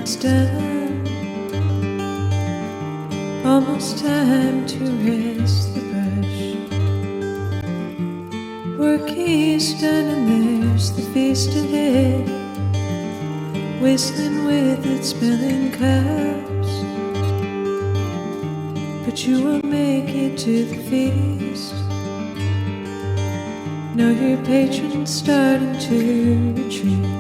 it's done. Almost time to rest the brush. Work is done and there's the feast ahead, whistling with its spilling cups. But you will make it to the feast. Know your patron's starting to retreat.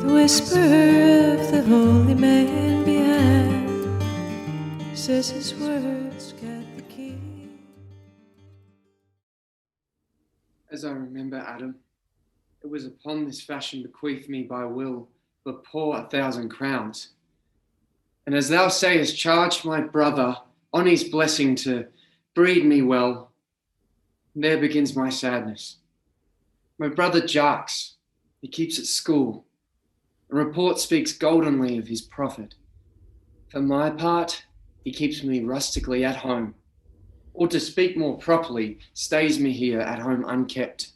The whisper of the holy man behind says his words got the key. As I remember, Adam, it was upon this fashion bequeathed me by will, but poor 1,000 crowns. And as thou sayest, charged my brother on his blessing to breed me well. And there begins my sadness. My brother Jacques, he keeps at school, and report speaks goldenly of his profit. For my part, he keeps me rustically at home, or to speak more properly, stays me here at home unkept.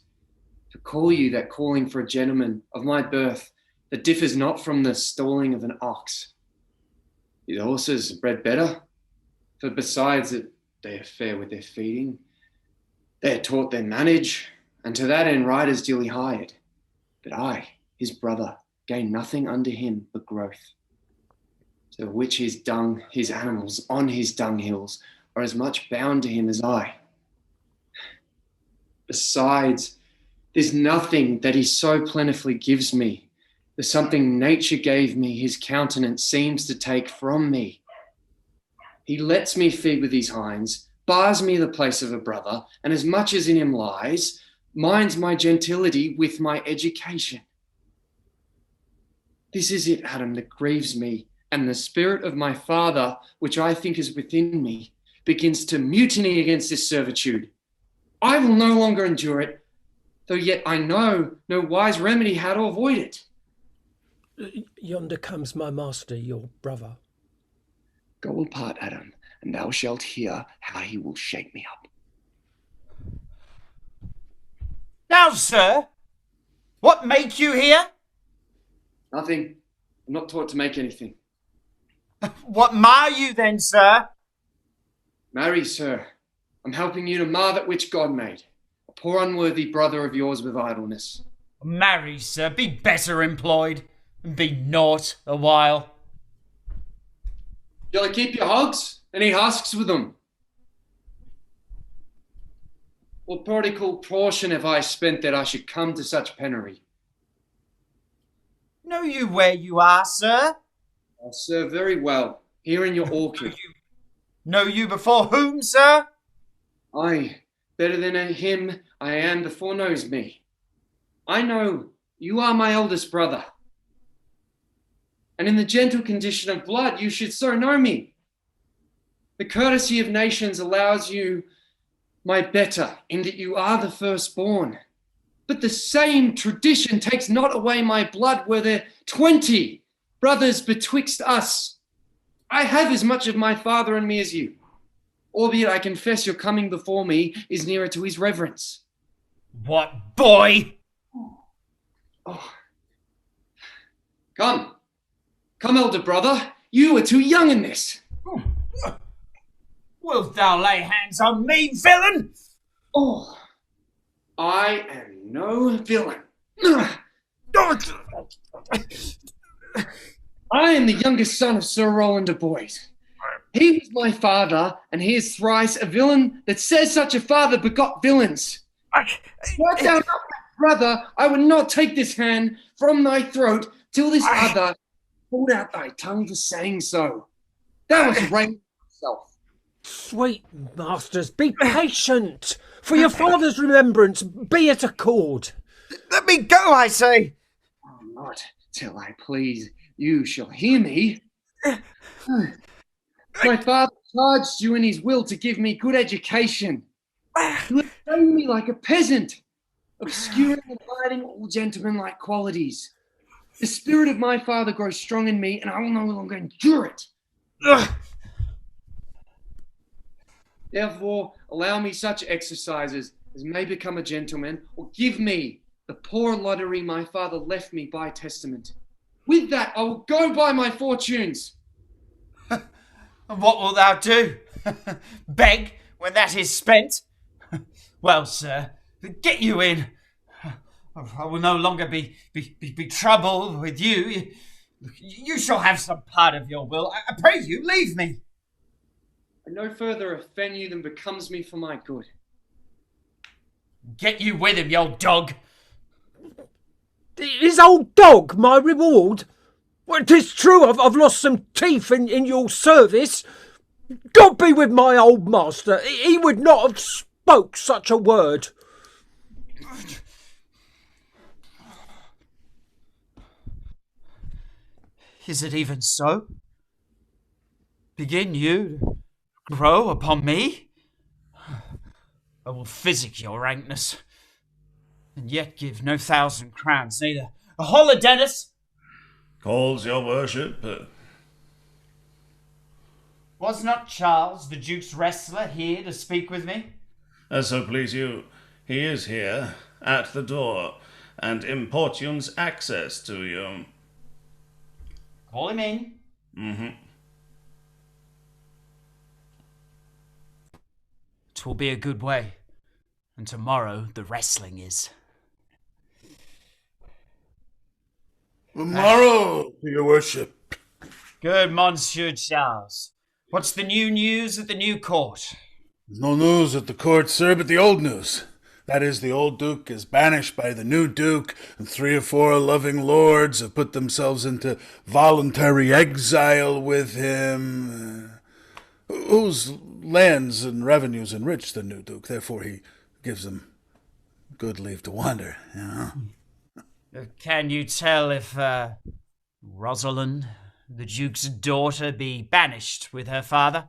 To call you that calling for a gentleman of my birth that differs not from the stalling of an ox. His horses are bred better, for besides that they are fair with their feeding, they are taught their manage, and to that end riders duly hired. But I, his brother, gain nothing under him but growth. To which his dung, his animals on his dunghills are as much bound to him as I. Besides, there's nothing that he so plentifully gives me. There's something nature gave me his countenance seems to take from me. He lets me feed with his hinds, bars me the place of a brother, and as much as in him lies, minds my gentility with my education. This is it, Adam, that grieves me, and the spirit of my father, which I think is within me, begins to mutiny against this servitude. I will no longer endure it, though yet I know no wise remedy how to avoid it. Yonder comes my master, your brother. Go apart, Adam, and thou shalt hear how he will shake me up. Now, sir, what make you here? Nothing. I'm not taught to make anything. What mar you then, sir? Marry, sir, I'm helping you to mar that which God made. A poor unworthy brother of yours with idleness. Marry, sir, be better employed, and be naught a while. Shall I keep your hogs and eat husks with them? What prodigal portion have I spent that I should come to such penury? Know you where you are, sir? I serve very well, here in your orchard. Know you before whom, sir? Aye, better than him I am before knows me. I know you are my eldest brother. And in the gentle condition of blood, you should so know me. The courtesy of nations allows you my better, in that you are the firstborn. But the same tradition takes not away my blood were there 20 brothers betwixt us. I have as much of my father in me as you, albeit I confess your coming before me is nearer to his reverence. What boy? Oh. Come, elder brother, you are too young in this. Wilt thou lay hands on me, villain? Oh, I am no villain. I am the youngest son of Sir Roland de Boys. He was my father, and he is thrice a villain that says such a father begot villains. Wert thou not my brother, I would not take this hand from thy throat till this other pulled out thy tongue for saying so. Thou hast reigned yourself. Sweet masters, be patient. For your father's remembrance, be at accord. Let me go, I say. Oh, not till I please. You shall hear me. My father charged you in his will to give me good education. You have trained me like a peasant, obscuring and hiding all gentlemanlike qualities. The spirit of my father grows strong in me, and I will no longer endure it. Therefore, allow me such exercises as may become a gentleman, or give me the poor lottery my father left me by testament. With that, I will go buy my fortunes. And what wilt thou do? Beg when that is spent? Well, sir, get you in. I will no longer be troubled with you. You shall have some part of your will. I pray you, leave me. I no further offend you than becomes me for my good. Get you with him, you old dog. Is old dog my reward? Well, 'tis true I've lost some teeth in your service. God be with my old master. He would not have spoke such a word. Is it even so? Begin you to grow upon me? I will physic your rankness, and yet give no 1,000 crowns, neither. Holla, Dennis! Calls your worship. Was not Charles, the Duke's wrestler, here to speak with me? As so please you, he is here, at the door, and importunes access to you. Call him in. Mm-hmm. 'Twill be a good way, and tomorrow the wrestling is. Tomorrow, your worship. Good, Monsieur Charles. What's the new news at the new court? There's no news at the court, sir, but the old news. That is, the old duke is banished by the new duke, and 3 or 4 loving lords have put themselves into voluntary exile with him, whose lands and revenues enrich the new duke. Therefore he gives them good leave to wander, you know. Can you tell if Rosalind, the Duke's daughter, be banished with her father?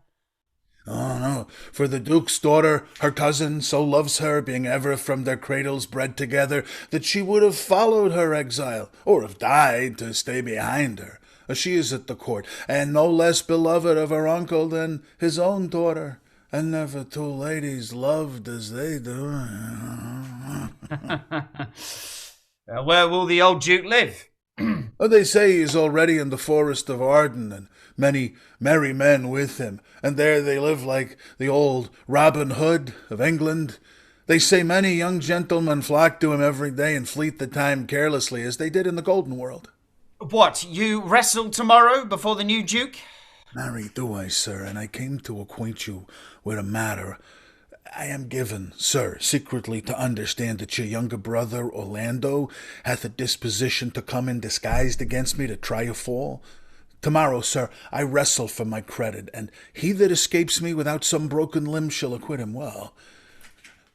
Oh, no, for the Duke's daughter, her cousin, so loves her, being ever from their cradles bred together, that she would have followed her exile, or have died to stay behind her. She is at the court, and no less beloved of her uncle than his own daughter, and never 2 ladies loved as they do. Where will the old Duke live? They say he is already in the forest of Arden, and many merry men with him, and there they live like the old Robin Hood of England. They say many young gentlemen flock to him every day and fleet the time carelessly, as they did in the Golden World. What, you wrestle tomorrow before the new Duke? Marry do I, sir, and I came to acquaint you with a matter. I am given, sir, secretly to understand that your younger brother, Orlando, hath a disposition to come in disguised against me to try a fall. Tomorrow, sir, I wrestle for my credit, and he that escapes me without some broken limb shall acquit him well.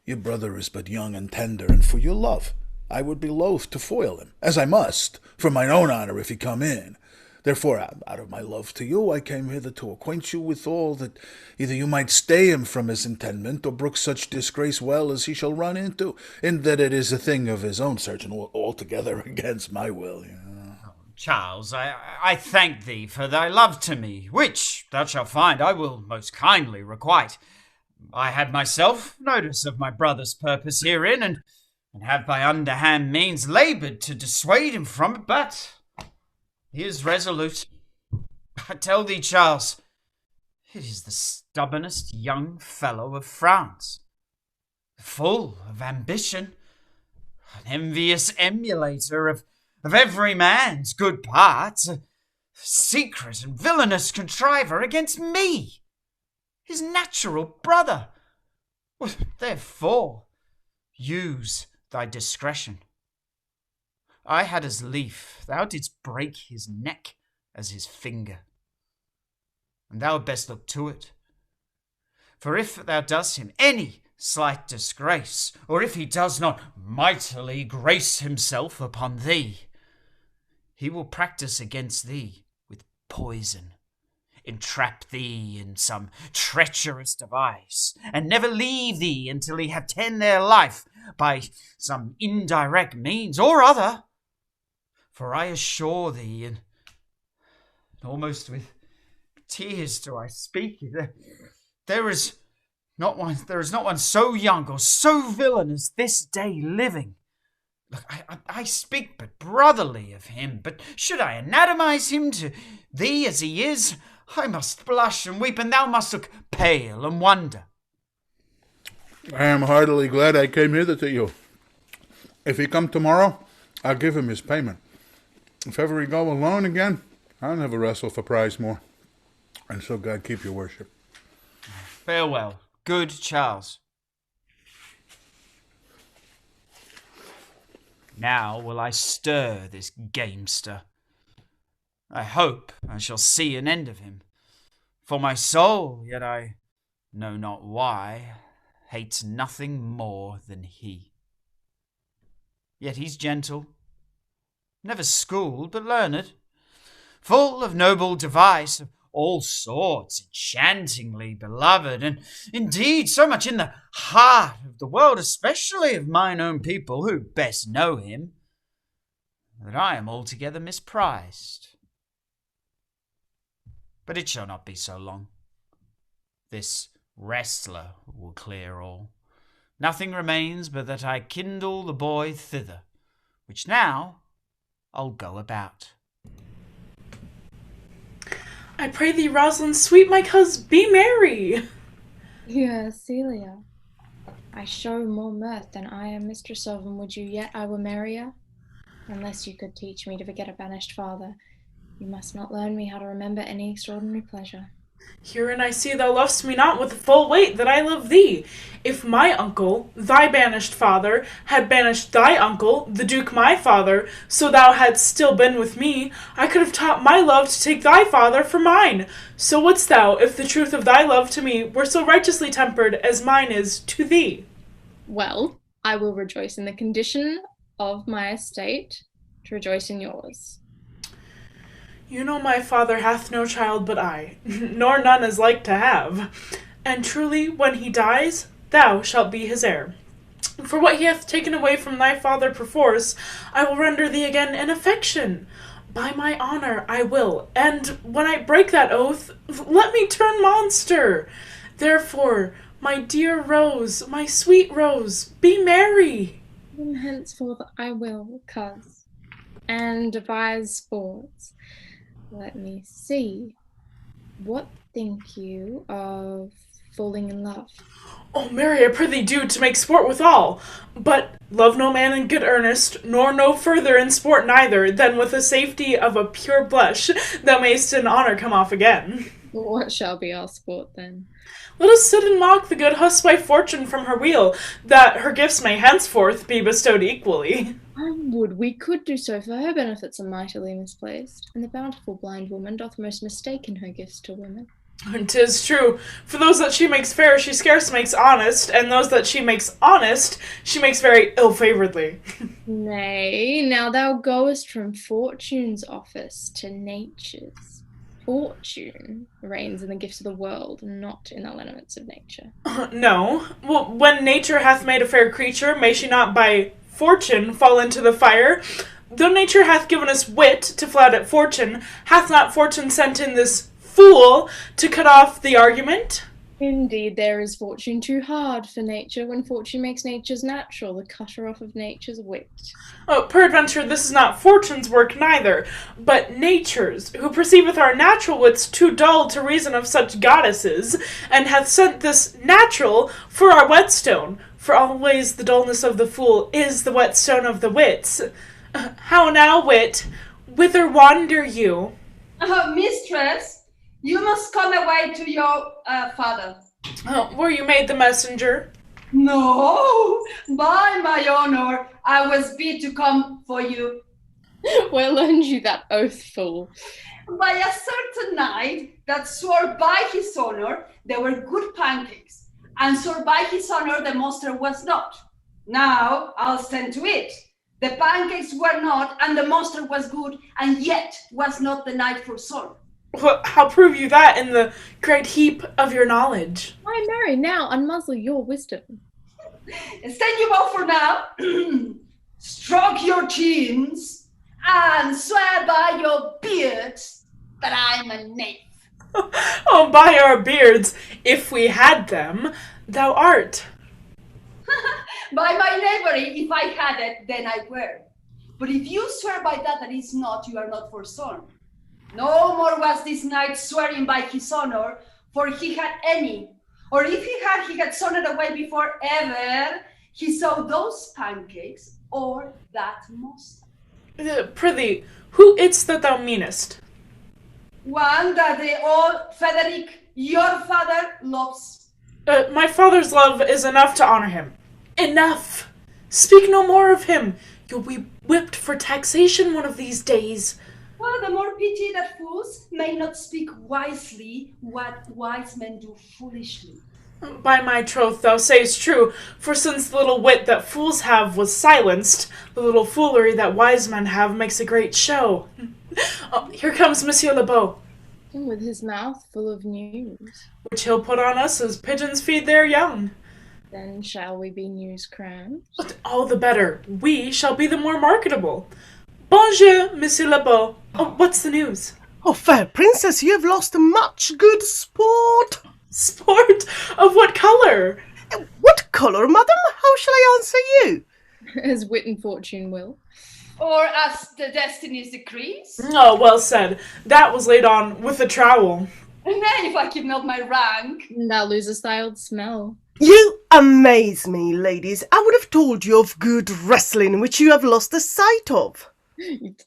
Your brother is but young and tender, and for your love I would be loath to foil him, as I must, for mine own honour if he come in. Therefore, out of my love to you, I came hither to acquaint you with all, that either you might stay him from his intendment, or brook such disgrace well as he shall run into, in that it is a thing of his own search, and altogether against my will. You know. Charles, I thank thee for thy love to me, which, thou shalt find, I will most kindly requite. I had myself notice of my brother's purpose herein, and have by underhand means laboured to dissuade him from it, but he is resolute. I tell thee, Charles, it is the stubbornest young fellow of France, full of ambition, an envious emulator of every man's good parts, a secret and villainous contriver against me, his natural brother. Therefore, use thy discretion. I had as lief thou didst break his neck as his finger, and thou had best look to it. For if thou dost him any slight disgrace, or if he does not mightily grace himself upon thee, he will practise against thee with poison, entrap thee in some treacherous device, and never leave thee until he have ta'en their life by some indirect means or other. For I assure thee, and almost with tears do I speak, there is not one so young or so villain as this day living, Look, I speak but brotherly of him, but should I anatomize him to thee as he is, I must blush and weep, and thou must look pale and wonder. I am heartily glad I came hither to you. If he come tomorrow, I'll give him his payment. If ever he go alone again, I'll never wrestle for prize more. And so God keep your worship. Farewell, good Charles. Now will I stir this gamester. I hope I shall see an end of him. For my soul, yet I know not why, hates nothing more than he. Yet he's gentle, never schooled, but learned, full of noble device, of all sorts, enchantingly beloved, and indeed so much in the heart of the world, especially of mine own people, who best know him, that I am altogether misprized. But it shall not be so long. This wrestler will clear all. Nothing remains but that I kindle the boy thither, which now I'll go about. I pray thee, Rosalind, sweet my coz, be merry. Yes, Celia. I show more mirth than I am mistress of, and would you yet I were merrier? Unless you could teach me to forget a banished father, you must not learn me how to remember any extraordinary pleasure. Herein I see thou lovest me not with the full weight that I love thee. If my uncle, thy banished father, had banished thy uncle, the Duke my father, so thou hadst still been with me, I could have taught my love to take thy father for mine. So wouldst thou, if the truth of thy love to me were so righteously tempered as mine is to thee. Well, I will rejoice in the condition of my estate, to rejoice in yours. You know my father hath no child but I, nor none as like to have. And truly, when he dies, thou shalt be his heir. For what he hath taken away from thy father perforce, I will render thee again in affection. By my honour I will, and when I break that oath, let me turn monster. Therefore, my dear Rose, my sweet Rose, be merry. And henceforth I will, coz, and devise sports. Let me see. What think you of falling in love? Oh, Mary, I prithee do to make sport withal. But love no man in good earnest, nor no further in sport neither, than with the safety of a pure blush thou mayst in honour come off again. What shall be our sport then? Let us sit and mock the good huswife Fortune from her wheel, that her gifts may henceforth be bestowed equally. I would we could do so, for her benefits are mightily misplaced, and the bountiful blind woman doth most mistake in her gifts to women. And 'tis true, for those that she makes fair she scarce makes honest, and those that she makes honest she makes very ill-favouredly. Nay, now thou goest from Fortune's office to Nature's. Fortune reigns in the gifts of the world, not in the lineaments of nature. No. Well, when nature hath made a fair creature, may she not by fortune fall into the fire? Though nature hath given us wit to flout at fortune, hath not fortune sent in this fool to cut off the argument? Indeed, there is fortune too hard for nature, when fortune makes nature's natural, the cutter off of nature's wit. Oh, peradventure this is not fortune's work neither, but nature's, who perceiveth our natural wits too dull to reason of such goddesses, and hath sent this natural for our whetstone, for always the dullness of the fool is the whetstone of the wits. How now, wit, whither wander you? Mistress, you must come away to your father. Were you made the messenger? No, by my honour, I was bid to come for you. Where learned you that oath, fool? By a certain knight that swore by his honour there were good pancakes, and swore by his honour the monster was not. Now I'll stand to it. The pancakes were not, and the monster was good, and yet was not the knight foresaw. Well, how prove you that in the great heap of your knowledge? Why, Mary, now unmuzzle your wisdom. Stand you both for now. Stroke your chins, and swear by your beards that I'm a knave. Oh, by our beards, if we had them, thou art. By my knavery, if I had it, then I were. But if you swear by that is not, you are not forsworn. No more was this knight swearing by his honor, for he had any. Or if he had sown it away before ever he saw those pancakes or that most. Prithee, who it's that thou meanest? One that the old Frederick, your father, loves. My father's love is enough to honor him. Enough! Speak no more of him. You'll be whipped for taxation one of these days. Well, the more pity that fools may not speak wisely what wise men do foolishly. By my troth, thou sayest true, for since the little wit that fools have was silenced, the little foolery that wise men have makes a great show. Oh, here comes Monsieur Le Beau. With his mouth full of news. Which he'll put on us as pigeons feed their young. Then shall we be news crowns? All the better. We shall be the more marketable. Bonjour, Monsieur Le Beau. Oh, what's the news? Oh, fair princess, you have lost much good sport. Sport? Of what colour? What colour, madam? How shall I answer you? As wit and fortune will. Or as the destinies decrees? Oh, well said. That was laid on with a trowel. Nay, if I keep not my rank. Thou losest thy old smell. You amaze me, ladies. I would have told you of good wrestling, which you have lost the sight of.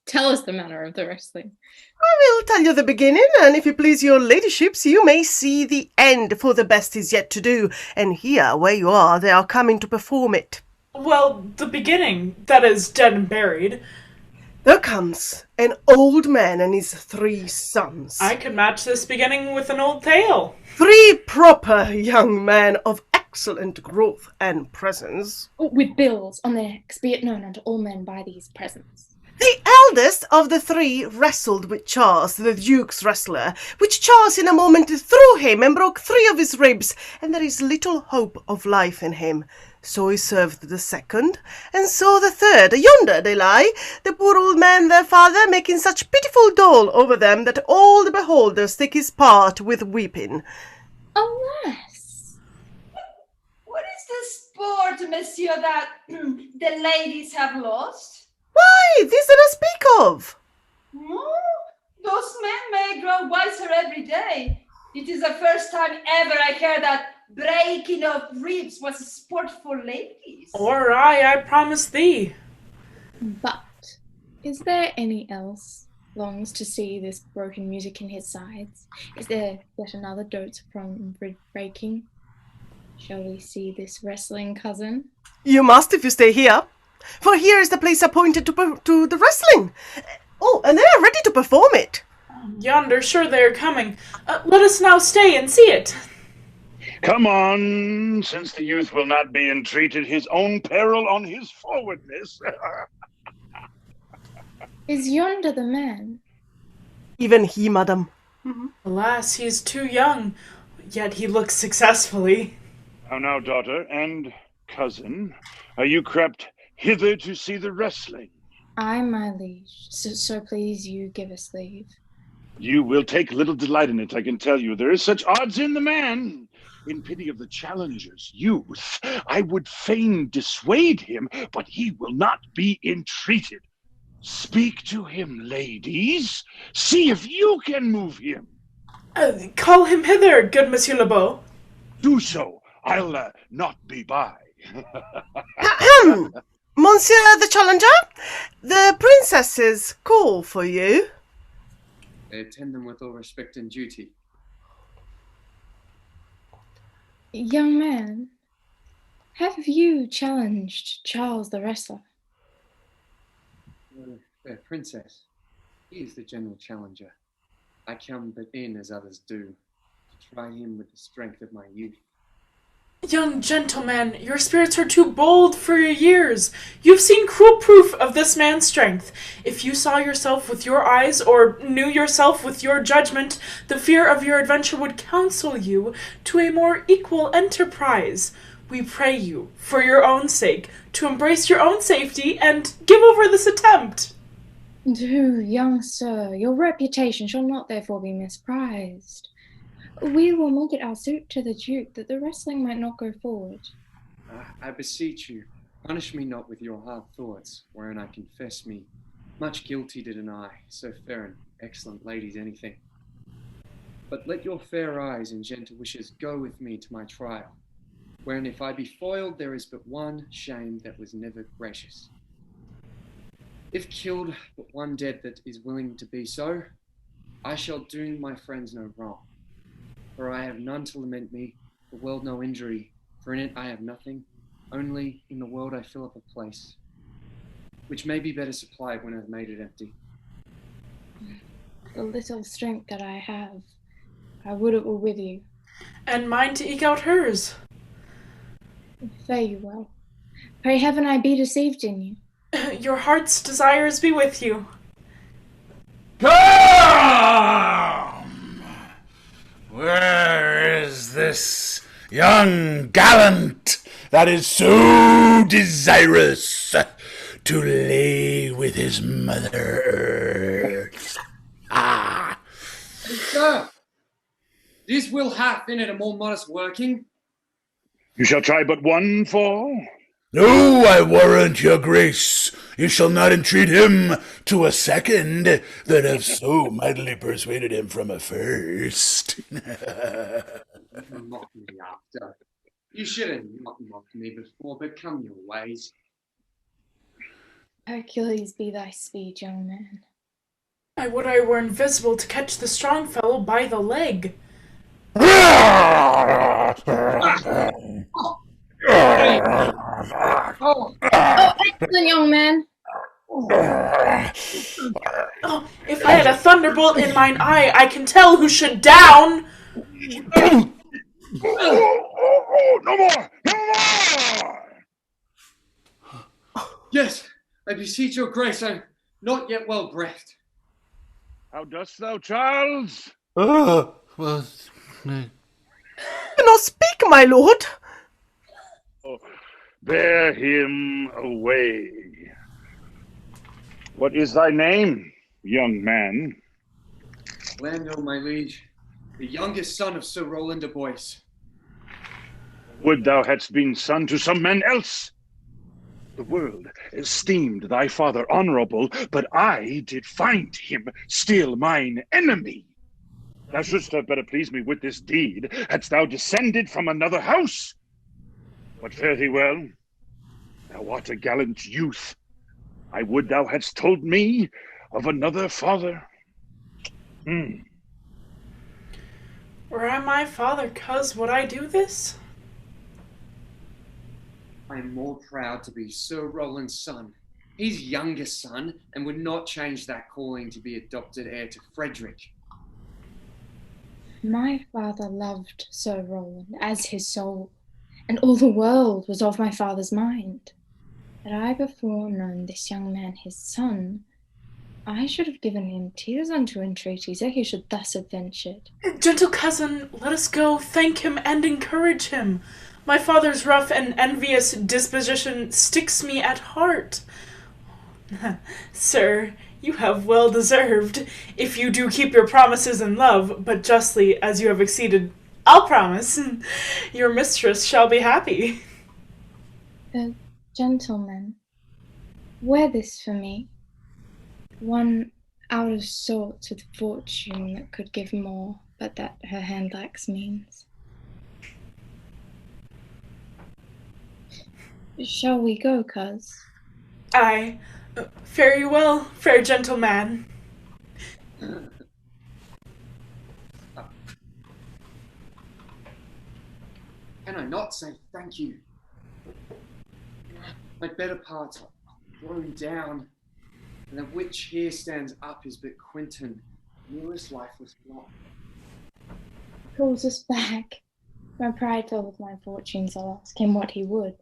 Tell us the manner of the wrestling. I will tell you the beginning, and if you please your ladyships, you may see the end, for the best is yet to do, and here, where you are, they are coming to perform it. Well, the beginning, that is dead and buried. There comes an old man and his 3 sons. I could match this beginning with an old tale. 3 proper young men of excellent growth and presence. With bills on their necks, be it known unto all men by these presents. The eldest of the 3 wrestled with Charles, the Duke's wrestler, which Charles in a moment threw him and broke 3 of his ribs, and there is little hope of life in him. So he served the 2nd, and so the 3rd. Yonder they lie, the poor old man their father, making such pitiful dole over them that all the beholders take his part with weeping. Alas! What is the sport, monsieur, that the ladies have lost? Why, this did I speak of? Oh, those men may grow wiser every day. It is the first time ever I hear that breaking of ribs was a sport for ladies. Or I promise thee. But is there any else longs to see this broken music in his sides? Is there yet another dotes from rib breaking? Shall we see this wrestling, cousin? You must if you stay here. For here is the place appointed to the wrestling. Oh, and they are ready to perform it. Yonder, sure they are coming. Let us now stay and see it. Come on, since the youth will not be entreated, his own peril on his forwardness. Is yonder the man? Even he, madam. Alas, he is too young, yet he looks successfully. How now, daughter and cousin, are you crept hither to see the wrestling? Aye, my liege. So please you give us leave. You will take little delight in it, I can tell you. There is such odds in the man. In pity of the challenger's youth, I would fain dissuade him, but he will not be entreated. Speak to him, ladies. See if you can move him. Call him hither, good Monsieur Le Beau. Do so. I'll not be by. Monsieur the challenger, the princesses call for you. They attend them with all respect and duty. Young man, have you challenged Charles the wrestler? Fair princess, he is the general challenger. I come but in as others do, to try him with the strength of my youth. Young gentleman, your spirits are too bold for your years. You've seen cruel proof of this man's strength. If you saw yourself with your eyes, or knew yourself with your judgment, the fear of your adventure would counsel you to a more equal enterprise. We pray you, for your own sake, to embrace your own safety and give over this attempt. Do, young sir, your reputation shall not therefore be misprized. We will make it our suit to the Duke that the wrestling might not go forward. I beseech you, punish me not with your hard thoughts, wherein I confess me much guilty to deny so fair and excellent ladies anything. But let your fair eyes and gentle wishes go with me to my trial, wherein if I be foiled, there is but one shame that was never gracious. If killed, but one dead that is willing to be so, I shall do my friends no wrong. For I have none to lament me, the world no injury, for in it I have nothing, only in the world I fill up a place, which may be better supplied when I've made it empty. The little strength that I have, I would it were with you. And mine to eke out hers. Fare you well. Pray heaven I be deceived in you. Your heart's desires be with you. Come! Where is this young gallant that is so desirous to lay with his mother? Ah! Sir, this will have in it a more modest working. You shall try but one fall. No, I warrant your grace, you shall not entreat him to a second that have so mightily persuaded him from a first. You can mock me after. You should have not mocked me before, but come your ways. Hercules be thy speed, young man. I would I were invisible to catch the strong fellow by the leg. Oh, excellent, young man. Oh, if I had a thunderbolt in mine eye, I can tell who should down. No more! No more! Yes, I beseech your grace, I'm not yet well breathed. How dost thou, Charles? Well, Cannot speak, my lord. Oh, bear him away. What is thy name, young man? Lando, my liege, the youngest son of Sir Roland de Boyce. Would thou hadst been son to some man else! The world esteemed thy father honourable, but I did find him still mine enemy. Thou shouldst have better pleased me with this deed, hadst thou descended from another house. But fare thee well. Thou art a gallant youth. I would thou hadst told me of another father. Were I my father, cuz, would I do this? I am more proud to be Sir Roland's son, his youngest son, and would not change that calling to be adopted heir to Frederick. My father loved Sir Roland as his soul, and all the world was of my father's mind. Had I before known this young man his son, I should have given him tears unto entreaties ere he should thus have ventured. Gentle cousin, let us go, thank him, and encourage him. My father's rough and envious disposition sticks me at heart. Sir, you have well deserved, if you do keep your promises in love, but justly as you have exceeded, I'll promise, your mistress shall be happy. Gentlemen, wear this for me. One out of sorts with fortune that could give more, but that her hand lacks means. Shall we go, cuz? Aye. Fare you well, fair gentleman. Can I not say thank you? My better parts are thrown down, and the which here stands up is but Quinton, newest lifeless block. Calls us back. My pride filled with my fortunes, I'll ask him what he would.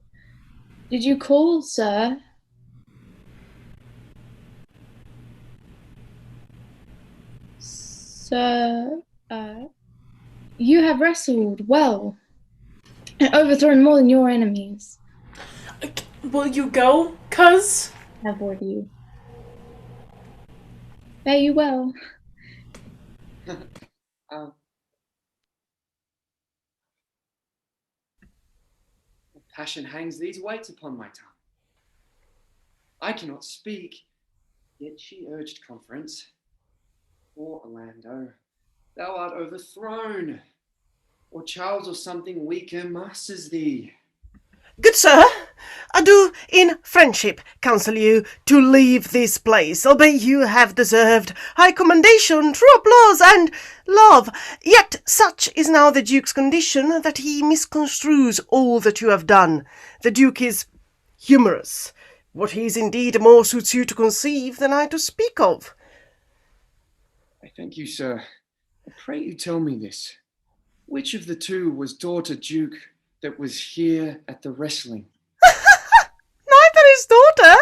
Did you call, sir? Sir, you have wrestled well, and overthrown more than your enemies. Will you go, cuz? Have with you. Fare you well. Passion hangs these weights upon my tongue. I cannot speak, yet she urged conference. Poor Orlando, thou art overthrown, or Charles or something weaker masters thee. Good sir, I do in friendship counsel you to leave this place, albeit you have deserved high commendation, true applause, and love. Yet such is now the Duke's condition that he misconstrues all that you have done. The Duke is humorous. What he is indeed more suits you to conceive than I to speak of. I thank you, sir. I pray you tell me this. Which of the two was daughter Duke that was here at the wrestling? Neither his daughter,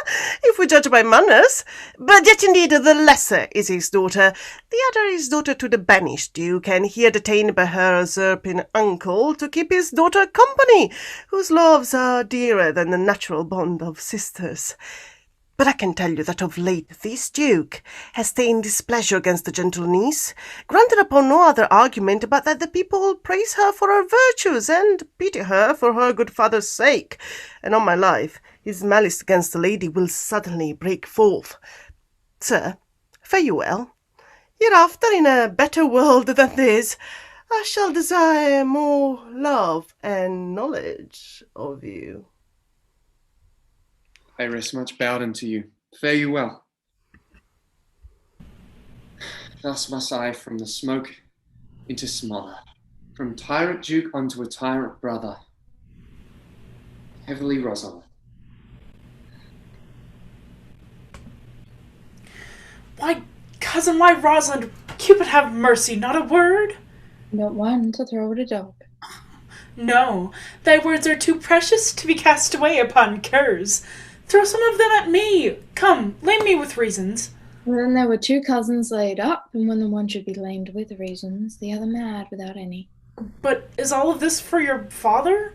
if we judge by manners, but yet indeed the lesser is his daughter. The other is daughter to the banished Duke, and here detained by her usurping uncle to keep his daughter company, whose loves are dearer than the natural bond of sisters. But I can tell you that of late this Duke has ta'en displeasure against the gentle niece, granted upon no other argument but that the people praise her for her virtues, and pity her for her good father's sake, and on my life his malice against the lady will suddenly break forth. Sir, fare you well. Hereafter, in a better world than this, I shall desire more love and knowledge of you. I rest much bowed unto you. Fare you well. Thus must I from the smoke into smother, from tyrant Duke unto a tyrant brother. Heavily Rosalind. Why, cousin, why, Rosalind, Cupid have mercy, not a word? Not one to throw at a dog. No, thy words are too precious to be cast away upon curs. Throw some of them at me. Come, lame me with reasons. Well, then there were two cousins laid up, and when the one should be lamed with reasons, the other mad without any. But is all of this for your father?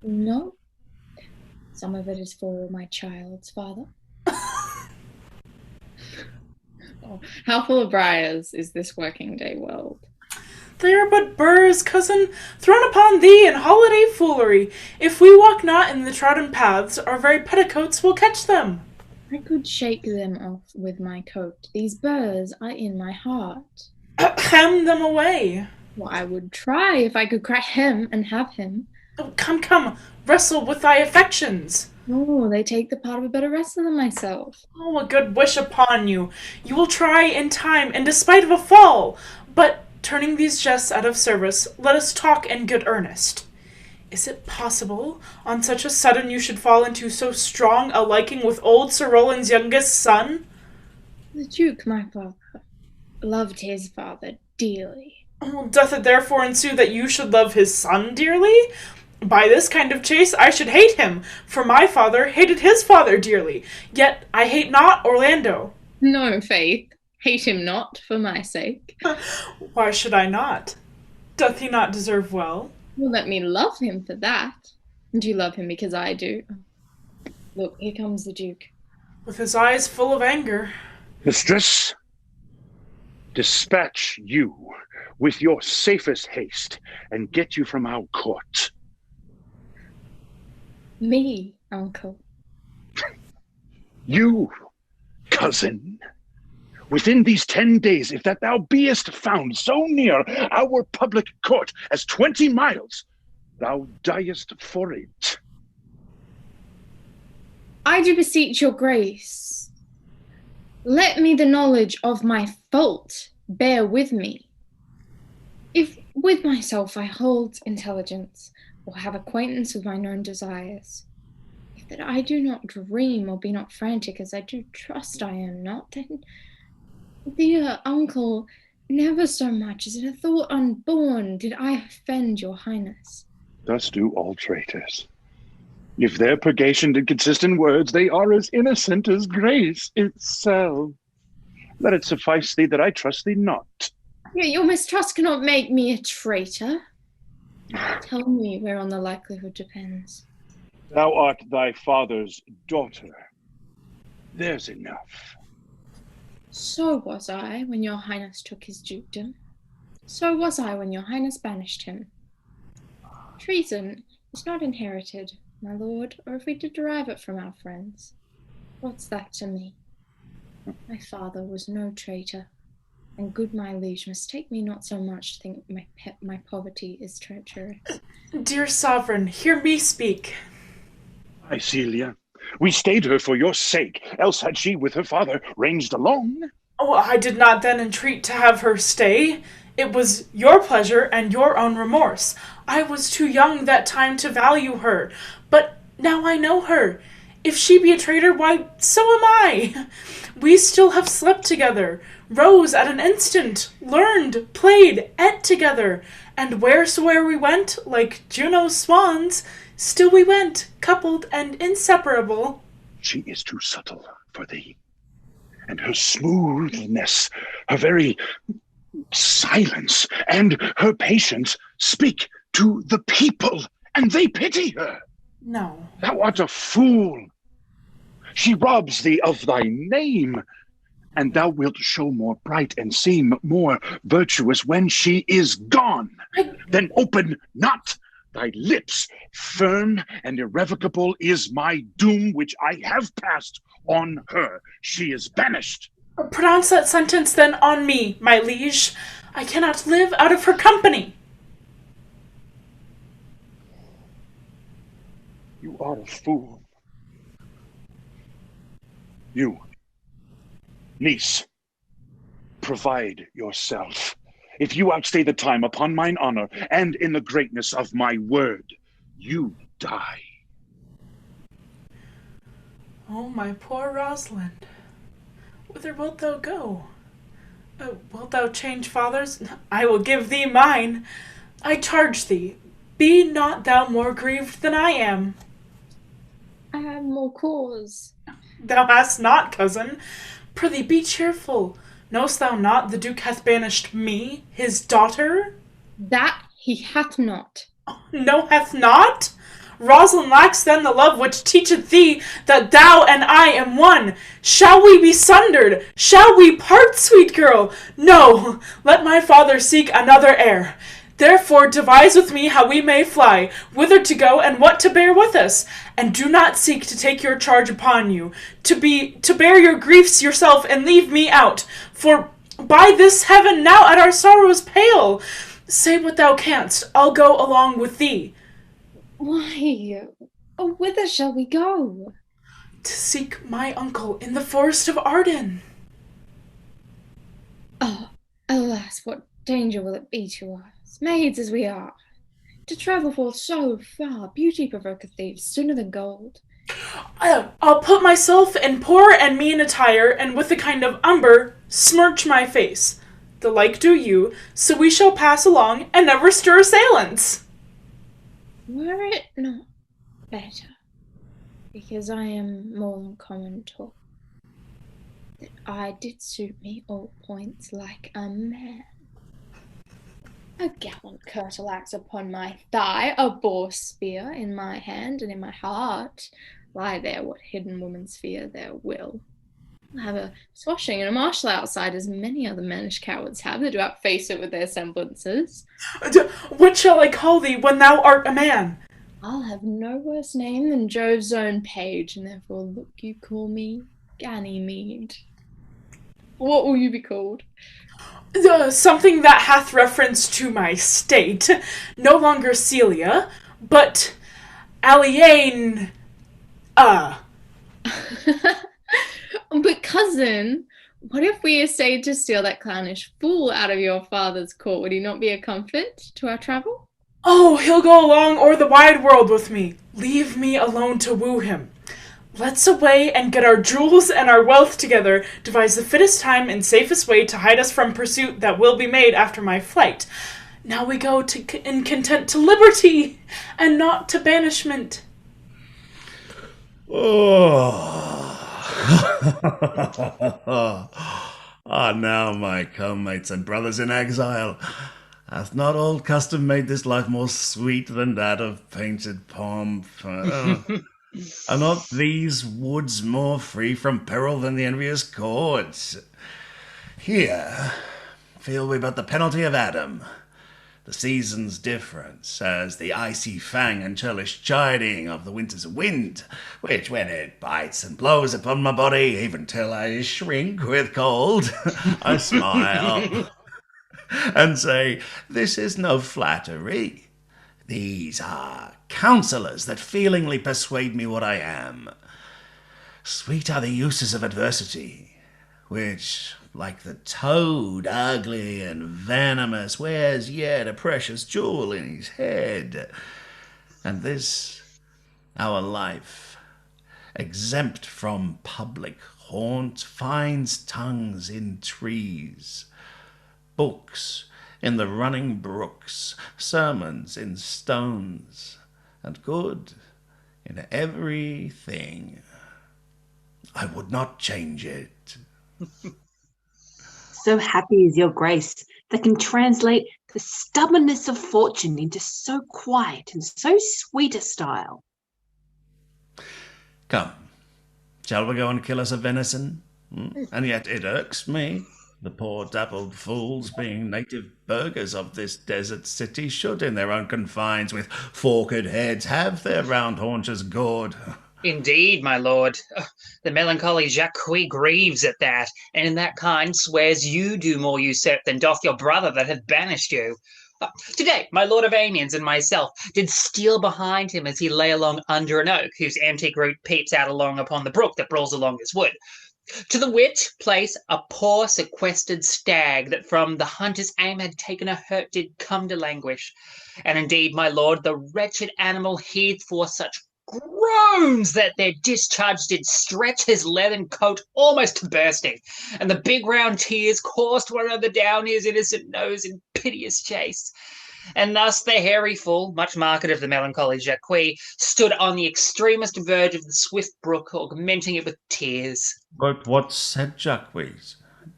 No. Some of it is for my child's father. Oh, how full of briars is this working day world? They are but burrs, cousin, thrown upon thee in holiday foolery. If we walk not in the trodden paths, our very petticoats will catch them. I could shake them off with my coat. These burrs are in my heart. Hem them away. Well, I would try if I could crack him and have him. Oh, come, come, wrestle with thy affections. Oh, they take the part of a better wrestler than myself. Oh, a good wish upon you. You will try in time, and despite of a fall. But turning these jests out of service, let us talk in good earnest. Is it possible, on such a sudden you should fall into so strong a liking with old Sir Rowland's youngest son? The Duke, my father, loved his father dearly. Oh, doth it therefore ensue that you should love his son dearly? By this kind of chase I should hate him, for my father hated his father dearly. Yet I hate not Orlando. No, faith. Hate him not, for my sake. Why should I not? Doth he not deserve well? Well, let me love him for that. Do you love him because I do? Look, here comes the Duke. With his eyes full of anger. Mistress, dispatch you with your safest haste and get you from our court. Me, uncle. You, cousin. Within these 10 days, if that thou beest found so near our public court as 20 miles, thou diest for it. I do beseech your grace. Let me the knowledge of my fault bear with me. If with myself I hold intelligence, or have acquaintance with mine own desires, if that I do not dream or be not frantic, as I do trust I am not, then, dear uncle, never so much as in a thought unborn did I offend your highness. Thus do all traitors. If their purgation did consist in words, they are as innocent as grace itself. Let it suffice thee that I trust thee not. Yet your mistrust cannot make me a traitor. Tell me whereon the likelihood depends. Thou art thy father's daughter. There's enough. So was I when your highness took his dukedom. So was I when your highness banished him. Treason is not inherited, my lord, or if we did derive it from our friends. What's that to me? My father was no traitor, and good my liege, mistake me not so much to think my poverty is treacherous. Dear sovereign, hear me speak. Aye, Celia, we stayed her for your sake, else had she with her father ranged along. Oh, I did not then entreat to have her stay. It was your pleasure and your own remorse. I was too young that time to value her, but now I know her. If she be a traitor, why, so am I. We still have slept together, rose at an instant, learned, played, ate together, and wheresoe'er we went, like Juno's swans, still we went, coupled and inseparable. She is too subtle for thee, and her smoothness, her very silence, and her patience speak to the people, and they pity her. No. Thou art a fool. She robs thee of thy name, and thou wilt show more bright and seem more virtuous when she is gone. Then open not thy lips. Firm and irrevocable is my doom, which I have passed on her. She is banished. Pronounce that sentence then on me, my liege. I cannot live out of her company. You are a fool. You, niece, provide yourself. If you outstay the time, upon mine honor, and in the greatness of my word, you die. Oh, my poor Rosalind. Whither wilt thou go? Wilt thou change fathers? I will give thee mine. I charge thee, be not thou more grieved than I am. I have more cause. Thou hast not, cousin. Prithee, be cheerful. Know'st thou not the Duke hath banished me, his daughter? That he hath not. No, hath not? Rosalind lacks then the love which teacheth thee that thou and I am one. Shall we be sundered? Shall we part, sweet girl? No, let my father seek another heir. Therefore devise with me how we may fly, whither to go, and what to bear with us. And do not seek to take your charge upon you, to bear your griefs yourself, and leave me out. For by this heaven now at our sorrows pale. Say what thou canst, I'll go along with thee. Why? Oh, whither shall we go? To seek my uncle in the forest of Arden. Oh, alas, what danger will it be to us, maids as we are? To travel forth so far, beauty provoketh thieves sooner than gold. I'll put myself in poor and mean attire, and with a kind of umber smirch my face. The like do you, so we shall pass along, and never stir assailants. Were it not better, because I am more than common talk, that I did suit me all points like a man? A gallant curtal axe upon my thigh, a boar spear in my hand, and in my heart lie there what hidden women's fear their will. I have a swashing and a marshal outside, as many other mannish cowards have that do outface it with their semblances. What shall I call thee when thou art a man? I'll have no worse name than Jove's own page, and therefore look you call me Ganymede. What will you be called? Something that hath reference to my state. No longer Celia, but Alien. But cousin, what if we essayed to steal that clownish fool out of your father's court? Would he not be a comfort to our travel? Oh, he'll go along o'er the wide world with me. Leave me alone to woo him. Let's away and get our jewels and our wealth together, devise the fittest time and safest way to hide us from pursuit that will be made after my flight. Now we go in content to liberty, and not to banishment. Oh. Now, my co-mates and brothers in exile, hath not old custom made this life more sweet than that of painted pomp? Are not these woods more free from peril than the envious courts? Here feel we but the penalty of Adam, the seasons' difference, as the icy fang and churlish chiding of the winter's wind, which when it bites and blows upon my body, even till I shrink with cold, I smile and say, this is no flattery. These are counsellors that feelingly persuade me what I am. Sweet are the uses of adversity, which, like the toad, ugly and venomous, wears yet a precious jewel in his head. And this, our life, exempt from public haunt, finds tongues in trees, books in the running brooks, sermons in stones, and good in everything. I would not change it. So happy is your grace that can translate the stubbornness of fortune into so quiet and so sweet a style. Come, shall we go and kill us a venison? And yet it irks me. The poor dappled fools, being native burghers of this desert city, should in their own confines with forked heads have their round haunches gored. Indeed, my lord. The melancholy JAQUES grieves at that, and in that kind swears you do more usurp than doth your brother that hath banished you. Today, my lord of AMIENS and myself did steal behind him as he lay along under an oak, whose antique root peeps out along upon the brook that brawls along his wood. To the which place a poor sequestered stag that from the hunter's aim had taken a hurt did come to languish. And indeed, my lord, the wretched animal heaved forth such groans that their discharge did stretch his leathern coat almost to bursting, and the big round tears coursed one another down his innocent nose in piteous chase. And thus the hairy fool, much marked of the melancholy JAQUES, stood on the extremest verge of the swift brook, augmenting it with tears. But what said JAQUES?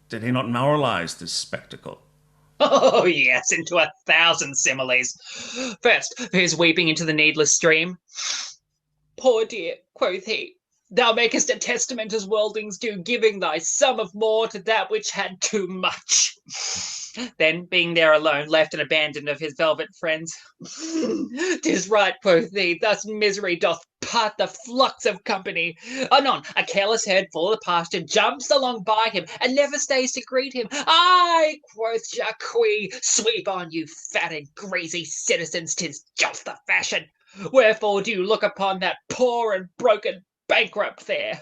Did he not moralize this spectacle? Oh, yes, into 1,000 similes. First, for his weeping into the needless stream. Poor dear, quoth he, thou makest a testament as worldlings do, giving thy sum of more to that which had too much. Then, being there alone, left and abandoned of his velvet friends, 'tis right, quoth he, thus misery doth part the flux of company. Anon, a careless herd full of the pasture jumps along by him, and never stays to greet him. Ay, quoth JAQUES, sweep on, you fat and greasy citizens, 'tis just the fashion. Wherefore do you look upon that poor and broken bankrupt there?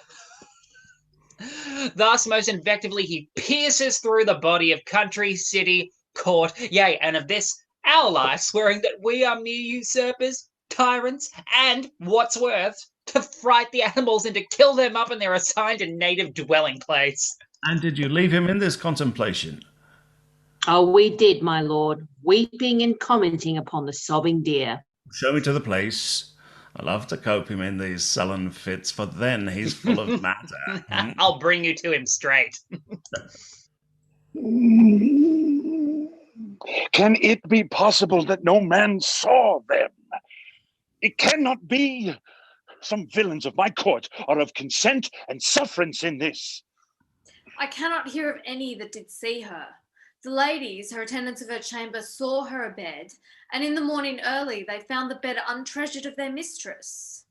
Thus most invectively he pierces through the body of country, city, court, yea, and of this our life, swearing that we are mere usurpers, tyrants, and, what's worse, to fright the animals and to kill them up in their assigned and native dwelling place. And did you leave him in this contemplation? Oh, we did, my lord, weeping and commenting upon the sobbing deer. Show me to the place. I love to cope him in these sullen fits, for then he's full of matter. I'll bring you to him straight. Can it be possible that no man saw them? It cannot be. Some villains of my court are of consent and sufferance in this. I cannot hear of any that did see her. The ladies, her attendants of her chamber, saw her abed, and in the morning early they found the bed untreasured of their mistress.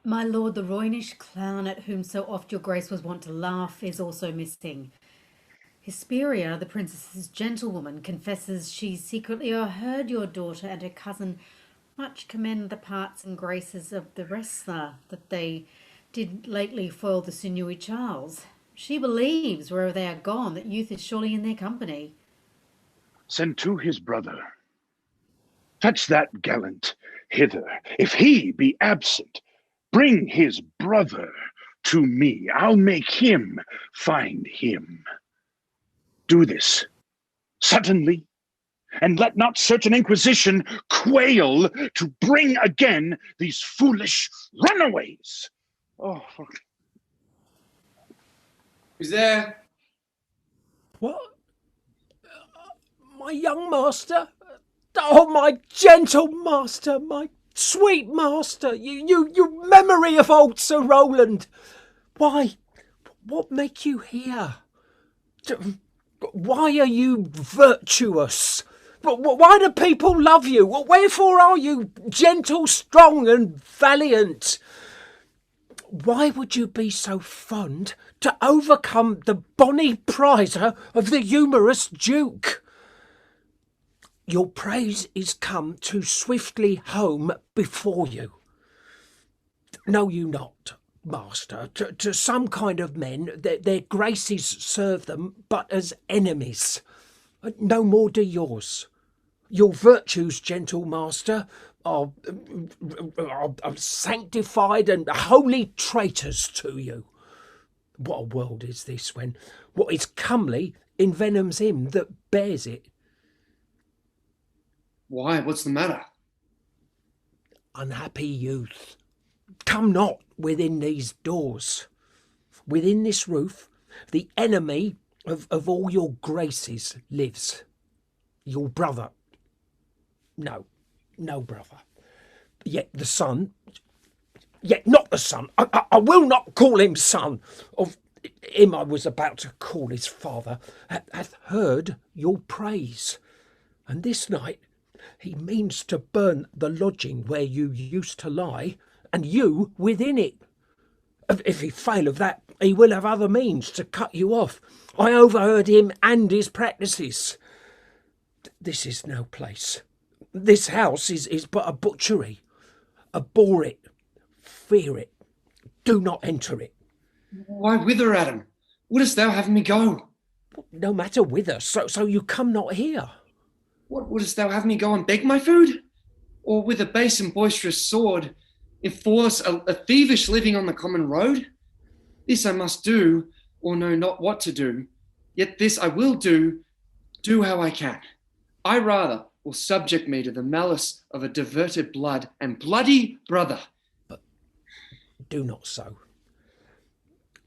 My lord, the Roynish clown at whom so oft your grace was wont to laugh is also missing. Hesperia, the princess's gentlewoman, confesses she secretly o'erheard your daughter and her cousin much commend the parts and graces of the wrestler, that they did lately foil the sinewy Charles. She believes, wherever they are gone, that youth is surely in their company. Send to his brother. Fetch that gallant hither. If he be absent, bring his brother to me. I'll make him find him. Do this suddenly, and let not certain inquisition quail to bring again these foolish runaways. Oh, who's there? What? My young master? Oh, my gentle master, my sweet master, you memory of old Sir Roland. Why, what make you here? Why are you virtuous? Why do people love you? Wherefore are you gentle, strong, and valiant? Why would you be so fond to overcome the bonny prizer of the humorous Duke? Your praise is come too swiftly home before you. Know you not, master, to some kind of men their graces serve them but as enemies. No more do yours. Your virtues, gentle master, are sanctified and holy traitors to you. What a world is this, when what is comely envenoms him that bears it? Why, what's the matter? Unhappy youth, come not within these doors. Within this roof, the enemy of all your graces lives. Your brother. No brother. Yet the son, yet not the son. I will not call him son. Of him I was about to call his father, hath heard your praise. And this night he means to burn the lodging where you used to lie, and you within it. If he fail of that, he will have other means to cut you off. I overheard him and his practices. This is no place. This house is but a butchery. Abhor it, fear it, do not enter it. Why whither, Adam? Wouldst thou have me go? No matter whither, so you come not here. What, wouldst thou have me go and beg my food? Or with a base and boisterous sword enforce a thievish living on the common road? This I must do, or know not what to do. Yet this I will do how I can. I rather will subject me to the malice of a diverted blood and bloody brother. But do not so.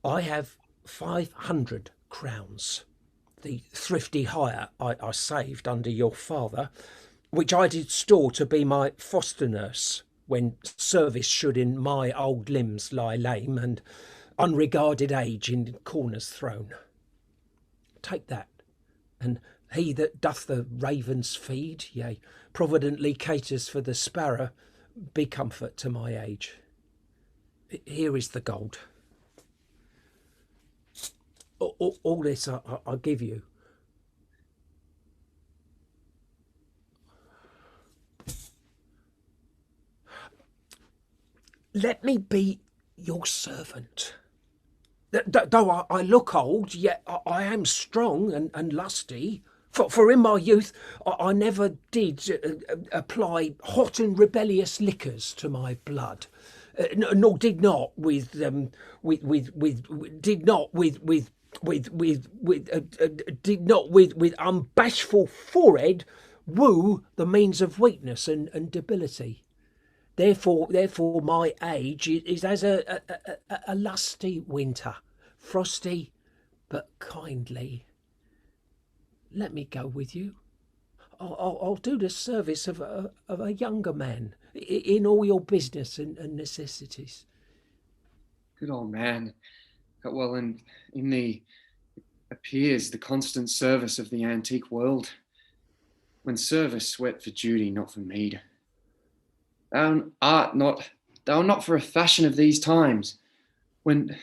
I have 500 crowns, the thrifty hire I saved under your father, which I did store to be my foster nurse when service should in my old limbs lie lame and unregarded age in corners thrown. Take that, and he that doth the ravens feed, yea, providently caters for the sparrow, be comfort to my age. Here is the gold. All this I give you. Let me be your servant. Though I look old, yet I am strong and lusty. For in my youth I never did apply hot and rebellious liquors to my blood, nor did not with unbashful forehead woo the means of weakness and debility. Therefore my age is as a lusty winter, frosty but kindly. Let me go with you. I'll do the service of a younger man in all your business and necessities. Good old man. Well, in thee appears the constant service of the antique world, when service sweat for duty, not for meed. Thou art not for a fashion of these times, when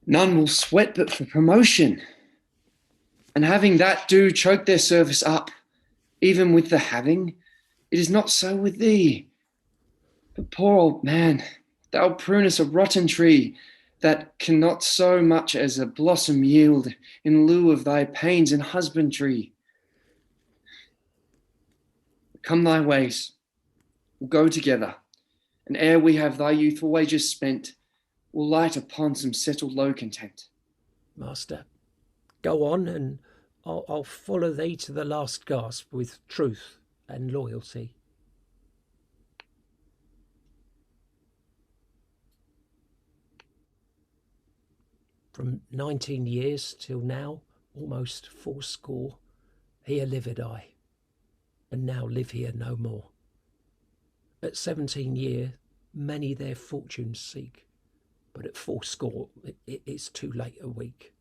none will sweat but for promotion, and having that do choke their service up, even with the having. It is not so with thee. But poor old man, thou prunest a rotten tree that cannot so much as a blossom yield in lieu of thy pains in husbandry. Come thy ways, we'll go together, and ere we have thy youthful wages spent, we'll light upon some settled low content. Master, go on, and I'll follow thee to the last gasp with truth and loyalty. From 19 years till now, almost 80, here lived I, and now live here no more. At 17 year, many their fortunes seek, but at 80 it's too late a week.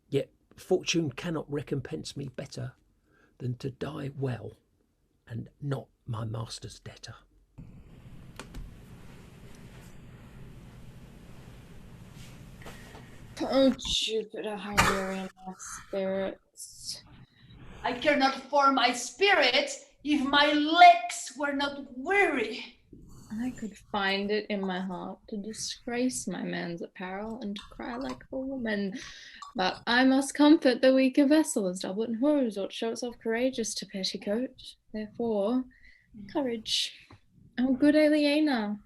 Yet fortune cannot recompense me better than to die well and not my master's debtor. Oh, Jupiter, how weary are my spirits. I care not for my spirit if my legs were not weary. I could find it in my heart to disgrace my man's apparel and to cry like a woman, but I must comfort the weaker vessel as doublet and hose, or show itself courageous to petticoat. Therefore, courage. Oh, good Aliena.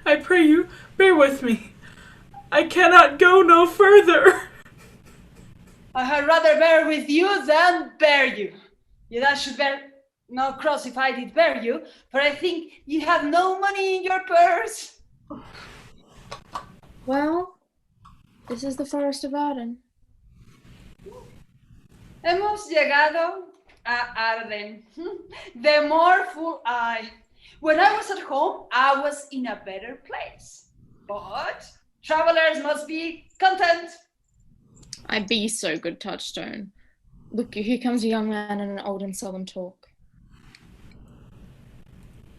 I pray you, bear with me. I cannot go no further. I had rather bear with you than bear you. Yet I should bear no cross if I did bear you, for I think you have no money in your purse. Well, this is the forest of Arden. Hemos llegado a Arden. The more fool I. When I was at home, I was in a better place. But travelers must be content. I be so good, Touchstone. Look, here comes a young man and an old and solemn talk.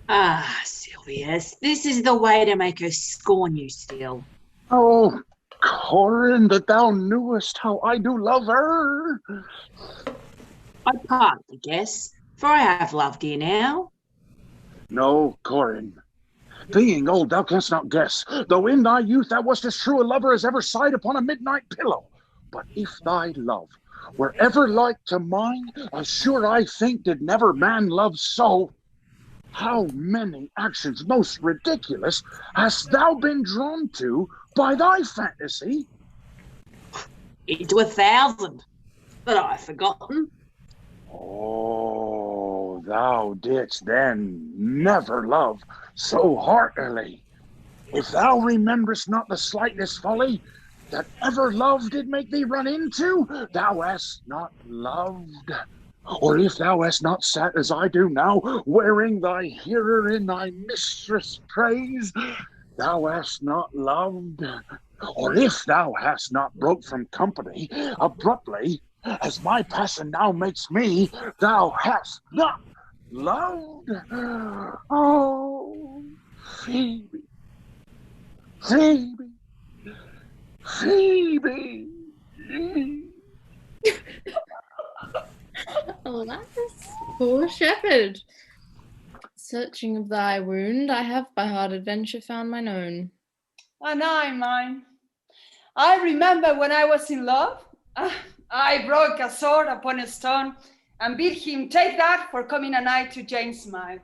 Ah, Silvius, this is the way to make her scorn you still. Oh, Corin, that thou knewest how I do love her. I partly guess, for I have loved you now. No, Corin. Being old, thou canst not guess, though in thy youth thou wast as true a lover as ever sighed upon a midnight pillow. But if thy love were ever like to mine, as sure I think did never man love so. How many actions most ridiculous hast thou been drawn to by thy fantasy? Into 1,000 that I have forgotten. Oh, thou didst then never love so heartily. If thou rememberest not the slightest folly that ever love did make thee run into, thou hast not loved. Or if thou hast not sat as I do now, wearing thy hearer in thy mistress' praise, thou hast not loved. Or if thou hast not broke from company abruptly, as my passion now makes me, thou hast not loved. Oh, Phoebe, Phoebe, Phoebe. Alas, poor shepherd. Searching of thy wound, I have by hard adventure found mine own. And I mine. I remember when I was in love, I broke a sword upon a stone and bid him take that for coming a night to Jane's mile.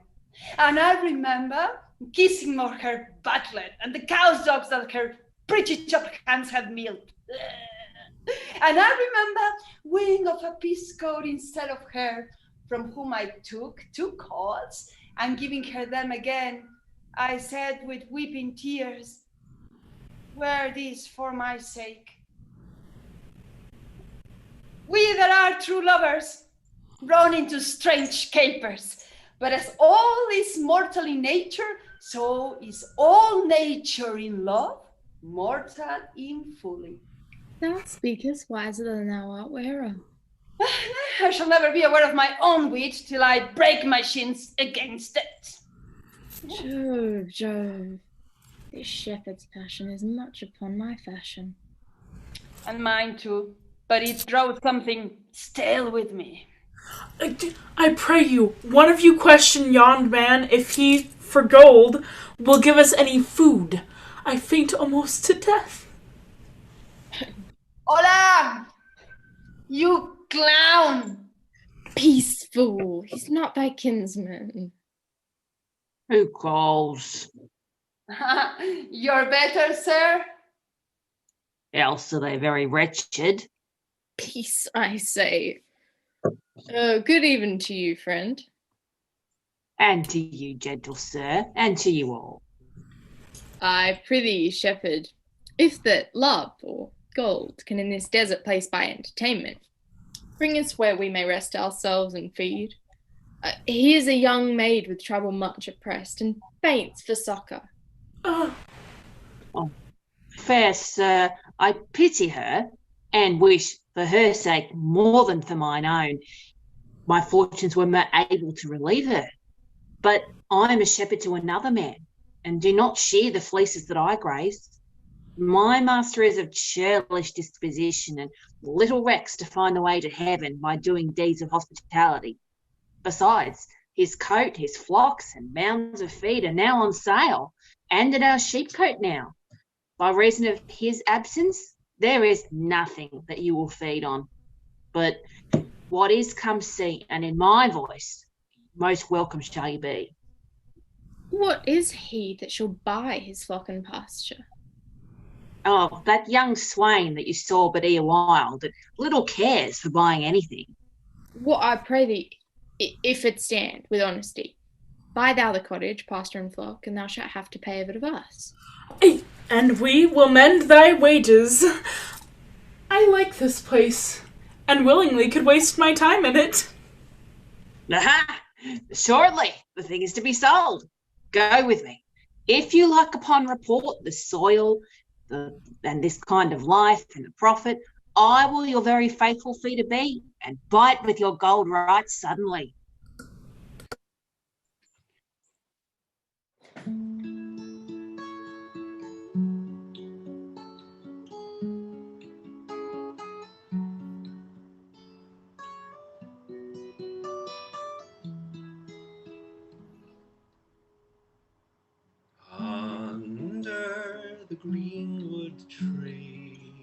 And I remember kissing more her butlet and the cow's dogs that her pretty chopped hands had milked. And I remember wearing of a piece coat instead of her, from whom I took 2 coats, and giving her them again, I said with weeping tears, wear these for my sake. We that are true lovers run into strange capers, but as all is mortal in nature, so is all nature in love, mortal in folly. Thou speakest wiser than thou art wearer. I shall never be aware of my own wit till I break my shins against it. Jove, Jove, this shepherd's passion is much upon my fashion. And mine too, but it draws something stale with me. I pray you, one of you question yond man if he, for gold, will give us any food. I faint almost to death. Hola! You clown! Peace, fool. He's not thy kinsman. Who calls? You're better, sir? Else are they very wretched. Peace, I say. Good even to you, friend. And to you, gentle sir, and to you all. I prithee, shepherd, if that love or gold can in this desert place buy entertainment, bring us where we may rest ourselves and feed. Here's a young maid with trouble much oppressed, and faints for succour. Oh, fair sir, I pity her, and wish for her sake more than for mine own. My fortunes were able to relieve her. But I am a shepherd to another man, and do not share the fleeces that I graze. My master is of churlish disposition, and little recks to find the way to heaven by doing deeds of hospitality. Besides, his coat, his flocks, and mounds of feed are now on sale, and at our sheepcote now. By reason of his absence, there is nothing that you will feed on. But what is, come see, and in my voice, most welcome shall you be. What is he that shall buy his flock and pasture? Oh, that young swain that you saw but ere while, that little cares for buying anything. What, I pray thee, if it stand with honesty, buy thou the cottage, pasture, and flock, and thou shalt have to pay of it of us. And we will mend thy wages. I like this place, and willingly could waste my time in it. Aha! Shortly, the thing is to be sold. Go with me. If you like upon report the soil, and this kind of life and the profit, I will your very faithful feeder be, and bite with your gold right suddenly. Under the greenwood tree,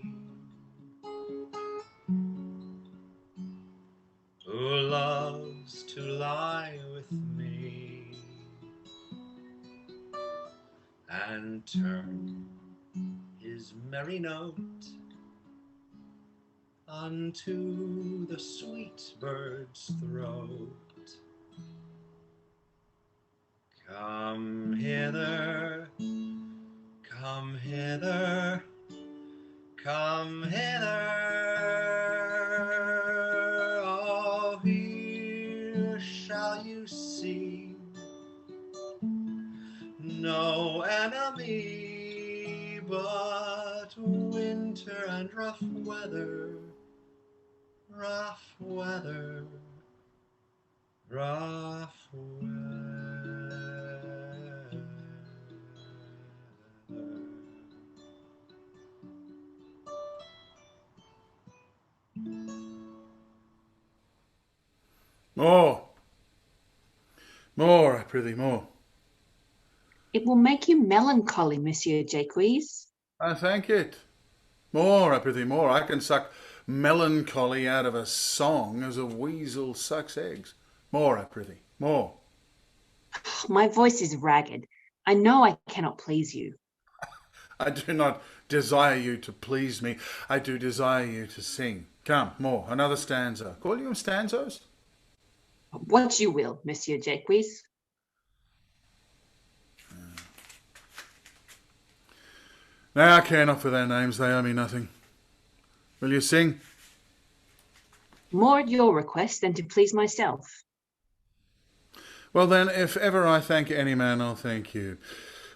who loves to lie with me and turn his merry note unto the sweet bird's throat. Come hither, come hither, come hither. Oh, here shall you see no enemy but winter and rough weather, rough weather, rough weather. More. More, I prithee, more. It will make you melancholy, Monsieur JAQUES. I thank it. More, I prithee, more. I can suck melancholy out of a song as a weasel sucks eggs. More, I prithee, more. My voice is ragged. I know I cannot please you. I do not desire you to please me. I do desire you to sing. Come, more, another stanza. Call you them stanzas? What you will, Monsieur JAQUES. Now I care not for their names, they owe me nothing. Will you sing? More at your request than to please myself. Well then, if ever I thank any man, I'll thank you.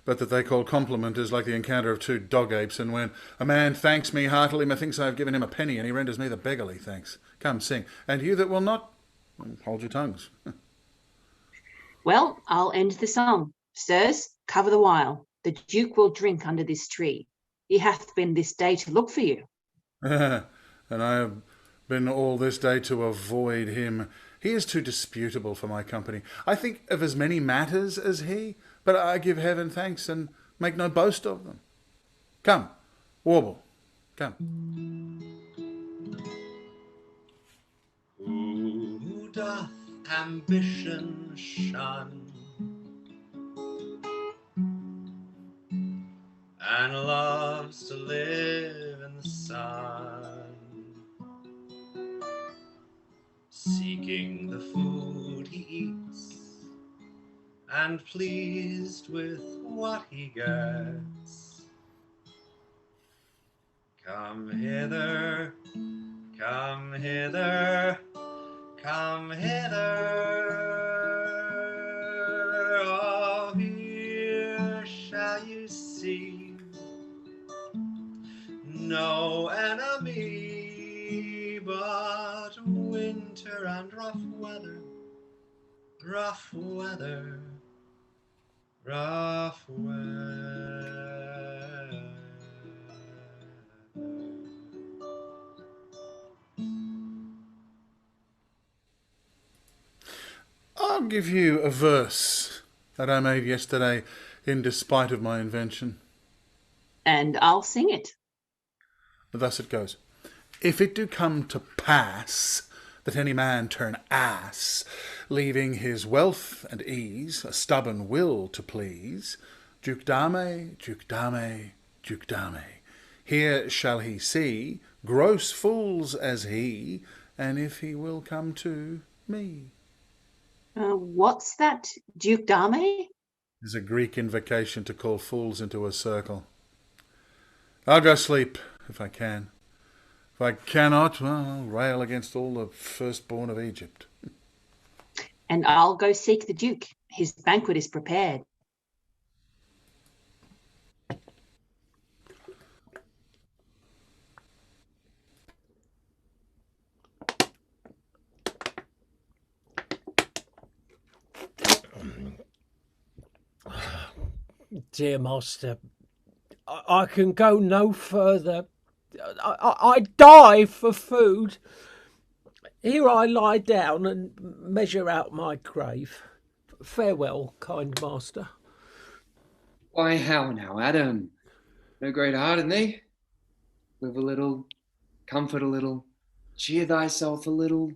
But that they call compliment is like the encounter of two dog-apes, and when a man thanks me heartily, methinks I have given him a penny, and he renders me the beggarly thanks. Come, sing. And you that will not, hold your tongues. Well, I'll end the song. Sirs, cover the while. The Duke will drink under this tree. He hath been this day to look for you. And I have been all this day to avoid him. He is too disputable for my company. I think of as many matters as he, but I give heaven thanks and make no boast of them. Come, warble, come. Who doth ambition shun, and loves to live in the sun, seeking the food he eats, and pleased with what he gets. Come hither, come hither, come hither. Oh, here shall you see no enemy but winter and rough weather, rough weather, rough weather. I'll give you a verse that I made yesterday in despite of my invention. And I'll sing it. Thus it goes. If it do come to pass that any man turn ass, leaving his wealth and ease, a stubborn will to please, Duke Dame, Duke Dame, Duke Dame, here shall he see gross fools as he, and if he will come to me. What's that, Duke Dame? Is a Greek invocation to call fools into a circle. I'll go sleep, if I can. If I cannot, well, I'll rail against all the firstborn of Egypt. And I'll go seek the Duke. His banquet is prepared. Dear master, I can go no further. I die for food. Here I lie down and measure out my grave. Farewell, kind master. Why, how now, Adam? No great heart in thee? Live a little, comfort a little, cheer thyself a little.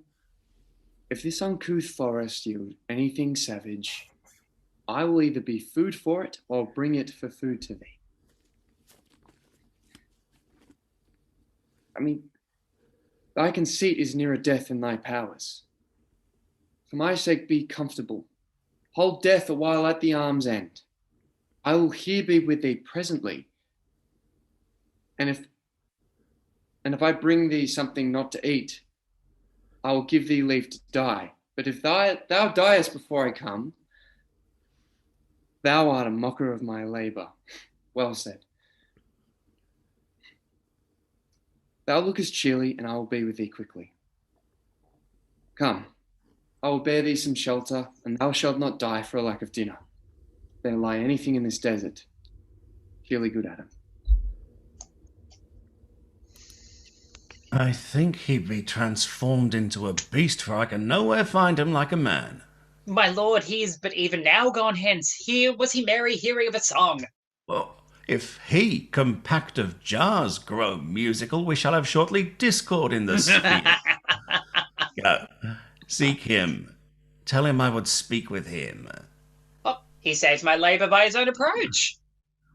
If this uncouth forest yield anything savage, I will either be food for it or bring it for food to thee. I mean, thy conceit is nearer death than thy powers. For my sake be comfortable. Hold death a while at the arm's end. I will here be with thee presently. And if I bring thee something not to eat, I will give thee leave to die. But if thou diest before I come, thou art a mocker of my labour. Well said. Thou lookest cheerly, and I will be with thee quickly. Come, I will bear thee some shelter, and thou shalt not die for a lack of dinner. If there lie anything in this desert, cheerly, good Adam. I think he'd be transformed into a beast, for I can nowhere find him like a man. My lord, he is but even now gone hence. Here was he merry hearing of a song. Well, if he, compact of jars, grow musical, we shall have shortly discord in the sphere. Go, seek him. Tell him I would speak with him. Oh, he saves my labour by his own approach.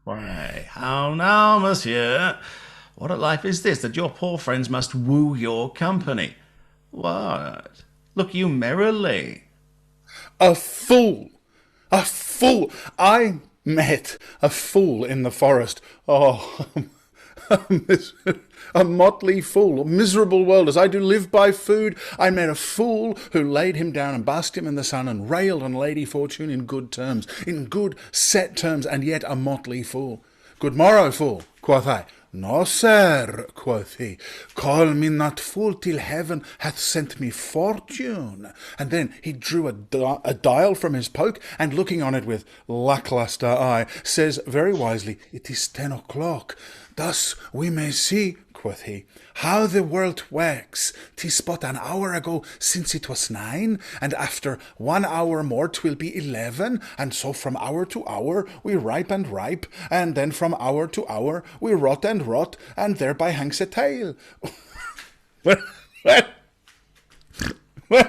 Why, how now, monsieur? What a life is this, that your poor friends must woo your company? What? Look you merrily. A fool! A fool! I met a fool in the forest. Oh, a motley fool, a miserable world, as I do live by food. I met a fool who laid him down and basked him in the sun and railed on Lady Fortune in good terms, in good set terms, and yet a motley fool. Good morrow, fool, quoth I. No, sir, quoth he, call me not fool till heaven hath sent me fortune. And then he drew a dial from his poke, and looking on it with lacklustre eye, says very wisely, it is 10 o'clock. Thus we may see, quoth he, how the world works. 'Tis but an hour ago since it was 9, and after 1 hour more 'twill be 11, and so from hour to hour we ripe and ripe, and then from hour to hour we rot and rot, and thereby hangs a tale. When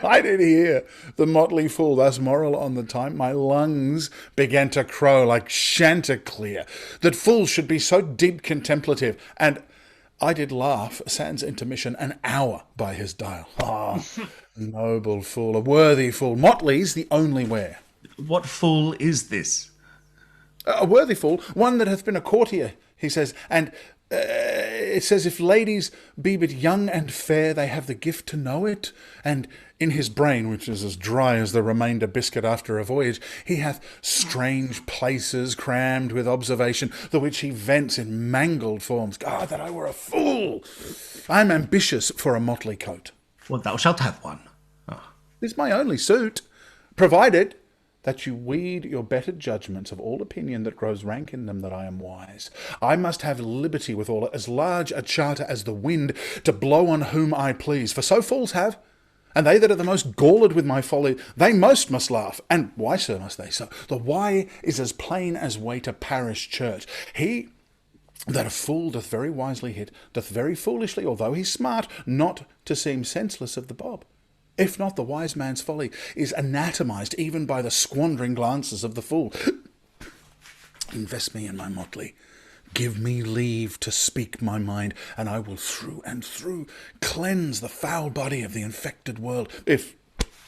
I did hear the motley fool thus moral on the time, my lungs began to crow like chanticleer, that fools should be so deep contemplative, and I did laugh, sans intermission, an hour by his dial. Ah, noble fool, a worthy fool. Motley's the only wear. What fool is this? A worthy fool, one that hath been a courtier, he says, and it says, if ladies be but young and fair, they have the gift to know it. And in his brain, which is as dry as the remainder biscuit after a voyage, he hath strange places crammed with observation, the which he vents in mangled forms. God, that I were a fool! I am ambitious for a motley coat. Well, thou shalt have one. It's my only suit. provided that you weed your better judgments of all opinion that grows rank in them that I am wise. I must have liberty withal, as large a charter as the wind, to blow on whom I please, for so fools have, and they that are the most galled with my folly, they most must laugh. And why, sir, must they so? The why is as plain as way to parish church. He that a fool doth very wisely hit, doth very foolishly, although he's smart, not to seem senseless of the bob. If not, the wise man's folly is anatomized even by the squandering glances of the fool. Invest me in my motley. Give me leave to speak my mind, and I will through and through cleanse the foul body of the infected world, if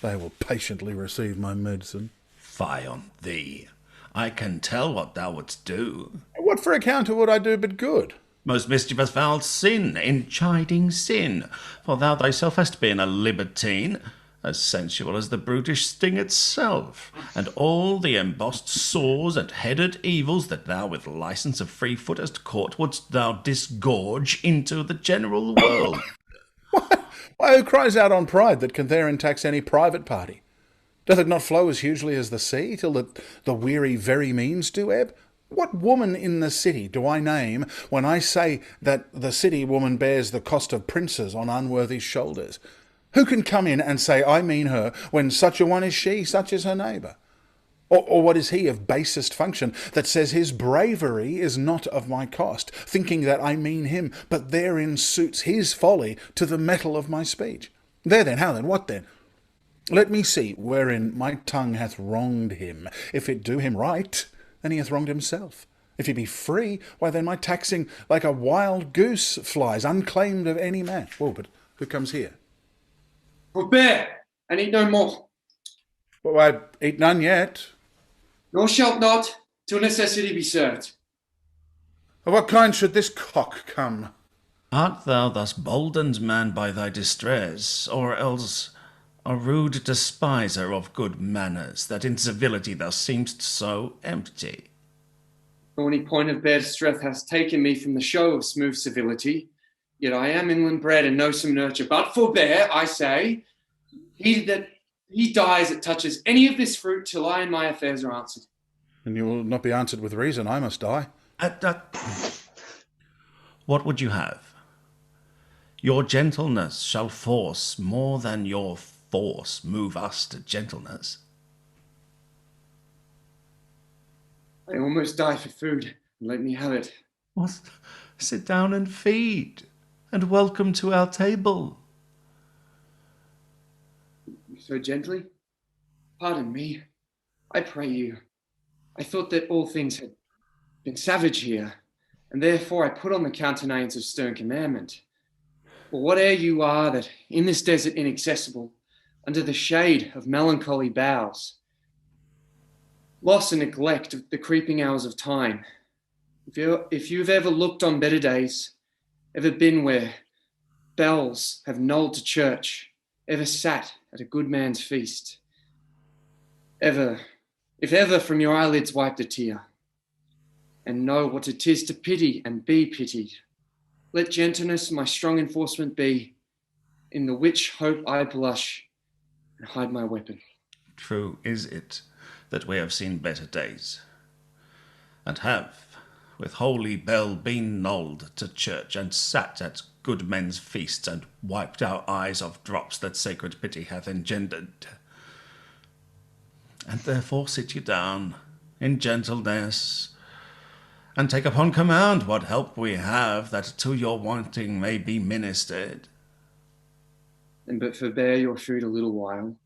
they will patiently receive my medicine. Fie on thee. I can tell what thou wouldst do. What for account would I do but good? Most mischievous foul sin, in chiding sin, for thou thyself hast been a libertine, as sensual as the brutish sting itself, and all the embossed sores and headed evils that thou with license of free foot hast caught wouldst thou disgorge into the general world. Why, who cries out on pride that can therein tax any private party? Doth it not flow as hugely as the sea, till the weary very means do ebb? What woman in the city do I name when I say that the city woman bears the cost of princes on unworthy shoulders? Who can come in and say I mean her, when such a one is she, such is her neighbour? Or what is he of basest function that says his bravery is not of my cost, thinking that I mean him, but therein suits his folly to the metal of my speech? There then, how then, what then? Let me see wherein my tongue hath wronged him. If it do him right, then he hath wronged himself. If he be free, why then my taxing like a wild goose flies, unclaimed of any man. Oh, but who comes here? Forbear, and eat no more. Well, I eat none yet. Nor shalt not, till necessity be served. Of what kind should this cock come? Art thou thus boldened, man, by thy distress, or else a rude despiser of good manners, that in civility thou seemst so empty? Thorny point of bare strength hast taken me from the show of smooth civility, yet I am inland bred and know some nurture. But forbear, I say, he dies that touches any of this fruit till I and my affairs are answered. And you will not be answered with reason, I must die. What would you have? Your gentleness shall force more than your force move us to gentleness. I almost die for food, and let me have it. What? Sit down and feed, and welcome to our table. So gently? Pardon me, I pray you. I thought that all things had been savage here, and therefore I put on the countenance of stern commandment. For whate'er you are that in this desert inaccessible, under the shade of melancholy boughs, loss and neglect of the creeping hours of time, if you've ever looked on better days, ever been where bells have knolled to church, ever sat at a good man's feast, if ever from your eyelids wiped a tear, and know what it is to pity and be pitied, let gentleness my strong enforcement be, in the which hope I blush and hide my weapon. True is it that we have seen better days, and have, with holy bell, been knolled to church, and sat at good men's feasts, and wiped our eyes of drops that sacred pity hath engendered. And therefore sit you down in gentleness, and take upon command what help we have, that to your wanting may be ministered. And but forbear your food a little while,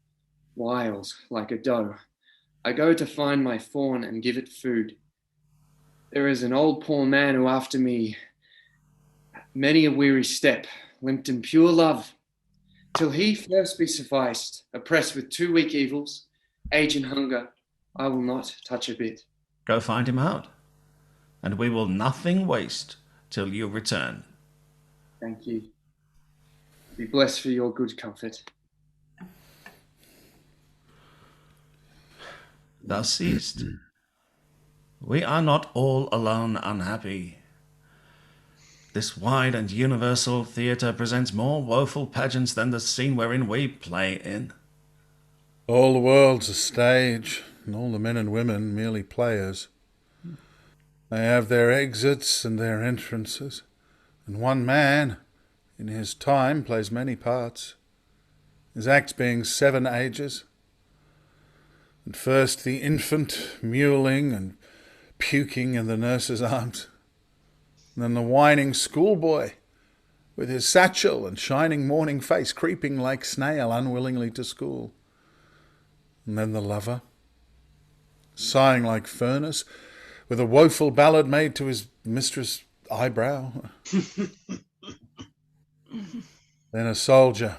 wild like a doe, I go to find my fawn and give it food. There is an old poor man who after me many a weary step limped in pure love, till he first be sufficed, oppressed with two weak evils, age and hunger, I will not touch a bit. Go find him out, and we will nothing waste till you return. Thank you. Be blessed for your good comfort. Thou seest, we are not all alone unhappy. This wide and universal theatre presents more woeful pageants than the scene wherein we play in. All the world's a stage, and all the men and women merely players. They have their exits and their entrances, and one man, in his time, plays many parts, his acts being 7 ages. And first the infant, mewling and puking in the nurse's arms, and then the whining schoolboy, with his satchel and shining morning face, creeping like snail unwillingly to school. And then the lover, sighing like furnace, with a woeful ballad made to his mistress' eyebrow. Then a soldier,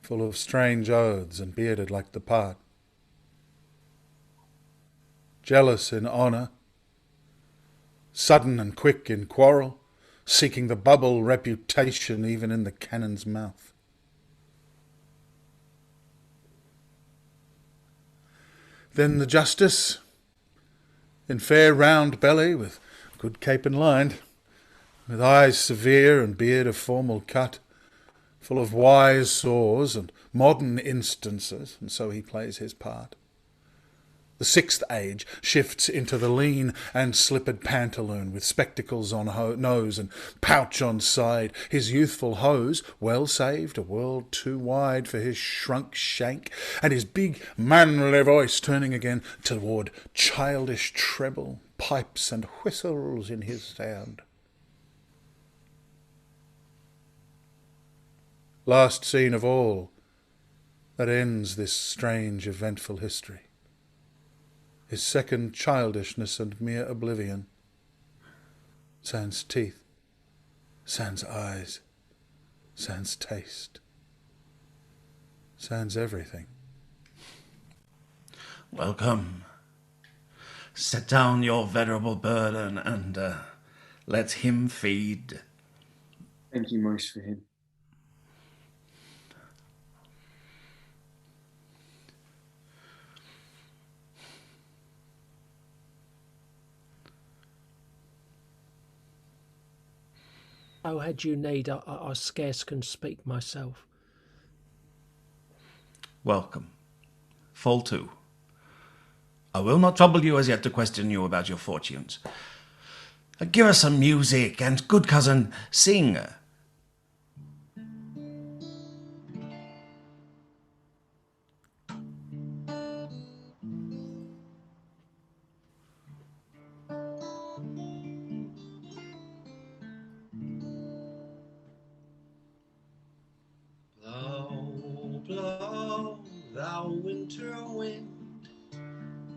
full of strange oaths and bearded like the part, jealous in honour, sudden and quick in quarrel, seeking the bubble reputation even in the cannon's mouth. Then the justice, in fair round belly, with good cape and line, with eyes severe and beard of formal cut, full of wise saws and modern instances, and so he plays his part. The 6th age shifts into the lean and slippered pantaloon, with spectacles on nose and pouch on side, his youthful hose, well saved, a world too wide for his shrunk shank, and his big manly voice turning again toward childish treble, pipes and whistles in his sound. Last scene of all that ends this strange eventful history. His second childishness and mere oblivion. Sans teeth, sans eyes, sans taste, sans everything. Welcome. Set down your venerable burden and let him feed. Thank you most for him. Oh, had you need, I scarce can speak myself. Welcome. Fall to. I will not trouble you as yet to question you about your fortunes. Give us some music, and good cousin, sing. Blow, thou winter wind,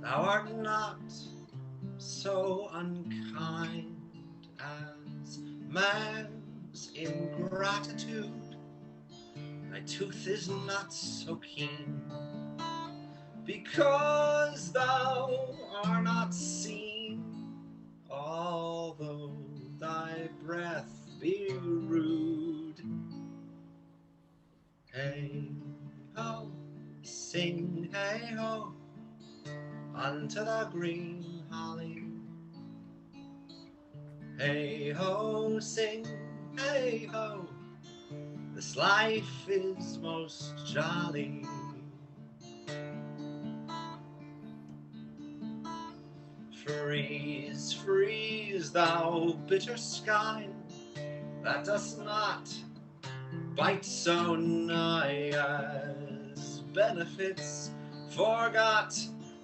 thou art not so unkind as man's ingratitude. Thy tooth is not so keen, because thou art not seen, although thy breath be rude. Hey ho, sing hey ho, unto the green holly. Hey ho, sing hey ho, this life is most jolly. Freeze, freeze, thou bitter sky, that dost not bite so nigh, as benefits forgot,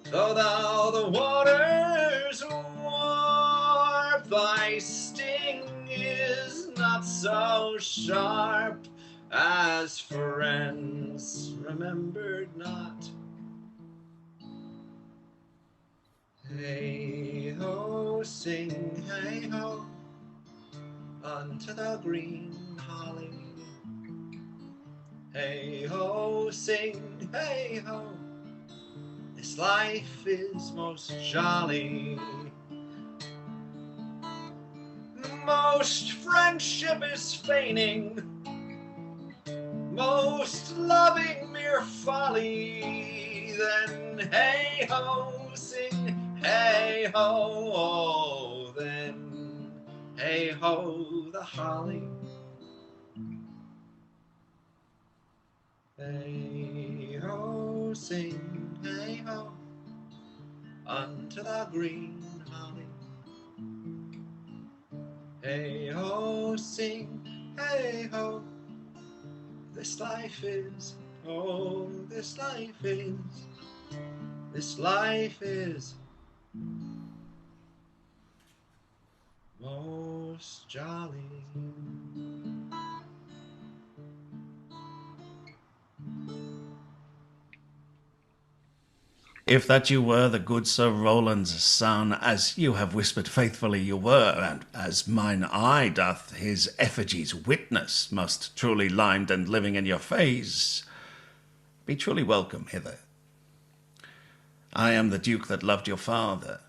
though thou the waters warp, thy sting is not so sharp, as friends remembered not. Hey ho, sing hey ho, unto the green holly. Hey ho, sing hey ho, this life is most jolly. Most friendship is feigning, most loving mere folly. Then hey ho, sing hey ho, oh, then hey ho, the holly. Hey sing, hey ho, unto the green holly. Hey ho, sing, hey ho, this life is, oh, this life is most jolly. If that you were the good Sir Rowland's son, as you have whispered faithfully you were, and as mine eye doth his effigies witness, most truly limned and living in your face, be truly welcome hither. I am the Duke that loved your father.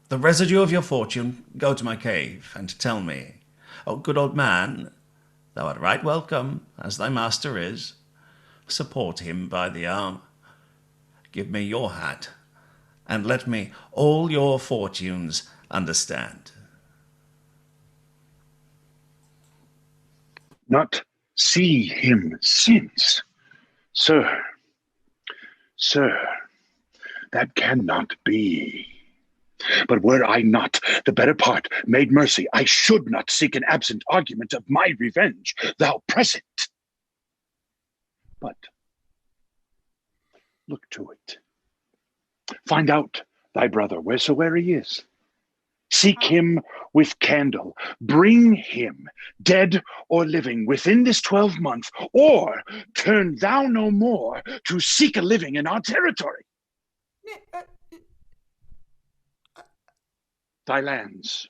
The residue of your fortune, go to my cave, and tell me, O good old man, thou art right welcome, as thy master is. Support him by the arm. Give me your hat, and let me all your fortunes understand. Not see him since. Sir, that cannot be. But were I not the better part made mercy, I should not seek an absent argument of my revenge, thou present. But look to it. Find out thy brother wheresoever he is. Seek him with candle. Bring him, dead or living, within this 12-month, or turn thou no more to seek a living in our territory. Thy lands,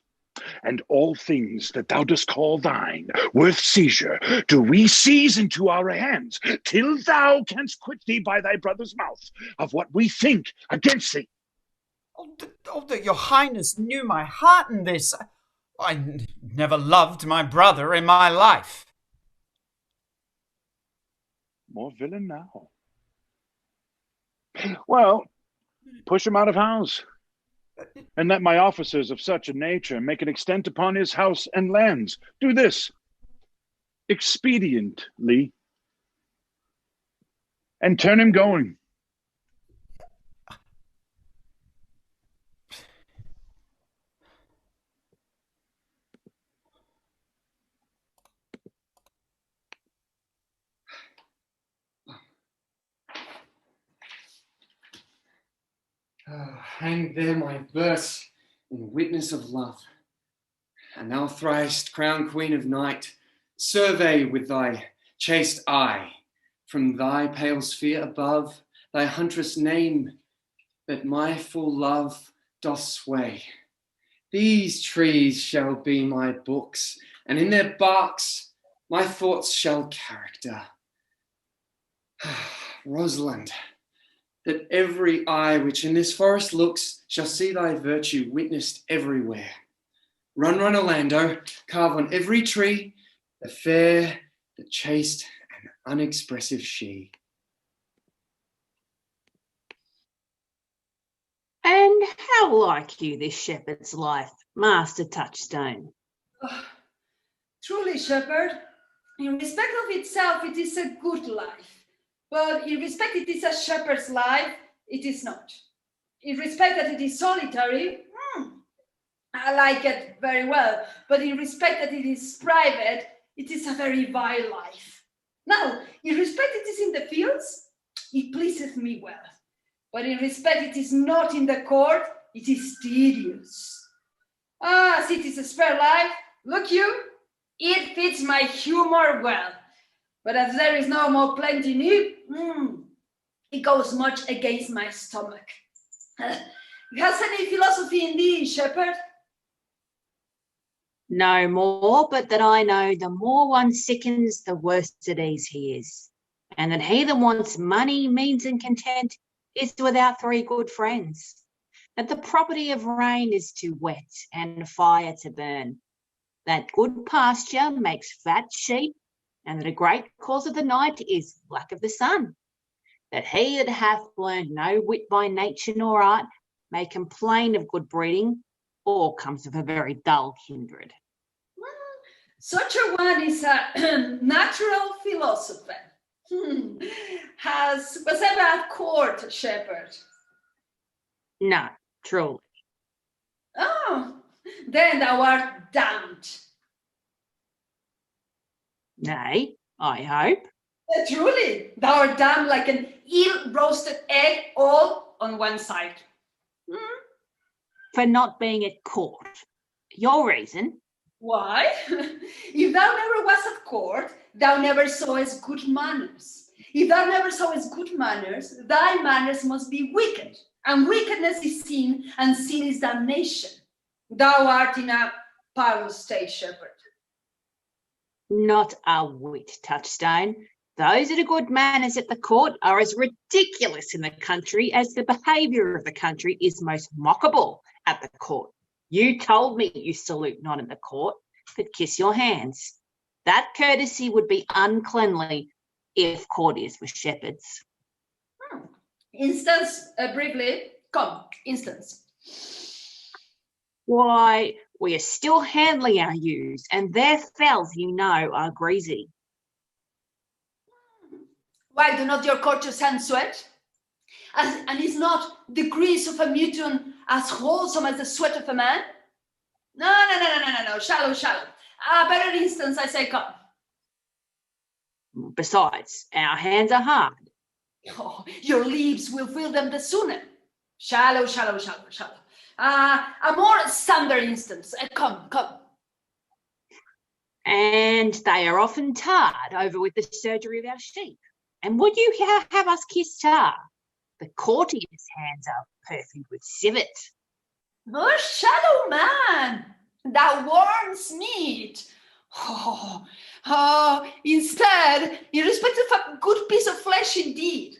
and all things that thou dost call thine, worth seizure, do we seize into our hands, till thou canst quit thee by thy brother's mouth of what we think against thee. Oh, that your highness knew my heart in this. I never loved my brother in my life. More villain now. Well, push him out of house, and let my officers of such a nature make an extent upon his house and lands. Do this expediently, and turn him going. Hang there my verse in witness of love. And thou thrice crowned queen of night, survey with thy chaste eye from thy pale sphere above thy huntress name that my full love doth sway. These trees shall be my books, and in their barks my thoughts shall character. Rosalind, that every eye which in this forest looks shall see thy virtue witnessed everywhere. Run, run, Orlando, carve on every tree the fair, the chaste, and unexpressive she. And how like you this shepherd's life, Master Touchstone? Truly, shepherd, in respect of itself, it is a good life. But in respect it is a shepherd's life, it is not. In respect that it is solitary, I like it very well. But in respect that it is private, it is a very vile life. Now, in respect it is in the fields, it pleaseth me well. But in respect it is not in the court, it is tedious. As it is a spare life, look you, it fits my humor well. But as there is no more plenty in it, it goes much against my stomach. Has any philosophy in thee, shepherd? No more, but that I know the more one sickens, the worse at ease he is. And that he that wants money, means, and content is without three good friends. That the property of rain is to wet and fire to burn. That good pasture makes fat sheep, and that a great cause of the night is lack of the sun. That he that hath learned no wit by nature nor art may complain of good breeding, or comes of a very dull kindred. Such a one is a natural philosopher. Was ever at court, shepherd? No, truly. Oh, then thou art damned. Nay, I hope. Truly, thou art damned like an ill-roasted egg, all on one side. For not being at court. Your reason? Why? If thou never was at court, thou never sawest good manners. If thou never sawest good manners, thy manners must be wicked. And wickedness is sin, and sin is damnation. Thou art in a parallel state, shepherd. Not a whit, Touchstone. Those that are good manners at the court are as ridiculous in the country as the behaviour of the country is most mockable at the court. You told me you salute not in the court, but kiss your hands. That courtesy would be uncleanly if courtiers were shepherds. Instance, briefly. Come, instance. Why, we are still handling our ewes, and their fells, you know, are greasy. Why do not your courtiers hands sweat? And is not the grease of a mutton as wholesome as the sweat of a man? No, shallow. A better instance, I say, come. Besides, our hands are hard. Oh, your leaves will feel them the sooner. Shallow. A more standard instance. Come. And they are often tarred over with the surgery of our sheep. And would you have us kiss tar? The courtier's hands are perfumed with civet. Oh, shallow man, thou warms meat. Instead, in respect of a good piece of flesh indeed.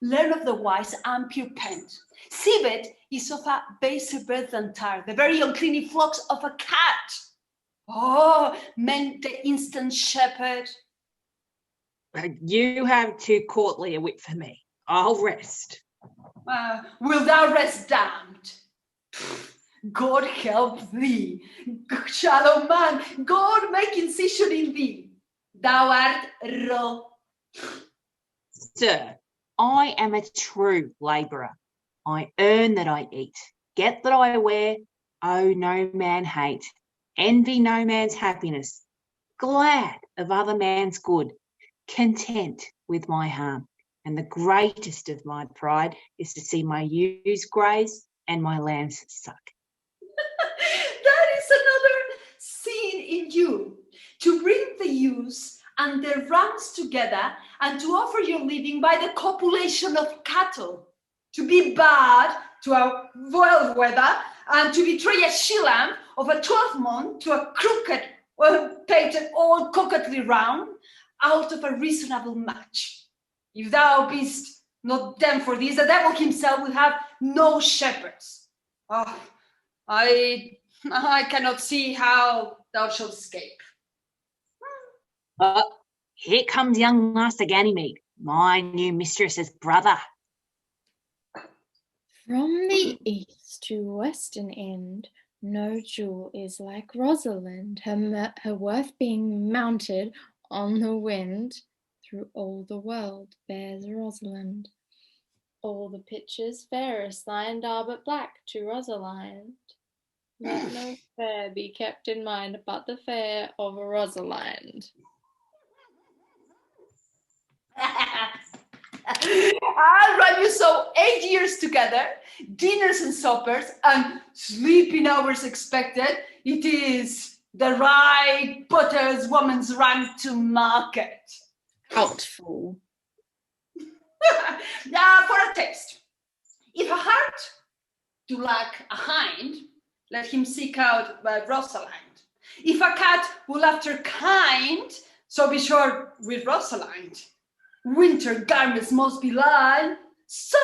Learn of the wise and pure pent. Civet is of a baser birth than tar, the very unclean flocks of a cat. Oh, meant the instant shepherd. You have too courtly a wit for me. I'll rest. Will thou rest damned? God help thee. Shallow man, God make incision in thee. Thou art raw. Sir, I am a true labourer. I earn that I eat, get that I wear, owe no man hate, envy no man's happiness, glad of other man's good, content with my harm. And the greatest of my pride is to see my ewes graze and my lambs suck. That is another scene in you, to bring the ewes and the rams together and to offer your living by the copulation of cattle, to be bad to a wild weather and to betray a she-lamb of a 12-month to a crooked, well-painted old coquetry round out of a reasonable match. If thou beest not done for this, the devil himself will have no shepherds. Oh, I cannot see how thou shalt escape. Here comes young Master Ganymede, my new mistress's brother. From the east to western end, no jewel is like Rosalind, her worth being mounted on the wind. Through all the world bears Rosalind. All the pictures fairest lined are but black to Rosalind. Let no fair be kept in mind but the fair of Rosalind. I'll run you so 8 years together, dinners and suppers, and sleeping hours expected. It is the right butter's woman's rank to market. Doubtful. For a taste. If a hart do lack a hind, let him seek out Rosalind. If a cat will after kind, so be sure with Rosalind. Winter garments must be lined, so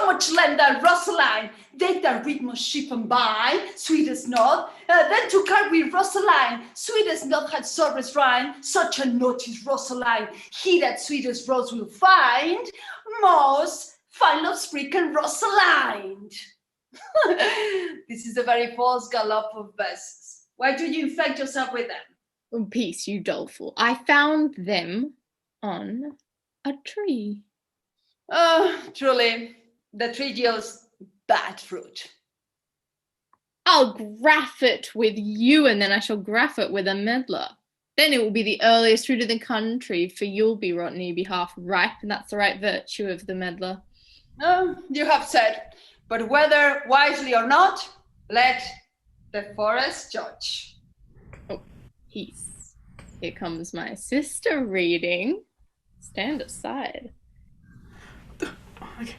much lend that Rosaline, they that read must ship and buy, sweet as not, then to carry Rosaline, sweet as not had sorest rhyme, such a note is Rosaline, he that sweetest rose will find, most fine love stricken Rosaline. This is a very false gallop of verses. Why do you infect yourself with them? Oh, peace, you doleful. I found them on a tree. Oh, truly, the tree yields bad fruit. I'll graff it with you, and then I shall graff it with a medlar. Then it will be the earliest fruit of the country, for you'll be rotten, you'll be half ripe, and that's the right virtue of the medlar. Oh, you have said, but whether wisely or not, let the forest judge. Oh, peace. Here comes my sister reading. Stand aside. Okay.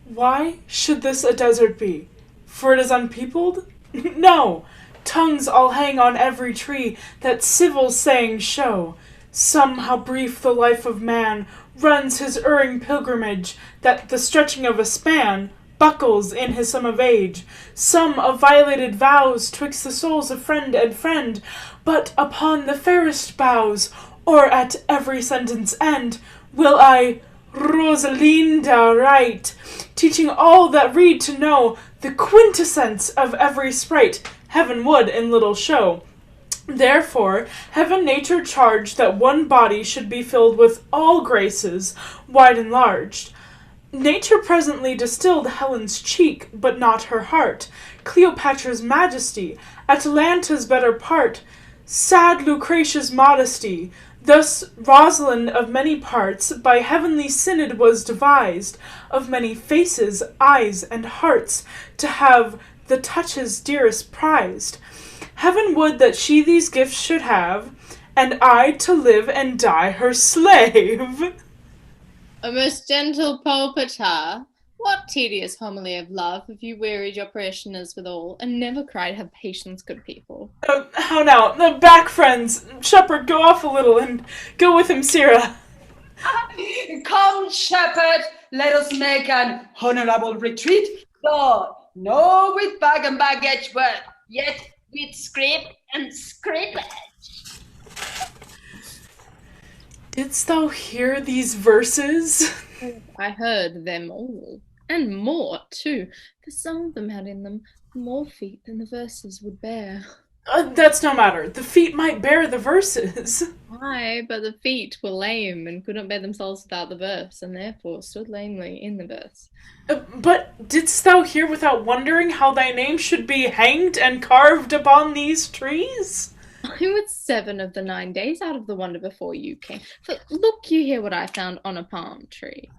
Why should this a desert be? For it is unpeopled? No! Tongues all hang on every tree that civil sayings show. Some how brief the life of man runs his erring pilgrimage, that the stretching of a span buckles in his sum of age. Some of violated vows twixt the souls of friend and friend, but upon the fairest boughs, or at every sentence end, will I Rosalinda write, teaching all that read to know the quintessence of every sprite, heaven would in little show. Therefore, heaven nature charged that one body should be filled with all graces, wide enlarged. Nature presently distilled Helen's cheek, but not her heart, Cleopatra's majesty, Atalanta's better part, sad Lucretia's modesty. Thus Rosalind of many parts by heavenly synod was devised, of many faces, eyes, and hearts, to have the touches dearest prized. Heaven would that she these gifts should have, and I to live and die her slave. O most gentle pulpitar, what tedious homily of love have you wearied your parishioners withal, and never cried have patience, good people? How now? Back, friends! Shepherd, go off a little, and go with him, Sirrah. Come, shepherd, let us make an honorable retreat. Though no with bag and baggage, but yet with scrape and scrapage. Didst thou hear these verses? I heard them all, and more too, for some of them had in them more feet than the verses would bear. That's no matter. The feet might bear the verses. Aye, but the feet were lame and couldn't bear themselves without the verse, and therefore stood lamely in the verse. But didst thou hear without wondering how thy name should be hanged and carved upon these trees? I was 7 of the 9 days out of the wonder before you came. For look you here what I found on a palm tree.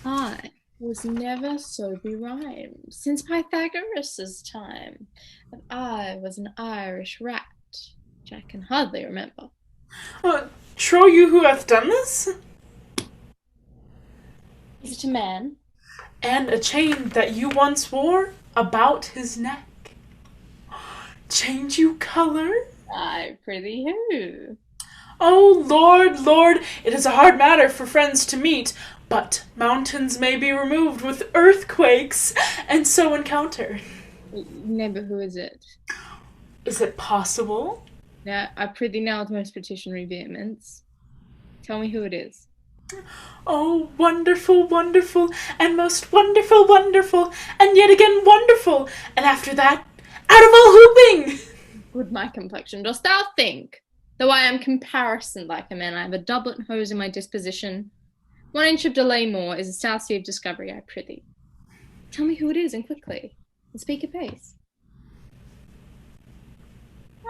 I was never so berhymed since Pythagoras' time, that I was an Irish rat, which I can hardly remember. Trow you who hath done this? Is it a man? And a chain that you once wore about his neck. Change you colour? Aye, prithee who? Oh, Lord, Lord, it is a hard matter for friends to meet, but mountains may be removed with earthquakes, and so encountered. Neighbour, who is it? Is it possible? Now, I prithee now with most petitionary vehemence. Tell me who it is. Oh, wonderful, wonderful, and most wonderful, wonderful, and yet again wonderful, and after that, out of all hooping! Good my complexion, dost thou think? Though I am comparisoned like a man, I have a doublet and hose in my disposition. 1 inch of delay more is a saucy of discovery, I prithee. Tell me who it is, and quickly, and speak apace.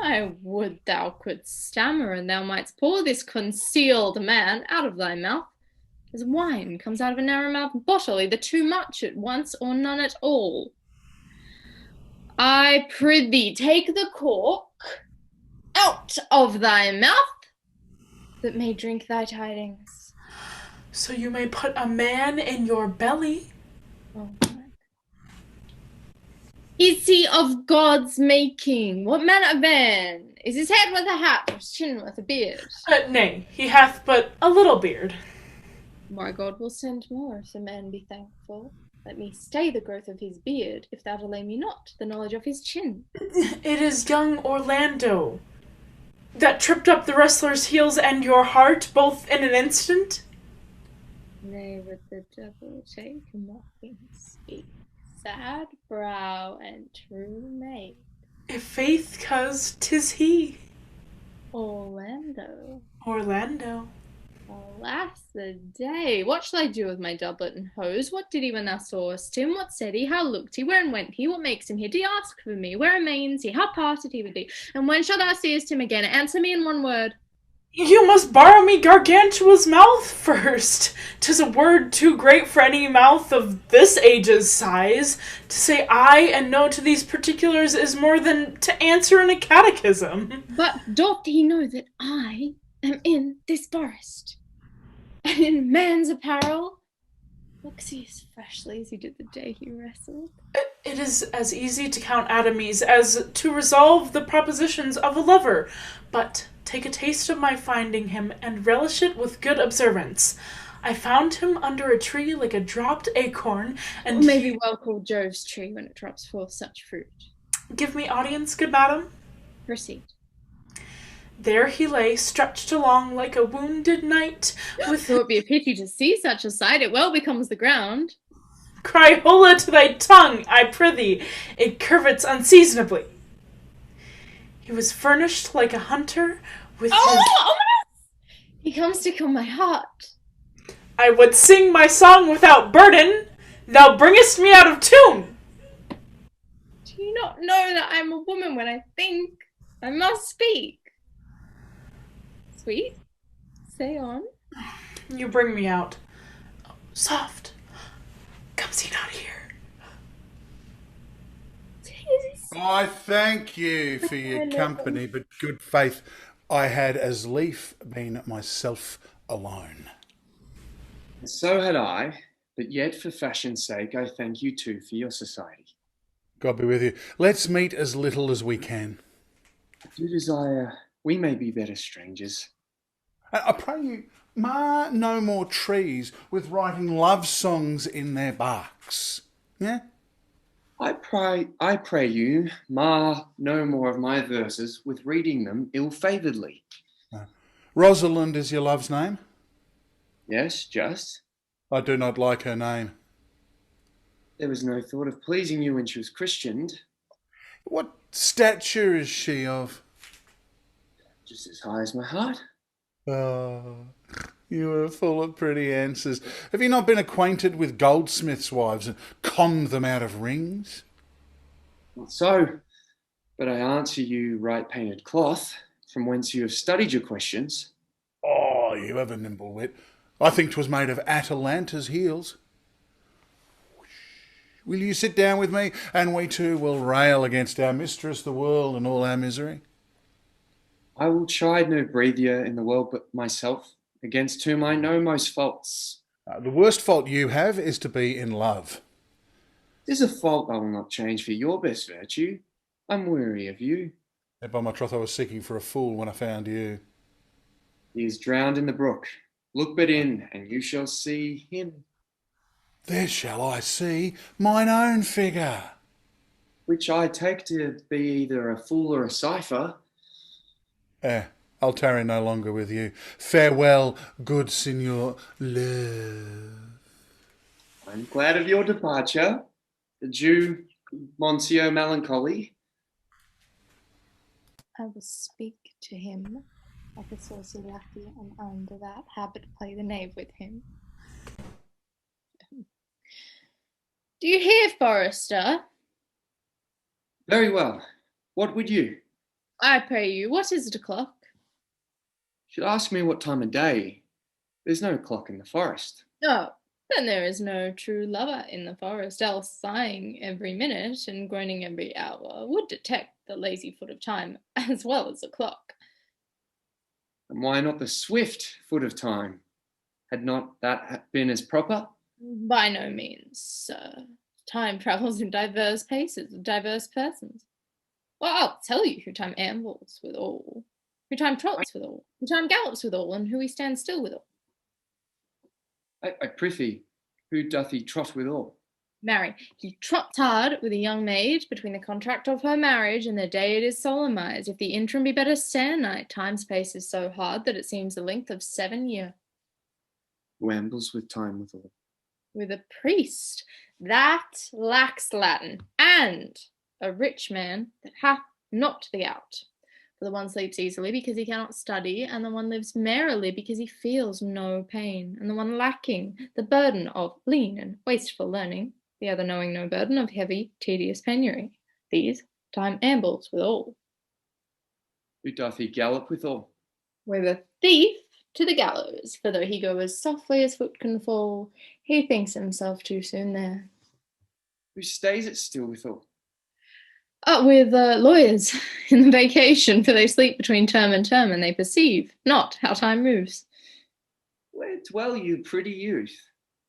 I would thou couldst stammer, and thou mightst pour this concealed man out of thy mouth, as wine comes out of a narrow-mouthed bottle, either too much at once, or none at all. I prithee, take the cork out of thy mouth, that may drink thy tidings. So you may put a man in your belly. Oh, is he of God's making? What manner of man? Is his head with a hat, or his chin with a beard? Nay, he hath but a little beard. My God will send more, if the man be thankful. Let me stay the growth of his beard, if thou delay me not the knowledge of his chin. It is young Orlando, that tripped up the wrestler's heels and your heart, both in an instant. Nay, but the devil take a mocking speak, sad brow and true maid. If faith, 'cause 'tis he. Orlando. Orlando. Alas the day. What shall I do with my doublet and hose? What did he when thou sawest him? What said he? How looked he? Wherein went he? What makes him here? Did he ask for me? Where remains he? How parted he with thee? And when shalt thou seest him again? Answer me in one word. You must borrow me Gargantua's mouth first. 'Tis a word too great for any mouth of this age's size. To say aye and no to these particulars is more than to answer in a catechism. But doth he know that I am in this forest, and in man's apparel? Looks he as freshly as he did the day he wrestled? It is as easy to count atomies as to resolve the propositions of a lover. But take a taste of my finding him, and relish it with good observance. I found him under a tree like a dropped acorn, and Or may be well called Jove's tree when it drops forth such fruit. Give me audience, good madam. Proceed. There he lay, stretched along like a wounded knight, with Though it be a pity to see such a sight, it well becomes the ground. Cry holla to thy tongue, I prithee, it curvets unseasonably. He was furnished like a hunter with Oh! He comes to kill my heart. I would sing my song without burden. Thou bringest me out of tune. Do you not know that I am a woman when I think? I must speak. Sweet, say on. You bring me out. Oh, soft. Comes he not here? I thank you for your company, but good faith, I had as lief been myself alone. And so had I, but yet for fashion's sake I thank you too for your society. God be with you. Let's meet as little as we can. I do desire we may be better strangers. I pray you, mar no more trees with writing love songs in their barks. Yeah? I pray you, mar no more of my verses with reading them ill-favouredly. Rosalind is your love's name? Yes, just. I do not like her name. There was no thought of pleasing you when she was christened. What stature is she of? Just as high as my heart. Oh, you are full of pretty answers. Have you not been acquainted with goldsmiths' wives and conned them out of rings? Not so, but I answer you right painted cloth, from whence you have studied your questions. Oh, you have a nimble wit. I think 'twas made of Atalanta's heels. Will you sit down with me, and we two will rail against our mistress, the world, and all our misery? I will chide no breathier in the world but myself, against whom I know most faults. The worst fault you have is to be in love. 'Tis a fault I will not change for your best virtue. I'm weary of you. By my troth, I was seeking for a fool when I found you. He is drowned in the brook. Look but in, and you shall see him. There shall I see mine own figure. Which I take to be either a fool or a cipher. I'll tarry no longer with you. Farewell, good Signor Love. I'm glad of your departure. Adieu, Monsieur Melancholy. I will speak to him like a saucy lackey, and under that habit play the knave with him. Do you hear, Forester? Very well. What would you? I pray you, what is it o'clock? Should ask me what time of day. There's no clock in the forest. Oh, then there is no true lover in the forest, else sighing every minute and groaning every hour would detect the lazy foot of time as well as the clock. And why not the swift foot of time? Had not that been as proper? By no means, sir. Time travels in diverse paces with diverse persons. Well, I'll tell you who time ambles withal, who time trots withal, who time gallops withal, and who he stands still withal. I prithee, who doth he trot withal? Marry, he trots hard with a young maid between the contract of her marriage and the day it is solemnized. If the interim be but a se'ennight, time's pace is so hard that it seems the length of 7 years. Who ambles with time withal? With a priest that lacks Latin, and a rich man that hath not the gout. For the one sleeps easily because he cannot study, and the one lives merrily because he feels no pain, and the one lacking the burden of lean and wasteful learning, the other knowing no burden of heavy, tedious penury. These time ambles withal. Who doth he gallop withal? With a thief to the gallows, for though he go as softly as foot can fall, he thinks himself too soon there. Who stays it still withal? With lawyers in the vacation, for they sleep between term and term, and they perceive not how time moves. Where dwell you, pretty youth?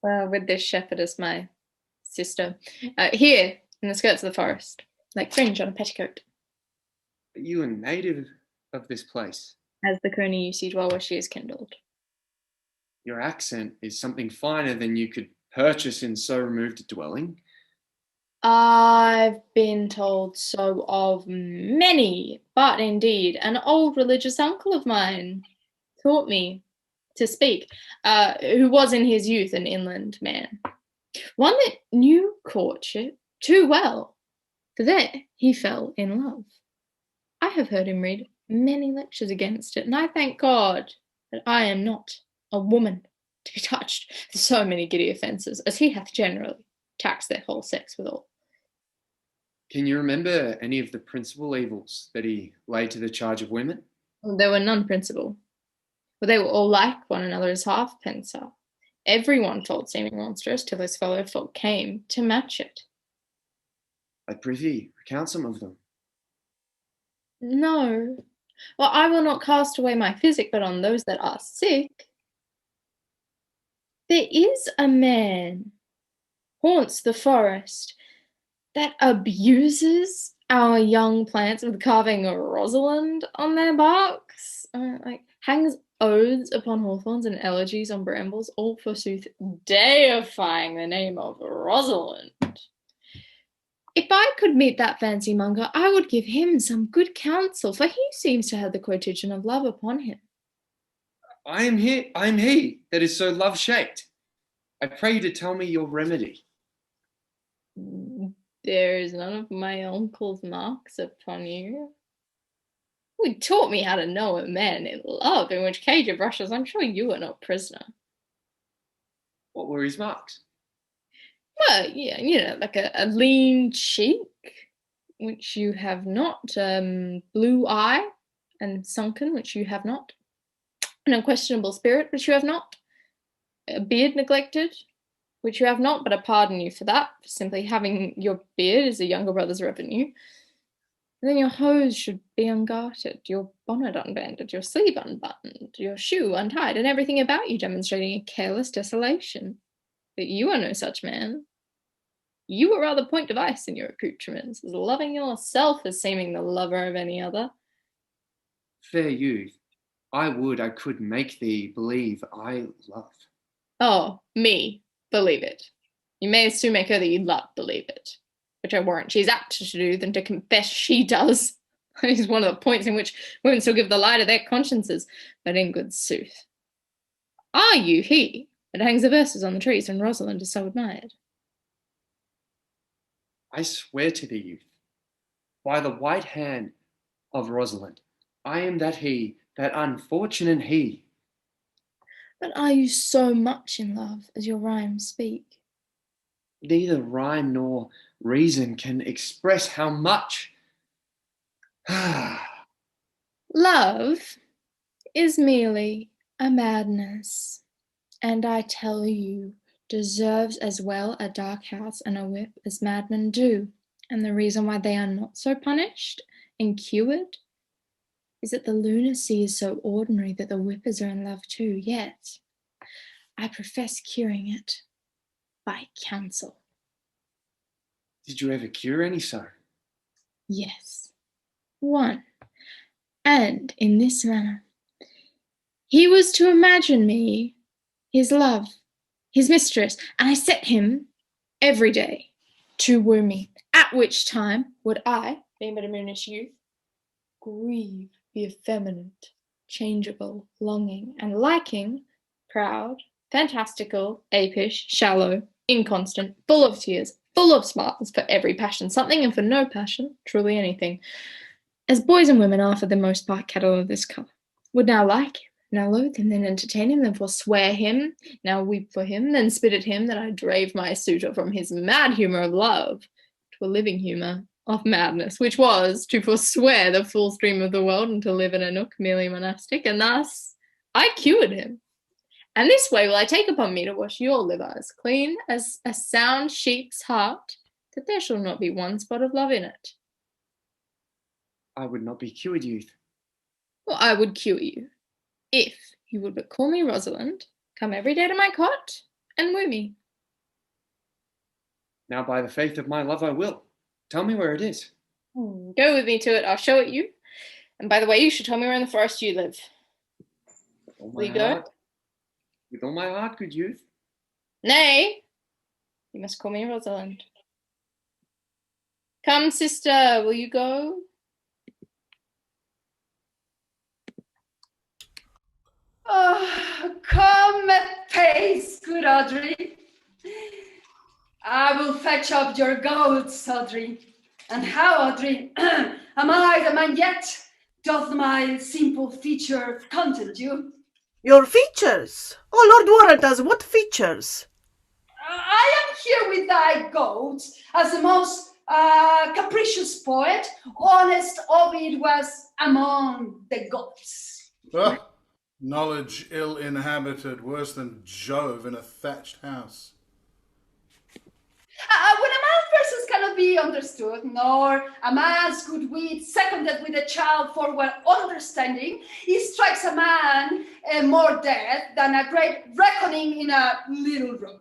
With this shepherdess, my sister. Here, in the skirts of the forest, like fringe on a petticoat. Are you a native of this place? As the crony you see dwell where she is kindled. Your accent is something finer than you could purchase in so removed a dwelling. I've been told so of many, but indeed an old religious uncle of mine taught me to speak, who was in his youth an inland man. One that knew courtship too well, for there he fell in love. I have heard him read many lectures against it, and I thank God that I am not a woman to be touched with so many giddy offences, as he hath generally taxed their whole sex withal. Can you remember any of the principal evils that he laid to the charge of women? There were none principal, for they were all like one another as halfpence are. Every one told seeming monstrous till his fellow folk came to match it. I prithee, recount some of them. No. Well, I will not cast away my physic, but on those that are sick. There is a man haunts the forest that abuses our young plants with carving a Rosalind on their barks, hangs oaths upon hawthorns and elegies on brambles, all forsooth deifying the name of Rosalind. If I could meet that fancy monger, I would give him some good counsel, for he seems to have the quotation of love upon him. I am he that is so love-shaped. I pray you to tell me your remedy. There is none of my uncle's marks upon you. He taught me how to know a man in love, in which cage of rushes I'm sure you are not prisoner. What were his marks? Well, yeah, like a lean cheek, which you have not, blue eye, and sunken, which you have not, an unquestionable spirit, which you have not, a beard neglected, which you have not, but I pardon you for that, for simply having your beard as a younger brother's revenue. And then your hose should be ungartered, your bonnet unbanded, your sleeve unbuttoned, your shoe untied, and everything about you demonstrating a careless desolation. But you are no such man. You are rather point device in your accoutrements, as loving yourself as seeming the lover of any other. Fair youth, I would I could make thee believe I love. Oh, me, believe it. You may as soon make her that you love believe it, which I warrant she's apter to do than to confess she does. It is one of the points in which women still give the lie to their consciences, but in good sooth. Are you he that hangs the verses on the trees when Rosalind is so admired? I swear to thee, youth, by the white hand of Rosalind, I am that he, that unfortunate he. But are you so much in love as your rhymes speak? Neither rhyme nor reason can express how much. Love is merely a madness, and I tell you, deserves as well a dark house and a whip as madmen do. And the reason why they are not so punished and cured is that the lunacy is so ordinary that the whippers are in love too. Yet I profess curing it by counsel. Did you ever cure any so? Yes, one, and in this manner. He was to imagine me his love, his mistress, and I set him every day to woo me, at which time would I, being but a moonish youth, grieve the effeminate, changeable, longing, and liking, proud, fantastical, apish, shallow, inconstant, full of tears, full of smiles, for every passion something, and for no passion, truly anything. as boys and women are for the most part cattle of this colour, would now like him, now loathe him, then entertain him, then forswear him, now weep for him, then spit at him, that I drave my suitor from his mad humour of love to a living humour of madness, which was to forswear the full stream of the world and to live in a nook merely monastic, and thus I cured him. And this way will I take upon me to wash your liver as clean as a sound sheep's heart, that there shall not be one spot of love in it. I would not be cured, youth. Well, I would cure you, if you would but call me Rosalind, come every day to my cot, and woo me. Now by the faith of my love I will. Tell me where it is. Go with me to it, I'll show it you. And by the way, you should tell me where in the forest you live. Will you go? With all my heart, good youth. Nay, you must call me Rosalind. Come, sister, will you go? Oh, come at pace, good Audrey. I will fetch up your goats, Audrey. And how, Audrey, am I the man yet? Doth my simple feature content you? Your features? Oh, Lord warrant us, what features? I am here with thy goats as the most capricious poet, honest Ovid was among the gods. Knowledge ill inhabited, worse than Jove in a thatched house. When a man's verses cannot be understood, nor a man's good wit seconded with a child forward understanding, he strikes a man more dead than a great reckoning in a little room.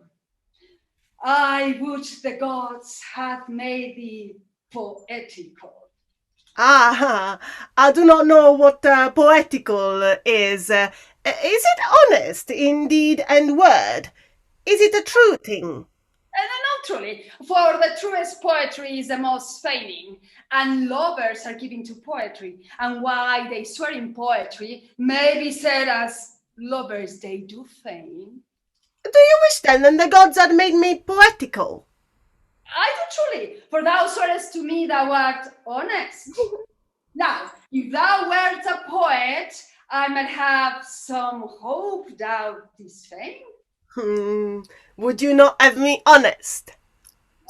I would the gods had made thee poetical. Ah, I do not know what poetical is. Is it honest in deed and word? Is it a true thing? Not truly, for the truest poetry is the most feigning, and lovers are given to poetry, and why they swear in poetry may be said as lovers they do feign. Do you wish then that the gods had made me poetical? I do truly, for thou swearest to me thou art honest. Now, if thou wert a poet, I might have some hope thou didst feign. Would you not have me honest?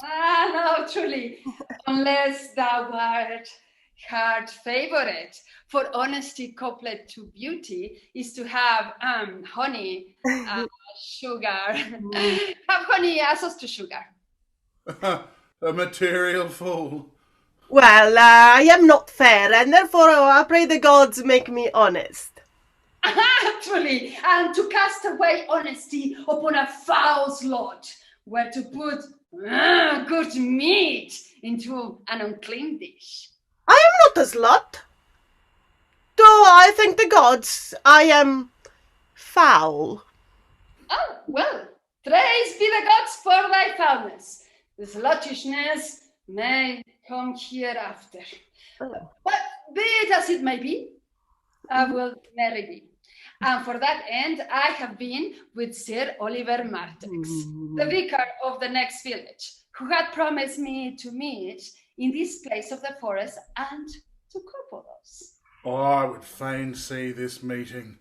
No, truly, unless thou art hard favourite. For honesty coupled to beauty is to have honey, sugar. Have honey as opposed to sugar. A material fool. Well, I am not fair, and therefore I pray the gods make me honest. Truly, and to cast away honesty upon a foul lot, were to put good meat into an unclean dish. I am not a slut. Though I thank the gods, I am foul. Oh, well, praise be the gods for thy foulness. The slutishness may come hereafter. But be it as it may be, I will marry thee. And for that end, I have been with Sir Oliver MARTEXT, the vicar of the next village, who had promised me to meet in this place of the forest and to couple us. Oh, I would fain see this meeting.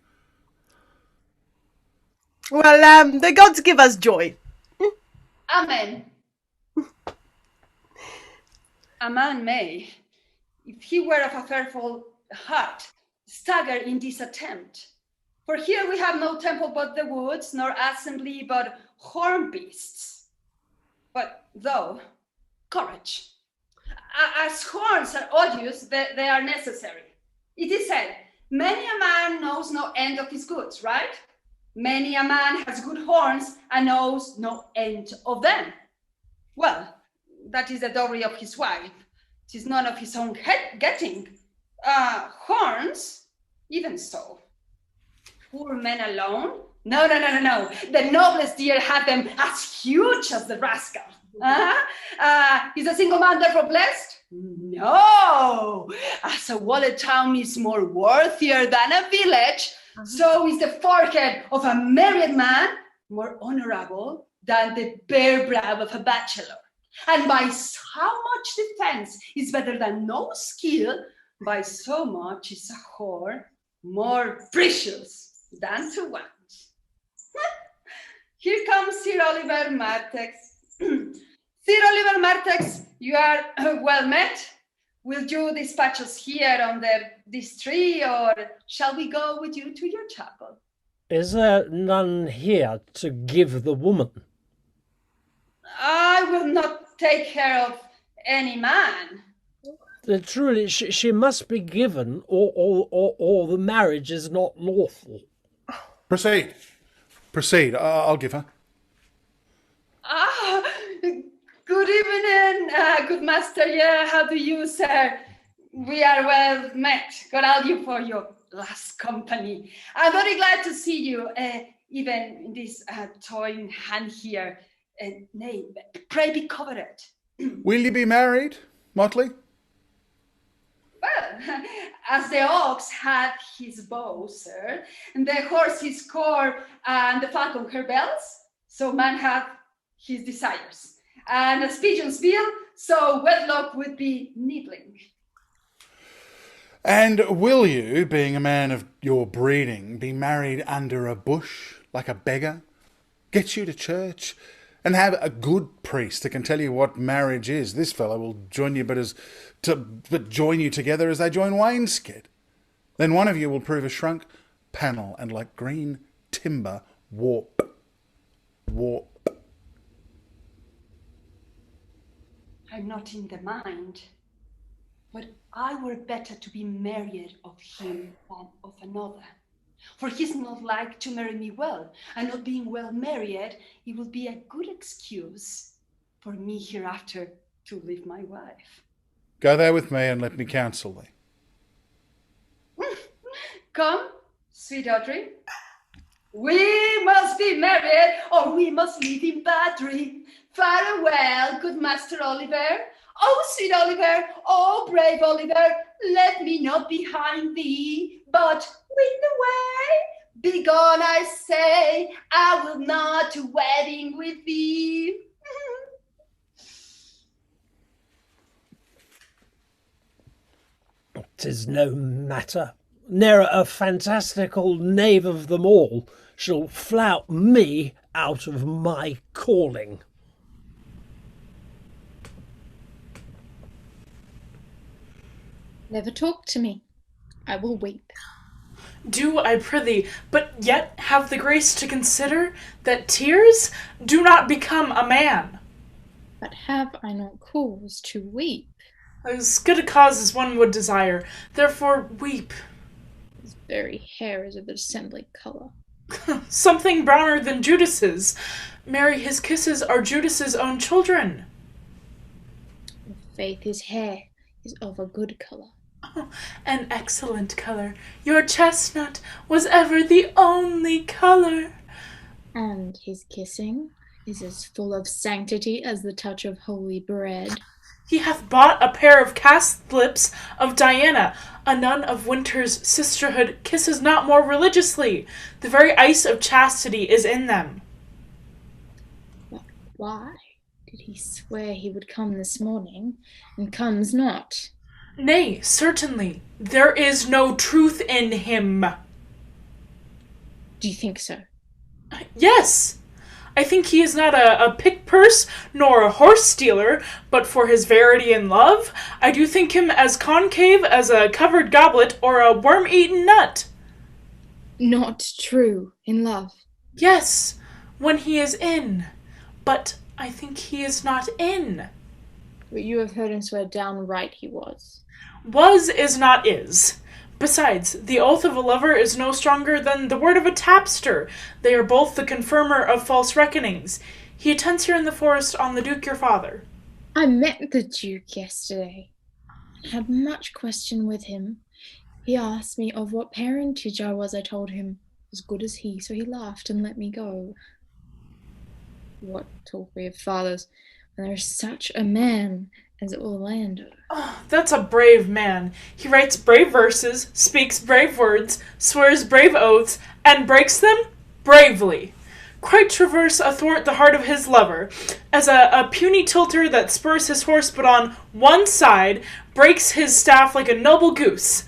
Well, the gods give us joy. Amen. A man may, if he were of a fearful heart, stagger in this attempt. For here we have no temple but the woods, nor assembly but horn beasts. But though, courage. As horns are odious, they are necessary. It is said, many a man knows no end of his goods, right? Many a man has good horns and knows no end of them. Well, that is the dowry of his wife. 'Tis none of his own getting. Horns, even so. Poor men alone? No. The noblest deer had them as huge as the rascal. Is a single man therefore blessed? No. As a walled town is more worthier than a village, so is the forehead of a married man more honorable than the bare brow of a bachelor. And by how much defense is better than no skill, by so much is a whore more precious than to want. Here comes Sir Oliver MARTEXT. Sir Oliver MARTEXT, you are well met. Will you dispatch us here under this tree, or shall we go with you to your chapel? Is there none here to give the woman? I will not take care of any man. Truly, she must be given, or the marriage is not lawful. Proceed. Proceed. I'll give her. Good evening, good master. Yeah, how do you, sir? We are well met. God help you for your last company. I'm very glad to see you, even in this toy hand here. Nay, pray be covered. Will you be married, Motley? Well, as the ox had his bow, sir, and the horse his core, and the falcon her bells, so man had his desires. And as pigeons bill, so wedlock would be needling. And will you, being a man of your breeding, be married under a bush, like a beggar? Get you to church, and have a good priest that can tell you what marriage is. This fellow will join you but join you together as they join wainscot. Then one of you will prove a shrunk panel, and like green timber warp. I'm not in the mind, but I were better to be married of him than of another. For he's not like to marry me well, and not being well married, it will be a good excuse for me hereafter to leave my wife. Go there with me and let me counsel thee. Come, sweet Audrey. We must be married, or we must live in battery. Farewell, good Master Oliver. Oh, sweet Oliver, oh, brave Oliver, let me not behind thee, but win the way. Begone, I say, I will not to wedding with thee. 'Tis no matter. Ne'er a fantastical knave of them all shall flout me out of my calling. Never talk to me. I will weep. Do, I prithee, but yet have the grace to consider that tears do not become a man. But have I not cause to weep? As good a cause as one would desire, therefore weep. His very hair is of the assembly colour. Something browner than Judas's. Mary, his kisses are Judas's own children. Faith, his hair is of a good colour. Oh, an excellent colour. Your chestnut was ever the only colour. And his kissing is as full of sanctity as the touch of holy bread. He hath bought a pair of cast lips of Diana. A nun of Winter's sisterhood kisses not more religiously. The very ice of chastity is in them. But why did he swear he would come this morning, and comes not? Nay, certainly, there is no truth in him. Do you think so? Yes! I think he is not a pick-purse nor a horse-stealer, but for his verity in love, I do think him as concave as a covered goblet or a worm-eaten nut. Not true in love? Yes, when he is in. But I think he is not in. But you have heard him swear downright he was. Was is not is. Besides, the oath of a lover is no stronger than the word of a tapster. They are both the confirmer of false reckonings. He attends here in the forest on the Duke your father. I met the Duke yesterday, and had much question with him. He asked me of what parentage I was. I told him as good as he, so he laughed and let me go. What talk we of fathers, when there is such a man as Orlando? Oh, that's a brave man. He writes brave verses, speaks brave words, swears brave oaths, and breaks them bravely. quite traverse athwart the heart of his lover, as a puny tilter that spurs his horse but on one side breaks his staff like a noble goose.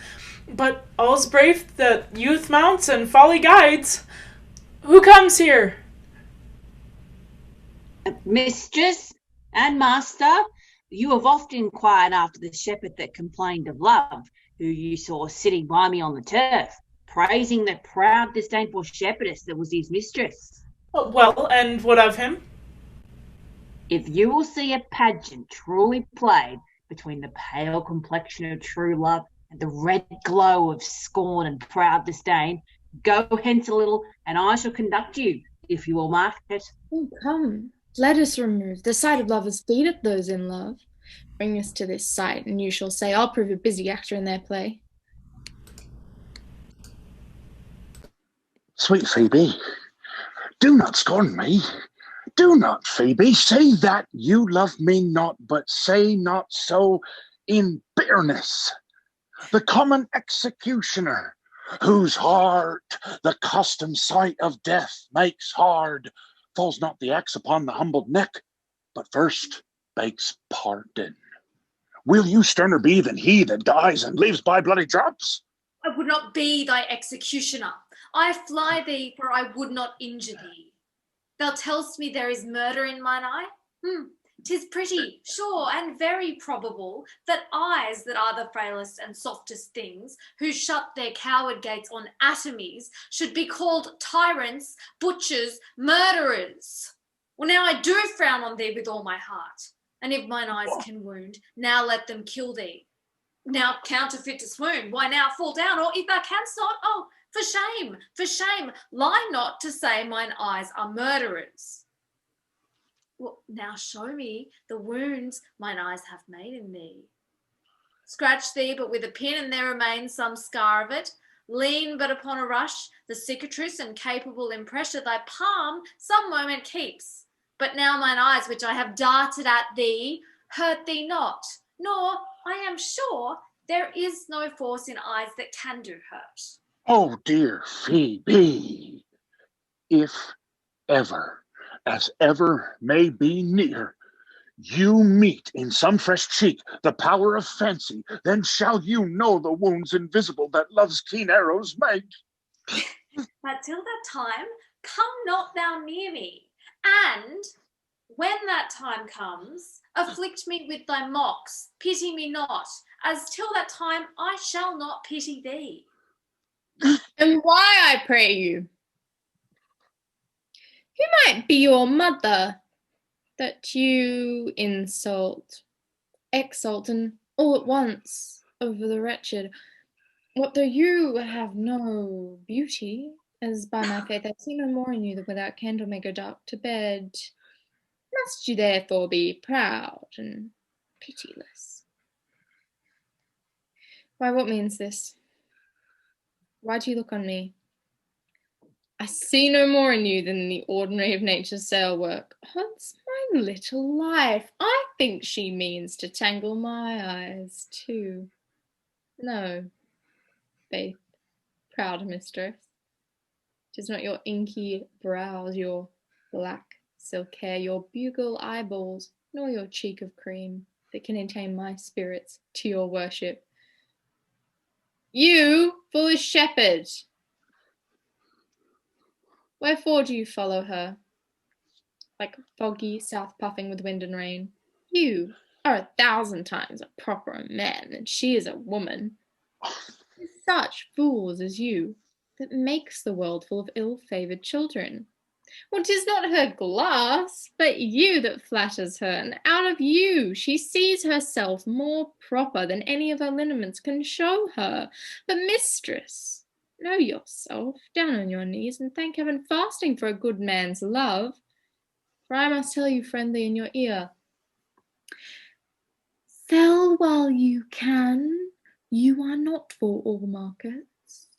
But all's brave that youth mounts and folly guides. Who comes here? Mistress and master, you have often inquired after the shepherd that complained of love, who you saw sitting by me on the turf, praising the proud, disdainful shepherdess that was his mistress. Well, and what of him? If you will see a pageant truly played between the pale complexion of true love and the red glow of scorn and proud disdain, go hence a little, and I shall conduct you, if you will mark it. Oh, come, let us remove the sight of lovers' feet at those in love. Bring us to this sight, and you shall say I'll prove a busy actor in their play. Sweet Phoebe, do not scorn me. Do not, Phoebe, say that you love me not, but say not so in bitterness. The common executioner, whose heart the custom sight of death makes hard, falls not the axe upon the humbled neck, but first begs pardon. Will you sterner be than he that dies and lives by bloody drops? I would not be thy executioner. I fly thee, for I would not injure thee. Thou tell'st me there is murder in mine eye? 'Tis pretty, sure, and very probable that eyes that are the frailest and softest things, who shut their coward gates on atomies, should be called tyrants, butchers, murderers. Well, now I do frown on thee with all my heart, and if mine eyes can wound, now let them kill thee. Now counterfeit to swoon, why now fall down, or if thou canst not, oh, for shame, lie not to say mine eyes are murderers. Well, now show me the wounds mine eyes have made in thee. Scratch thee but with a pin, and there remains some scar of it. Lean but upon a rush, the cicatrice and capable in pressure thy palm some moment keeps. But now mine eyes, which I have darted at thee, hurt thee not, nor, I am sure, there is no force in eyes that can do hurt. Oh, dear Phoebe, if ever, as ever may be near, you meet in some fresh cheek the power of fancy, then shall you know the wounds invisible that love's keen arrows make. But till that time, come not thou near me, and when that time comes, afflict me with thy mocks, pity me not, as till that time I shall not pity thee. And why, I pray you? Who might be your mother, that you insult, exalt, and all at once over the wretched? What though you have no beauty, as by my faith I see no more in you that without candle may go dark to bed? Must you therefore be proud and pitiless? Why, what means this? Why do you look on me? I see no more in you than the ordinary of nature's sail work. Oh, it's my little life. I think she means to tangle my eyes too. No, faith, proud mistress. 'Tis not your inky brows, your black silk hair, your bugle eyeballs, nor your cheek of cream that can attain my spirits to your worship. You, foolish shepherd, wherefore do you follow her, like foggy south puffing with wind and rain? You are 1,000 times a proper man, and she is a woman. It's such fools as you that makes the world full of ill-favoured children. Well, 'tis not her glass, but you that flatters her, and out of you she sees herself more proper than any of her lineaments can show her. But mistress, know yourself, down on your knees, and thank heaven fasting for a good man's love. For I must tell you friendly in your ear, sell while you can, you are not for all markets.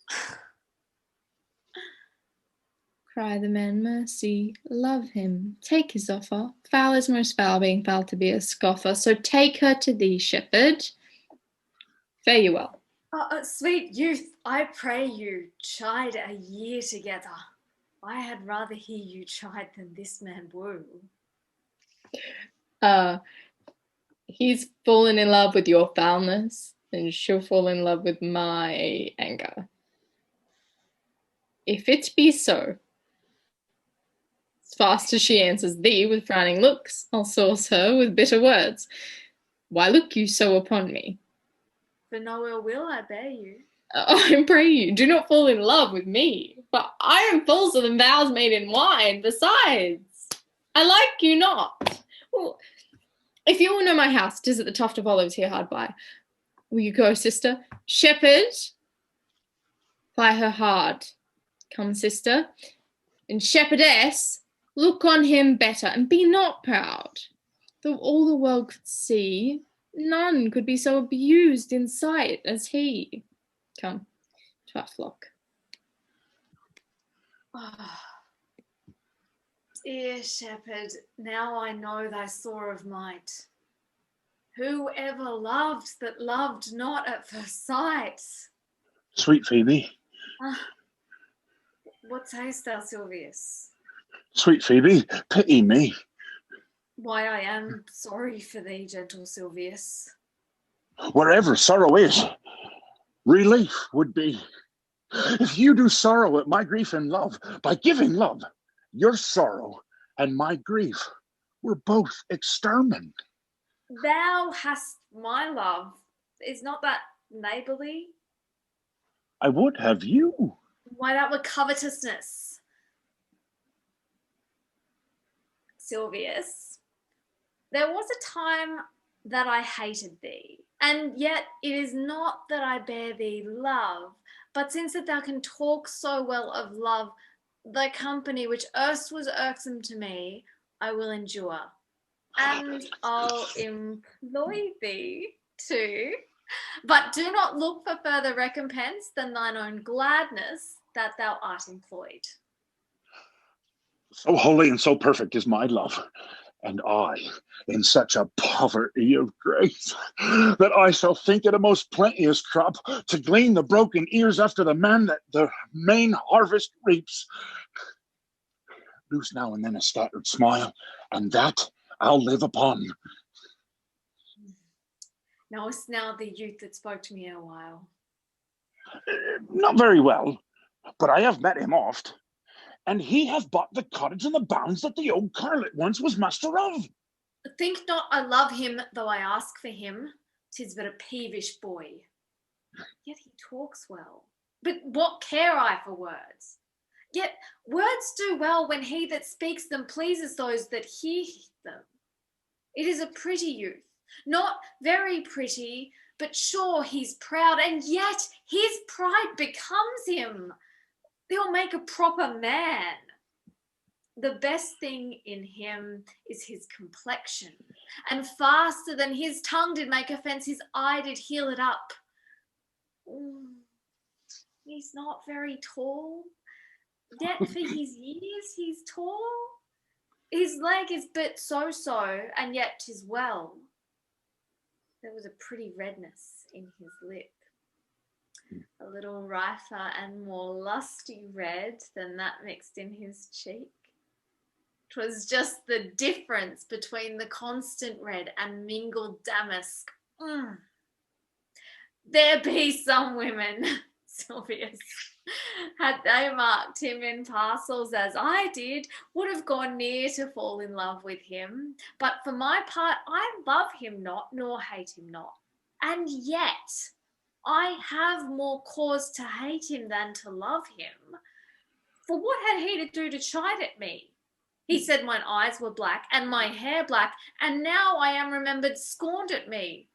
Cry the man, mercy, love him, take his offer. Foul is most foul, being foul to be a scoffer. So take her to thee, shepherd. Fare you well. Sweet youth, I pray you, chide a year together. I had rather hear you chide than this man woo. He's fallen in love with your foulness, and she'll fall in love with my anger. If it be so, as fast as she answers thee with frowning looks, I'll sauce her with bitter words. Why look you so upon me? For no ill will, I bear you. I pray you, do not fall in love with me, for I am falser than vows made in wine. Besides, I like you not. Well, if you will know my house, 'tis at the tuft of olives here hard by. Will you go, sister? Shepherd, ply her hard. Come, sister. And shepherdess, look on him better, and be not proud. Though all the world could see, none could be so abused in sight as he. Come, to our flock. Dear shepherd, now I know thy sore of might. Who ever loved that loved not at first sight? Sweet Phoebe, What sayest thou, Silvius? sweet Phoebe, pity me. Why, I am sorry for thee, gentle Silvius. Wherever sorrow is, relief would be. If you do sorrow at my grief and love, by giving love, your sorrow and my grief were both extermined. Thou hast my love. Is not that neighbourly? I would have you. Why, that were covetousness. Silvius, there was a time that I hated thee, and yet it is not that I bear thee love, but since that thou can talk so well of love, thy company, which erst was irksome to me, I will endure, and I'll employ thee too. But do not look for further recompense than thine own gladness that thou art employed. So holy and so perfect is my love, and I in such a poverty of grace, that I shall think it a most plenteous crop to glean the broken ears after the man that the main harvest reaps. Loose now and then a scattered smile, and that I'll live upon. Knowest now the youth that spoke to me a while? Not very well, but I have met him oft, and he hath bought the cottage and the bounds that the old carlet once was master of. Think not I love him, though I ask for him. 'Tis but a peevish boy. Yet he talks well. But what care I for words? Yet words do well when he that speaks them pleases those that hear them. It is a pretty youth, not very pretty, but sure he's proud, and yet his pride becomes him. He'll make a proper man. The best thing in him is his complexion, and faster than his tongue did make offence, his eye did heal it up. He's not very tall, yet for his years he's tall. His leg is but so, and yet 'tis well. There was a pretty redness in his lip, a little riper and more lusty red than that mixed in his cheek. 'Twas just the difference between the constant red and mingled damask. There be some women, Silvius, had they marked him in parcels as I did, would have gone near to fall in love with him. But for my part, I love him not, nor hate him not. And yet I have more cause to hate him than to love him. For what had he to do to chide at me? He said mine eyes were black and my hair black, and now I am remembered scorned at me.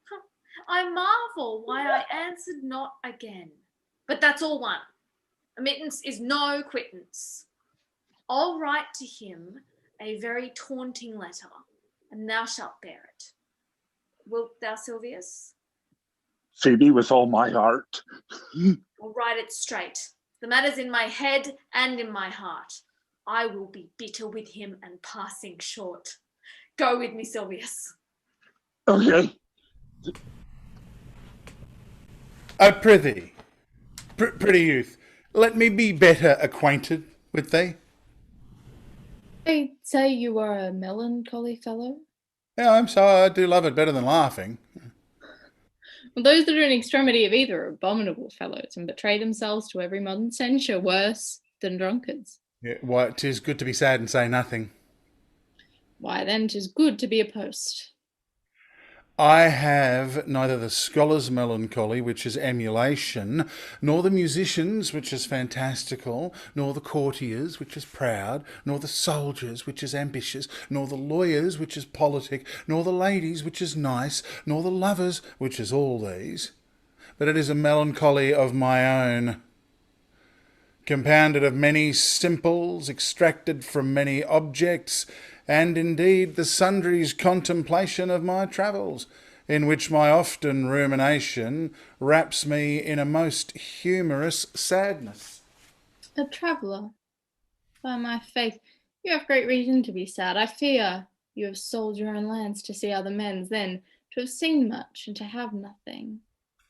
I marvel why I answered not again. But that's all one. Admittance is no quittance. I'll write to him a very taunting letter, and thou shalt bear it. Wilt thou, Silvius? Phoebe, with all my heart. I'll write it straight. The matter's in my head and in my heart. I will be bitter with him and passing short. Go with me, Silvius. Okay. I prithee, pretty youth, let me be better acquainted with thee. They say you are a melancholy fellow. Yeah, I'm sorry, I do love it better than laughing. Well, those that are in extremity of either are abominable fellows, and betray themselves to every modern censure worse than drunkards. Yeah, why, 'tis good to be sad and say nothing. Why then 'tis good to be a post. I have neither the scholar's melancholy, which is emulation, nor the musician's, which is fantastical, nor the courtier's, which is proud, nor the soldier's, which is ambitious, nor the lawyer's, which is politic, nor the lady's, which is nice, nor the lover's, which is all these. But it is a melancholy of my own, compounded of many simples, extracted from many objects, and indeed the sundry's contemplation of my travels, in which my often rumination wraps me in a most humorous sadness. A traveller? By my faith, you have great reason to be sad. I fear you have sold your own lands to see other men's. Then, to have seen much and to have nothing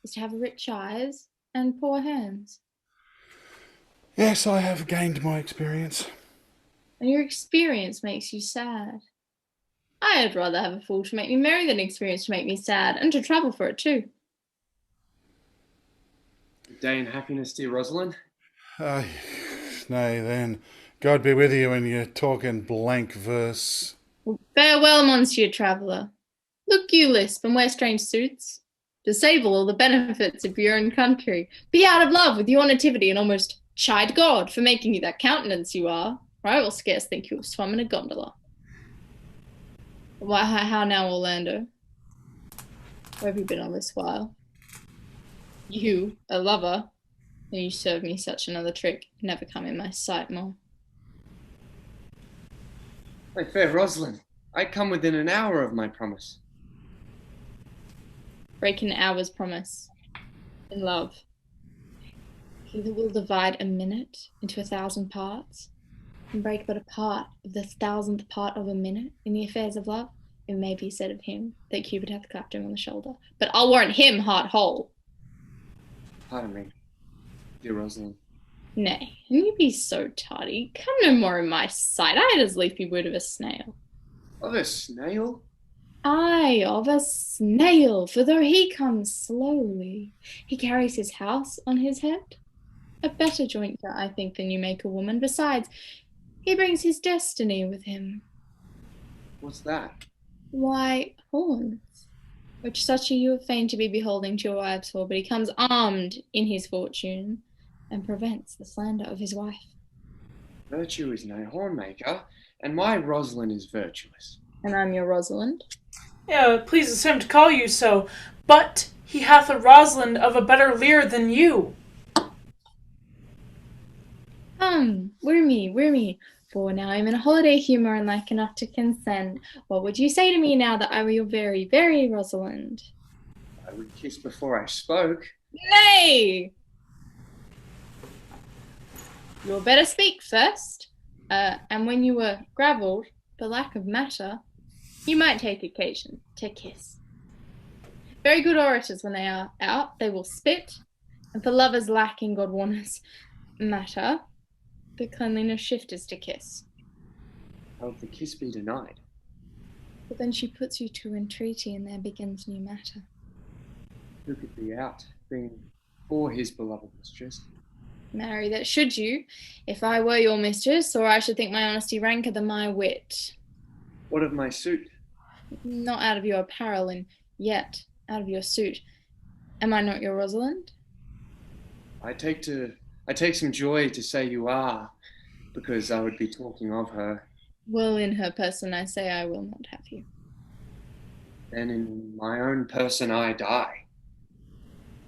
is to have rich eyes and poor hands. Yes, I have gained my experience. And your experience makes you sad. I had rather have a fool to make me merry than experience to make me sad, and to travel for it too. Good day and happiness, dear Rosalind. Nay, then, God be with you when you're talking blank verse. Well, farewell, monsieur traveller. Look you lisp and wear strange suits. Disable all the benefits of your own country. Be out of love with your nativity and almost chide God for making you that countenance you are. For I will scarce think you have swum in a gondola. Why, how now, Orlando? Where have you been all this while? You, a lover, and you serve me such another trick, never come in my sight more. My fair Rosalind, I come within an hour of my promise. Break an hour's promise. In love. He that will divide a minute into 1,000 parts, and break but a part of the 1,000th part of a minute in the affairs of love, it may be said of him that Cupid hath clapped him on the shoulder. But I'll warrant him heart whole. Pardon me, dear Rosalind. Nay, and you be so tardy. Come no more in my sight. I had as lief be word of a snail. Of a snail? Aye, of a snail, for though he comes slowly, he carries his house on his head. A better jointer, I think, than you make a woman. Besides, he brings his destiny with him. What's that? Why, horns, which such are you fain to be beholding to your wives for, but he comes armed in his fortune, and prevents the slander of his wife. Virtue is no hornmaker, and my Rosalind is virtuous. And I'm your Rosalind. Yeah, it pleases him to call you so, but he hath a Rosalind of a better leer than you. We're me, for now I'm in a holiday humour and like enough to consent. What would you say to me now that I were your very, very Rosalind? I would kiss before I spoke. Nay! You had better speak first, and when you were gravelled, for lack of matter, you might take occasion to kiss. Very good orators when they are out, they will spit, and for lovers lacking God warners matter, the cleanliness shifters to kiss. How if the kiss be denied? But then she puts you to entreaty, and there begins new matter. Who could be out, being for his beloved mistress? Marry, that should you, if I were your mistress, or I should think my honesty ranker than my wit. What of my suit? Not out of your apparel, and yet out of your suit. Am I not your Rosalind? I take some joy to say you are, because I would be talking of her. Well, in her person I say I will not have you. Then in my own person I die.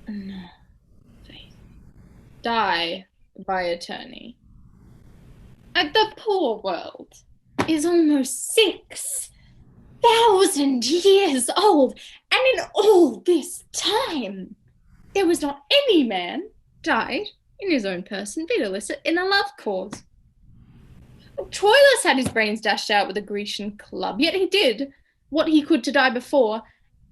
No, faith. Die by attorney. The poor world is almost 6,000 years old, and in all this time there was not any man died in his own person, vid illicit, in a love cause. Troilus had his brains dashed out with a Grecian club, yet he did what he could to die before,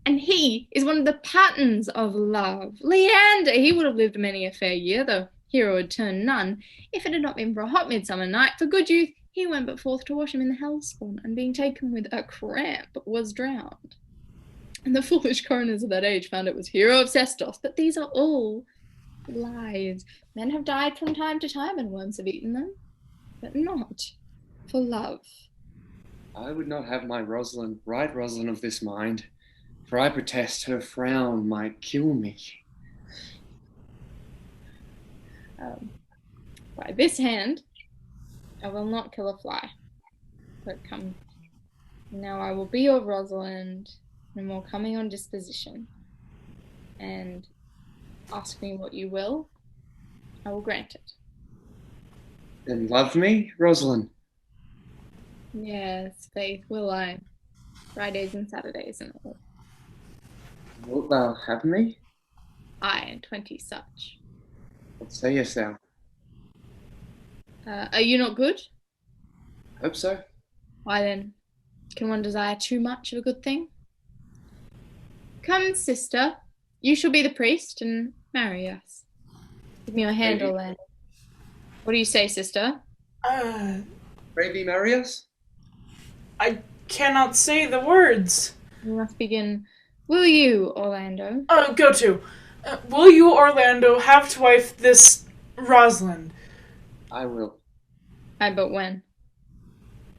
and he is one of the patterns of love. Leander, he would have lived many a fair year, though hero had turned none, if it had not been for a hot midsummer night. For good youth, He went but forth to wash him in the Hellespont, and being taken with a cramp, was drowned. And the foolish coroners of that age found it was Hero of Sestos, but these are all lies. Men have died from time to time, and worms have eaten them, but not for love. I would not have my Rosalind, right Rosalind of this mind, for I protest her frown might kill me. By this hand, I will not kill a fly. But come, now I will be your Rosalind, no more coming on disposition. And ask me what you will, I will grant it. Then love me, Rosalind? Yes, faith, will I. Fridays and Saturdays and all. Wilt thou have me? Aye, and 20 such. What sayest thou? Are you not good? Hope so. Why then, can one desire too much of a good thing? Come, sister, you shall be the priest and marry us. Give me your hand, Orlando. What do you say, sister? Pray thee marry us? I cannot say the words. You must begin, will you, Orlando? Go to. Will you, Orlando, have to wife this Rosalind? I will. Aye, but when?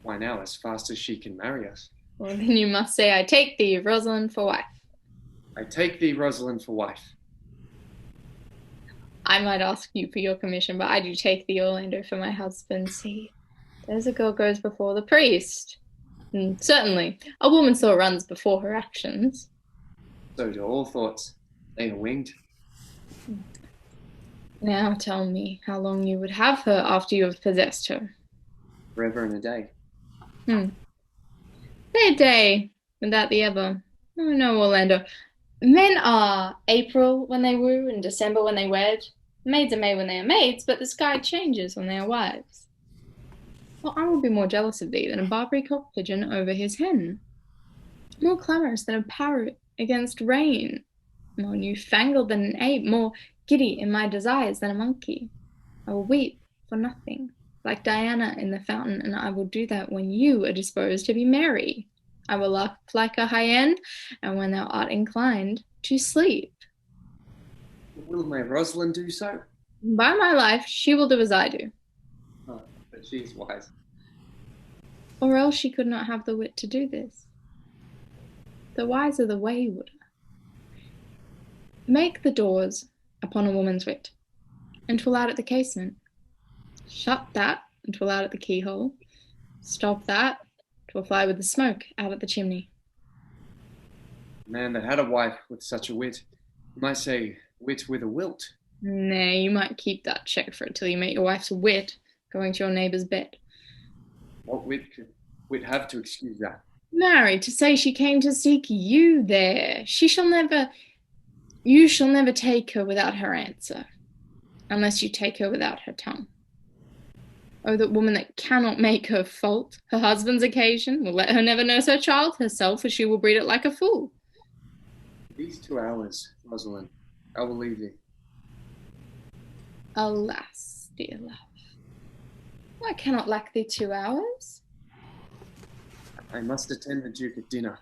Why now, as fast as she can marry us. Well, then you must say, I take thee, Rosalind, for wife. I take thee, Rosalind, for wife. I might ask you for your commission, but I do take thee, Orlando, for my husband. See, there's a girl goes before the priest. And certainly, a woman's thought runs before her actions. So do all thoughts. They are winged. Now tell me how long you would have her after you have possessed her. Forever and a day. Say a day, without the ever. Oh no, Orlando. Men are April when they woo and December when they wed. Maids are May when they are maids, but the sky changes when they are wives. Well, I will be more jealous of thee than a Barbary cock pigeon over his hen. More clamorous than a parrot against rain. More newfangled than an ape, more giddy in my desires than a monkey. I will weep for nothing, like Diana in the fountain, and I will do that when you are disposed to be merry. I will laugh like a hyena, and when thou art inclined to sleep. Will my Rosalind do so? By my life, she will do as I do. Oh, but she is wise. Or else she could not have the wit to do this. The wiser the waywarder. Make the doors upon a woman's wit, and 'twill out at the casement. Shut that, and 'twill out at the keyhole. Stop that, 'twill fly with the smoke out at the chimney. A man that had a wife with such a wit, you might say wit with a wilt. Nay, you might keep that check for it till you meet your wife's wit going to your neighbour's bed. What wit could wit have to excuse that? Marry, to say she came to seek you there. You shall never take her without her answer, unless you take her without her tongue. Oh, that woman that cannot make her fault her husband's occasion, will let her never nurse her child herself, for she will breed it like a fool. These 2 hours, Rosalind, I will leave thee. Alas, dear love, I cannot lack thee 2 hours. I must attend the Duke at dinner.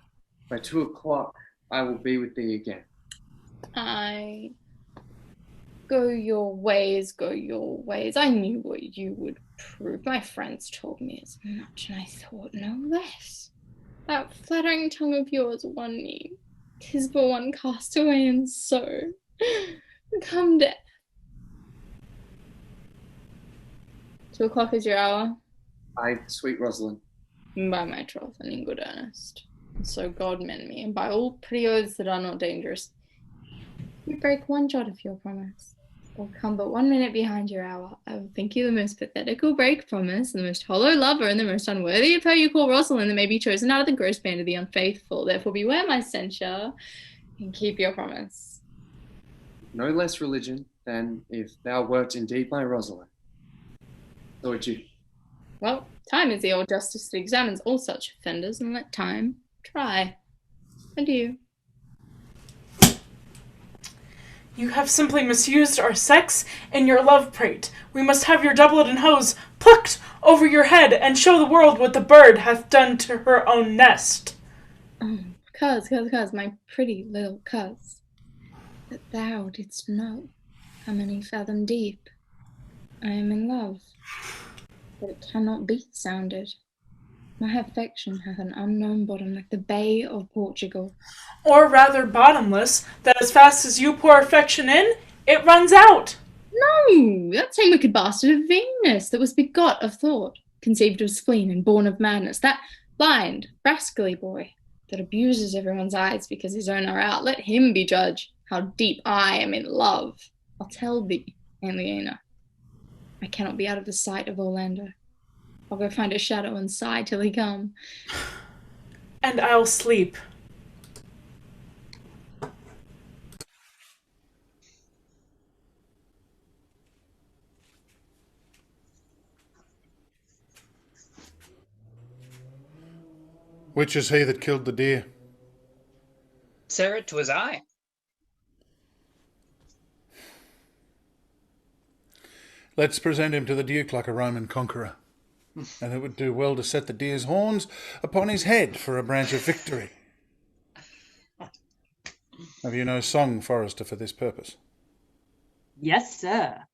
By 2 o'clock, I will be with thee again. I go your ways, go your ways. I knew what you would prove. My friends told me as much, and I thought no less. That flattering tongue of yours won me. 'Tis but one cast away, and so come death. 2 o'clock is your hour. Aye, sweet Rosalind. By my troth, and in good earnest. And so God mend me, and by all pretty oaths that are not dangerous, you break one jot of your promise, or come but 1 minute behind your hour, I will think you the most pathetic who'll break promise, the most hollow lover, and the most unworthy of her you call Rosalind that may be chosen out of the gross band of the unfaithful. Therefore beware my censure, and keep your promise. No less religion than if thou wert indeed my Rosalind. So adieu. Well, time is the old justice that examines all such offenders, and let time try. Adieu. You have simply misused our sex in your love prate. We must have your doublet and hose plucked over your head and show the world what the bird hath done to her own nest. Cuz, my pretty little cuz, that thou didst know how many fathom deep I am in love, but it cannot be sounded. My affection hath an unknown bottom like the Bay of Portugal. Or rather bottomless, that as fast as you pour affection in, it runs out. No, that same wicked bastard of Venus, that was begot of thought, conceived of spleen and born of madness, that blind, rascally boy, that abuses everyone's eyes because his own are out, let him be judge how deep I am in love. I'll tell thee, Aliena, I cannot be out of the sight of Orlando. I'll go find a shadow and sigh till he come. And I'll sleep. Which is he that killed the deer? Sir, 'twas I. Let's present him to the Duke like a Roman conqueror. And it would do well to set the deer's horns upon his head for a branch of victory. Have you no song, Forester, for this purpose? Yes, sir.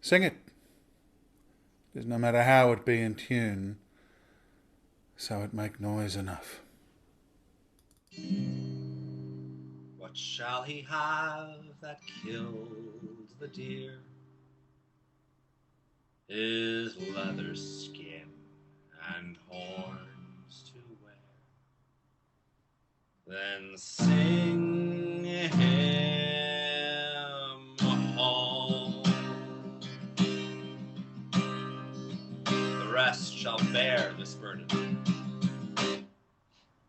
Sing it. 'Tis no matter how it be in tune, so it make noise enough. What shall he have that killed the deer? His leather skin and horns to wear. Then sing him home. The rest shall bear this burden.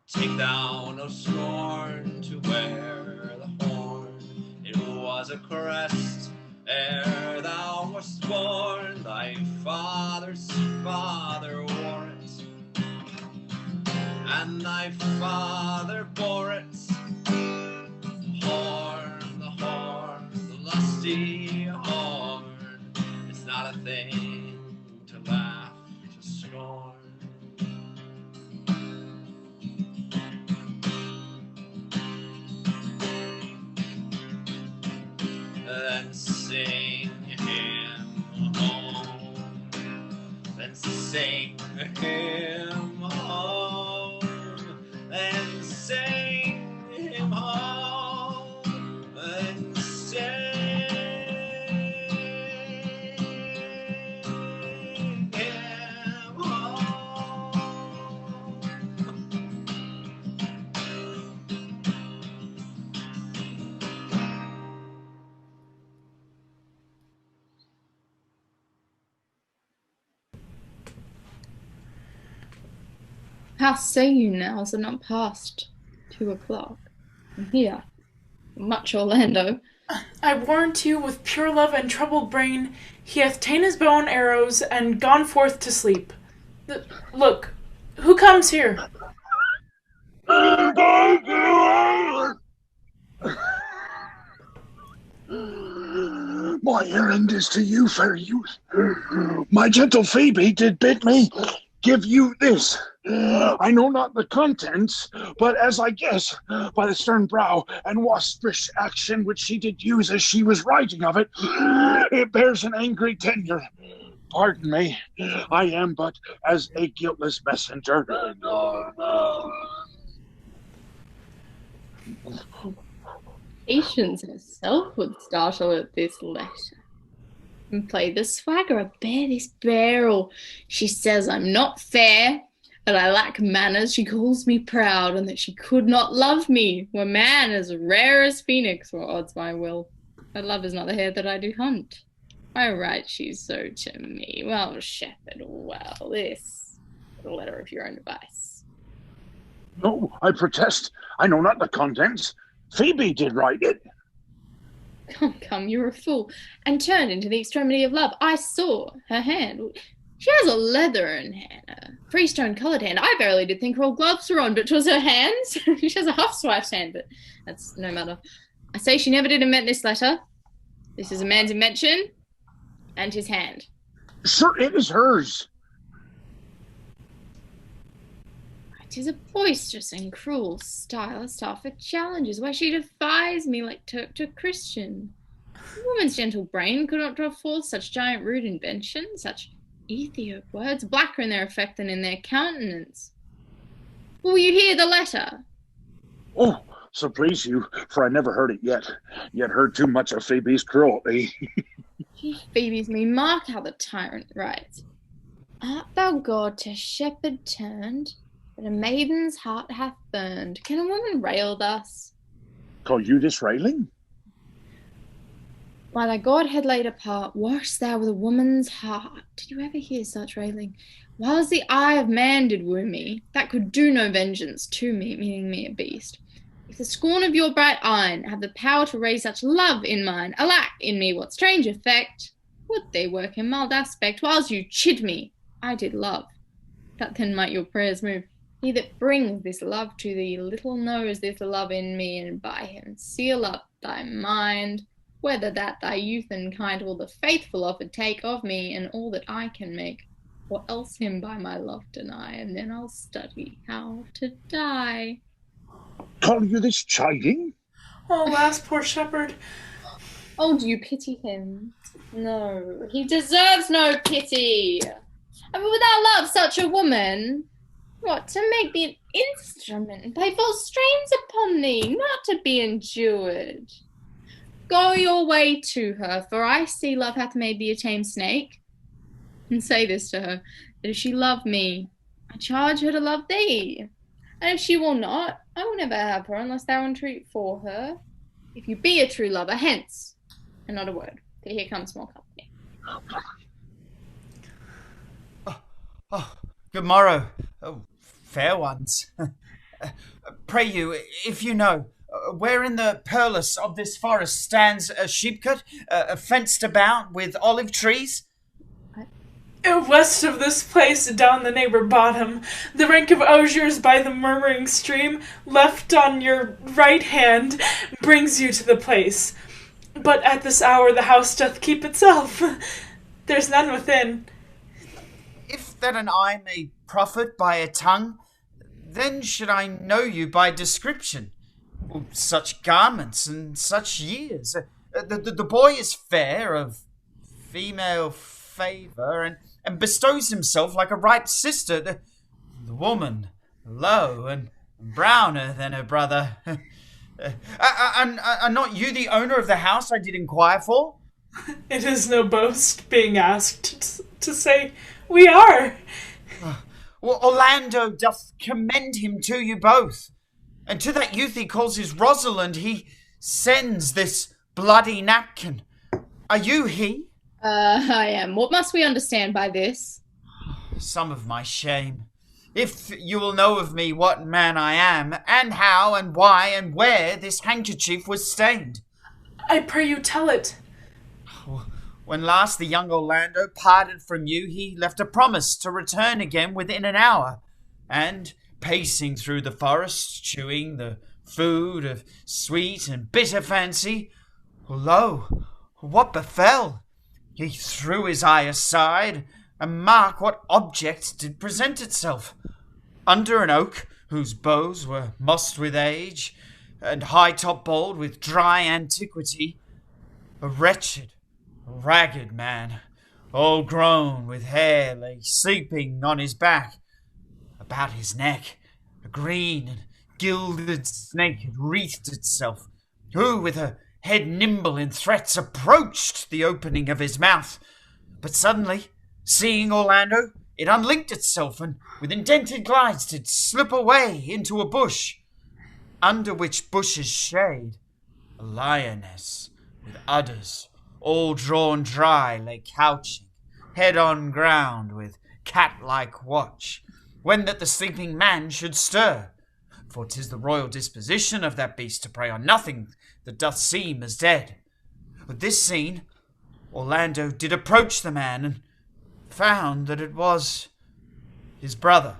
Take thou no scorn to wear the horn. It was a crest ere thou wast born. Thy father's father wore it, and thy father bore it. The horn, the lusty horn. It's not a thing to laugh to scorn. Then sing him home. Then sing him home. Then sing him home. Then sing him home. How say you now, is it not past 2 o'clock? I'm here, much Orlando. I warrant you with pure love and troubled brain, he hath ta'en his bow and arrows and gone forth to sleep. Look, who comes here? My errand is to you, fair youth. My gentle Phoebe did bid me give you this. I know not the contents, but as I guess, by the stern brow and waspish action which she did use as she was writing of it, it bears an angry tenure. Pardon me, I am but as a guiltless messenger. Patience herself would startle at this letter and play the swagger, bear this barrel. She says I'm not fair, that I lack manners. She calls me proud, and that she could not love me, were man as rare as phoenix, or odds my will. Her love is not the hare that I do hunt. Why write she so to me? Well, shepherd, well, this is a letter of your own device. No, I protest, I know not the contents. Phoebe did write it. Come, you're a fool, and turned into the extremity of love. I saw her hand. She has a leathern hand, a freestone-coloured hand. I verily did think her all gloves were on, but 'twas her hands. She has a housewife hand, but that's no matter. I say she never did invent this letter. This is a man's invention, and his hand. Sir, it is hers. It is a boisterous and cruel stylist offer challenges where she defies me like Turk to Christian. A woman's gentle brain could not draw forth such giant rude inventions, such Ethiop words, blacker in their effect than in their countenance. Will you hear the letter? Oh, so please you, for I never heard it yet heard too much of Phoebe's cruelty. Phoebe's me, mark how the tyrant writes. Art thou God to shepherd turned, that a maiden's heart hath burned? Can a woman rail thus? Call you this railing? Why thy God had laid apart, wash thou with a woman's heart. Did you ever hear such railing? Whiles the eye of man did woo me, that could do no vengeance to me, meaning me a beast. If the scorn of your bright eye have the power to raise such love in mine, alack, in me what strange effect would they work in mild aspect, whiles you chid me, I did love. That then might your prayers move. He that brings this love to thee little knows this love in me, and by him seal up thy mind, whether that thy youth and kind will the faithful offer take of me, and all that I can make, or else him by my love deny, and then I'll study how to die. Call you this chiding? Oh, alas, poor shepherd. Oh, do you pity him? No, he deserves no pity. I mean, without love, such a woman, what, to make me an instrument, play false strains upon thee, not to be endured. Go your way to her, for I see love hath made thee a tame snake. And say this to her, that if she love me, I charge her to love thee. And if she will not, I will never have her unless thou entreat for her. If you be a true lover, hence, and not a word, for here comes more company. Good morrow, fair ones. Pray you, if you know, where in the purlieus of this forest stands a sheepcote, fenced about with olive trees? West of this place, down the neighbor bottom, the rank of osiers by the murmuring stream, left on your right hand, brings you to the place. But at this hour the house doth keep itself. There's none within. If that an eye may profit by a tongue, then should I know you by description. Such garments and such years. The boy is fair, of female favour, and bestows himself like a ripe sister. The woman, low and browner than her brother. Are not you the owner of the house I did inquire for? It is no boast being asked to say we are. Well, Orlando doth commend him to you both, and to that youth he calls his Rosalind he sends this bloody napkin. Are you he? I am. What must we understand by this? Some of my shame. If you will know of me what man I am, and how and why and where this handkerchief was stained. I pray you tell it. When last the young Orlando parted from you, he left a promise to return again within an hour, and pacing through the forest, chewing the food of sweet and bitter fancy, lo, what befell? He threw his eye aside, and mark what object did present itself. Under an oak, whose boughs were mossed with age, and high-top bold with dry antiquity, a wretched, ragged man, all grown with hair, lay sleeping on his back. About his neck, a green and gilded snake had wreathed itself, who, with her head nimble in threats, approached the opening of his mouth. But suddenly, seeing Orlando, it unlinked itself, and with indented glides did slip away into a bush, under which bush's shade a lioness with udders all drawn dry lay couching, head on ground, with cat-like watch, when that the sleeping man should stir. For 'tis the royal disposition of that beast to prey on nothing that doth seem as dead. With this scene, Orlando did approach the man, and found that it was his brother,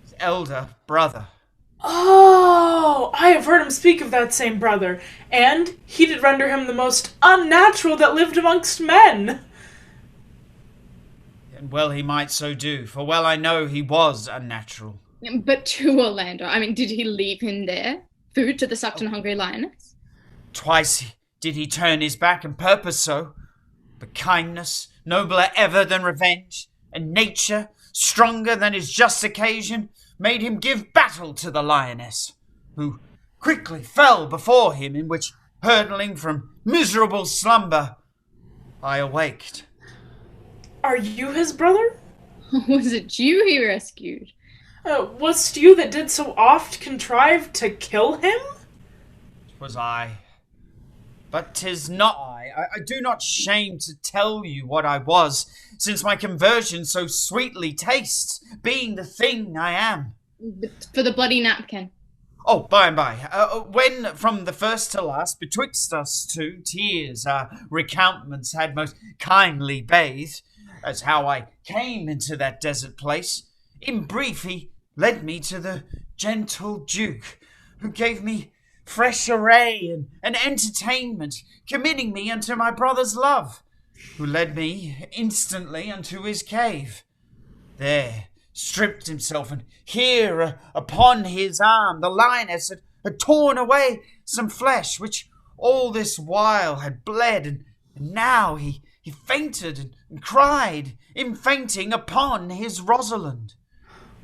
his elder brother. Oh, I have heard him speak of that same brother, and he did render him the most unnatural that lived amongst men. And well he might so do, for well I know he was unnatural. But to Orlando, I mean, did he leave him there? Food to the sucked and hungry lioness? Twice did he turn his back and purpose so, but kindness, nobler ever than revenge, and nature, stronger than his just occasion, made him give battle to the lioness, who quickly fell before him, in which, hurtling from miserable slumber, I awaked. Are you his brother? Was it you he rescued? Was't you that did so oft contrive to kill him? 'Twas I. But 'tis not I. I do not shame to tell you what I was, since my conversion so sweetly tastes, being the thing I am. For the bloody napkin. Oh, by and by, when from the first to last betwixt us two tears our recountments had most kindly bathed, as how I came into that desert place, in brief he led me to the gentle Duke, who gave me fresh array and entertainment, committing me unto my brother's love, who led me instantly unto his cave. There stripped himself, and here upon his arm the lioness had torn away some flesh, which all this while had bled, and now he fainted and cried, in fainting upon his Rosalind.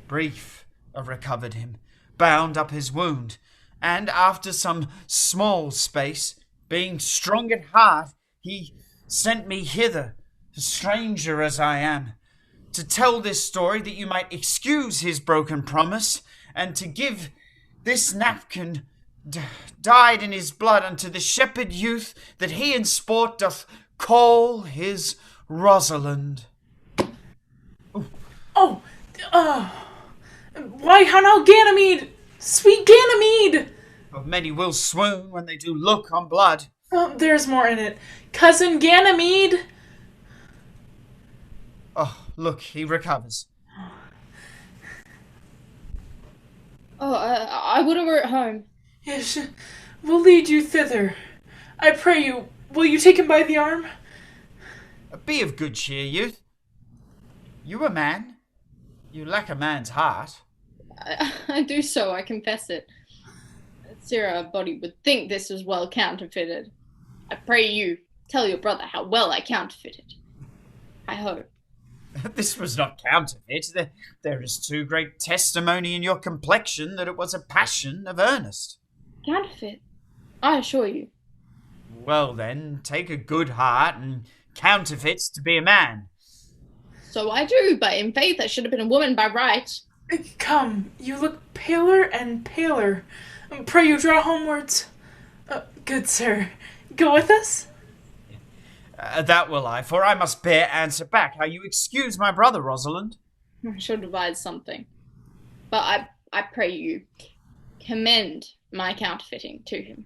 Brief recovered him, bound up his wound, and after some small space, being strong at heart, he sent me hither, a stranger as I am, to tell this story that you might excuse his broken promise, and to give this napkin dyed in his blood unto the shepherd youth that he in sport doth call his Rosalind. Why, how now, Ganymede! Sweet Ganymede! But many will swoon when they do look on blood. There's more in it. Cousin Ganymede! Oh, look, he recovers. Oh, I would have were at home. Yes, we'll lead you thither. I pray you, will you take him by the arm? Be of good cheer, youth. You a man. You lack a man's heart. I do so, I confess it. Sirrah, a body would think this was well counterfeited. I pray you, tell your brother how well I counterfeited. I hope. This was not counterfeit. There is too great testimony in your complexion that it was a passion of earnest. Counterfeit? I assure you. Well then, take a good heart and counterfeit to be a man. So I do, but in faith I should have been a woman by right. Come, you look paler and paler. Pray you draw homewards. Good sir, go with us? That will I, for I must bear answer back how you excuse my brother, Rosalind. I shall devise something. But I pray you, commend my counterfeiting to him.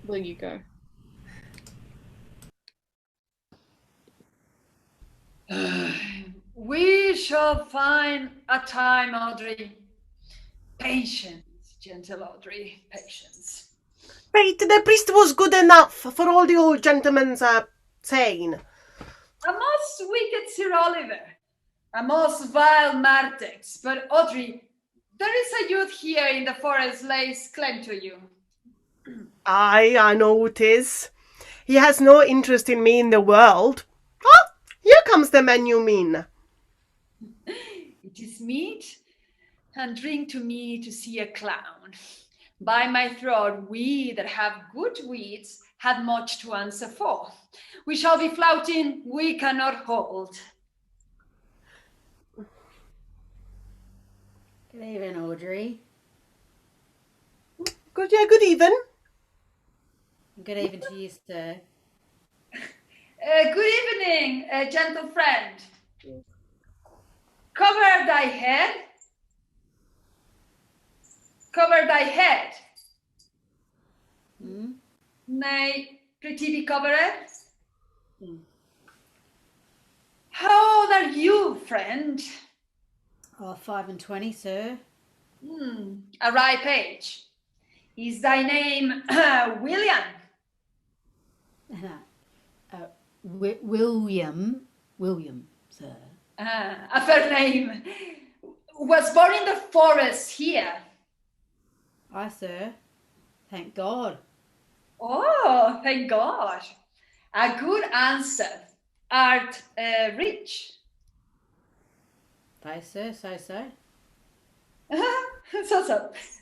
Will you go? We shall find a time, Audrey. Patience, gentle Audrey, patience. Wait, the priest was good enough for all the old gentlemen's saying. A most wicked Sir Oliver, a most vile MARTEXT, but Audrey, there is a youth here in the forest lays claim to you. Aye, I know it is. He has no interest in me in the world. Ah, here comes the man you mean. It is meat and drink to me to see a clown. By my throat, we that have good wits had much to answer for. We shall be flouting, we cannot hold. Good evening, Audrey. Good even. Good evening to you, sir. Good evening, gentle friend. Cover thy head. Cover thy head. Nay, pretty be covered. How old are you, friend? Oh, 25, sir. A ripe age. Is thy name William? William, sir. A fair name. Was born in the forest here. Aye, sir. Thank God. Oh, thank God. A good answer. Art rich? Aye, sir, so.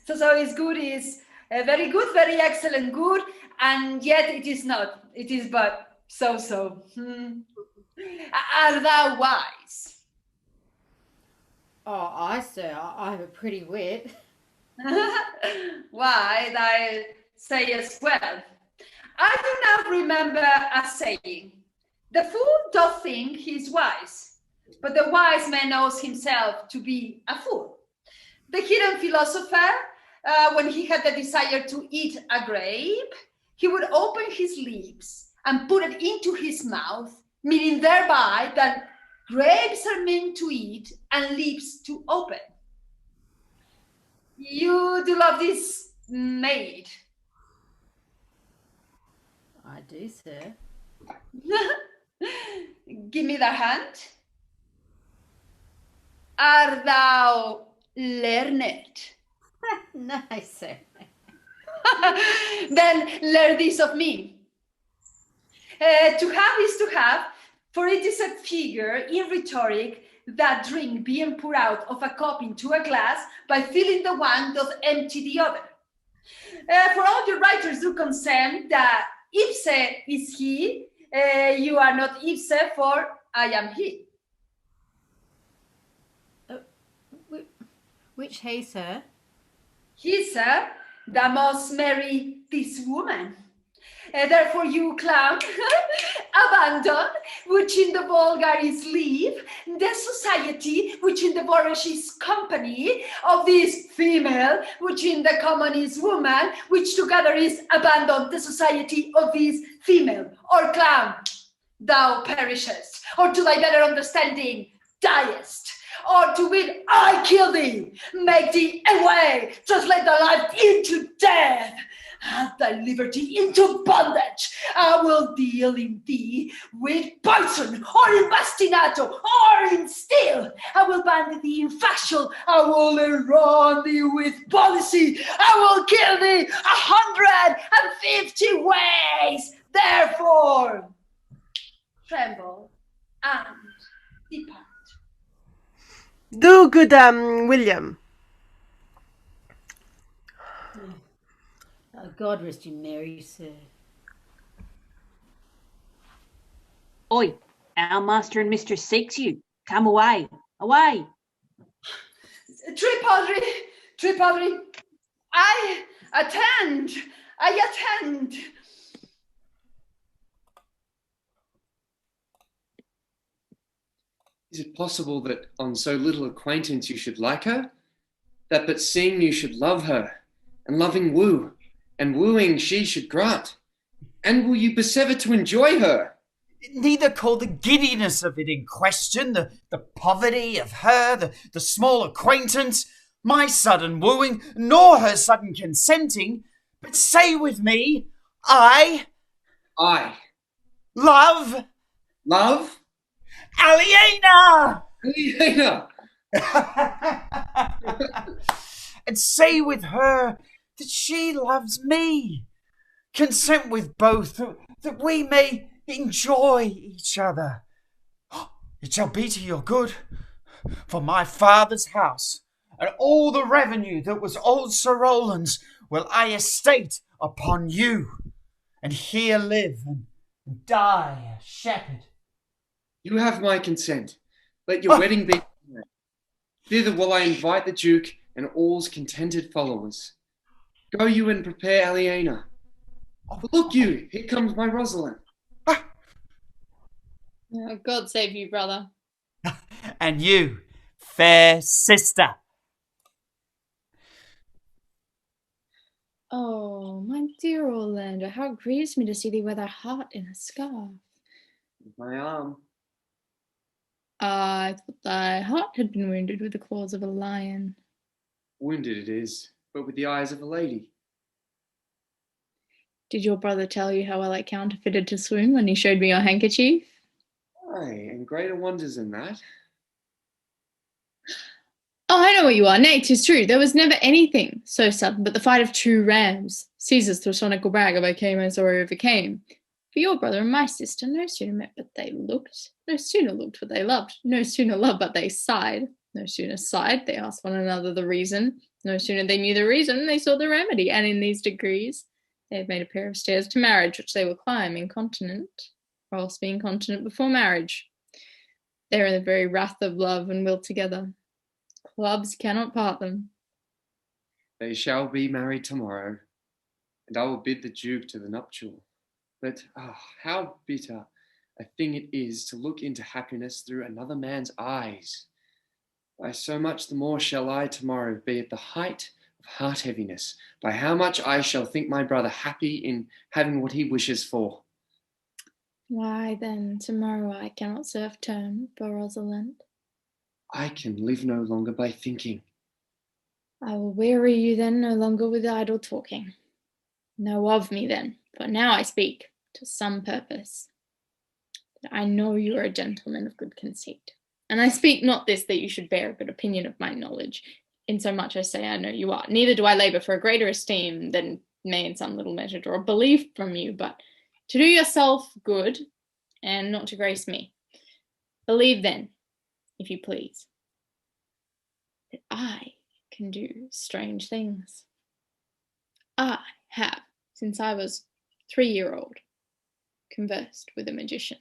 So is good is very good, very excellent good, and yet it is not. It is but so. Are thou wise? Oh, aye, sir. I have a pretty wit. Why, thou sayest well. I do not remember a saying, the fool doth think he is wise, but the wise man knows himself to be a fool. The hidden philosopher, when he had the desire to eat a grape, he would open his lips and put it into his mouth, meaning thereby that grapes are meant to eat and lips to open. You do love this maid? I do, sir. Give me the hand. Art thou learned? No, sir. Then learn this of me. To have is to have, for it is a figure in rhetoric that drink being poured out of a cup into a glass by filling the one doth empty the other. For all your writers do consent that ipse is he, you are not ipse, for I am he. Which he, sir? He, sir, that must marry this woman. Therefore you, clown, abandon, which in the vulgar is leave, the society, which in the boorish is company, of this female, which in the common is woman, which together is abandon the society of this female, or clown, thou perishest, or to thy better understanding, diest, or to will I kill thee, make thee away, translate thy life into death, and thy liberty into bondage. I will deal in thee with poison, or in bastinato, or in steel. I will bind thee in factual. I will enroll thee with policy. I will kill thee 150 ways. Therefore, tremble and depart. Do good, William. Oh, God rest you merry, sir. Oi, our master and mistress seeks you. Come away, away. Tripodry, I attend. Is it possible that on so little acquaintance you should like her? That but seeing you should love her, and loving woo, and wooing she should grant? And will you persever to enjoy her? Neither call the giddiness of it in question, the poverty of her, the small acquaintance, my sudden wooing, nor her sudden consenting, but say with me, I love Aliena! And say with her that she loves me. Consent with both, that we may enjoy each other. It shall be to your good, for my father's house, and all the revenue that was old Sir Rowland's will I estate upon you, and here live and die a shepherd. You have my consent. Let your wedding be. Thither will I invite the Duke and all's contented followers. Go you and prepare Aliena. Look you, here comes my Rosalind. Oh, God save you, brother. And you, fair sister. Oh, my dear Orlando, how it grieves me to see thee wear thy heart in a scarf. My arm. I thought thy heart had been wounded with the claws of a lion. Wounded it is, but with the eyes of a lady. Did your brother tell you how well I counterfeited to swoon when he showed me your handkerchief? Aye, and greater wonders than that. Oh, I know what you are. Nay, 'tis true. There was never anything so sudden but the fight of two rams. Caesar's Thrasonical brag of I came as I overcame. For your brother and my sister no sooner met but they looked, no sooner looked but they loved, no sooner loved but they sighed, no sooner sighed they asked one another the reason, no sooner they knew the reason they saw the remedy, and in these degrees they have made a pair of stairs to marriage which they will climb incontinent, whilst being continent before marriage. They are in the very wrath of love and will together. Clubs cannot part them. They shall be married tomorrow, and I will bid the Duke to the nuptial. But how bitter a thing it is to look into happiness through another man's eyes. By so much the more shall I tomorrow be at the height of heart heaviness, by how much I shall think my brother happy in having what he wishes for. Why then tomorrow I cannot serve turn for Rosalind. I can live no longer by thinking. I will weary you then no longer with idle talking. Know of me then, for now I speak to some purpose. That I know you are a gentleman of good conceit. And I speak not this that you should bear a good opinion of my knowledge, insomuch as say I know you are. Neither do I labour for a greater esteem than may in some little measure draw belief from you, but to do yourself good and not to grace me. Believe then, if you please, that I can do strange things. I have, since I was 3-year-old, conversed with a magician,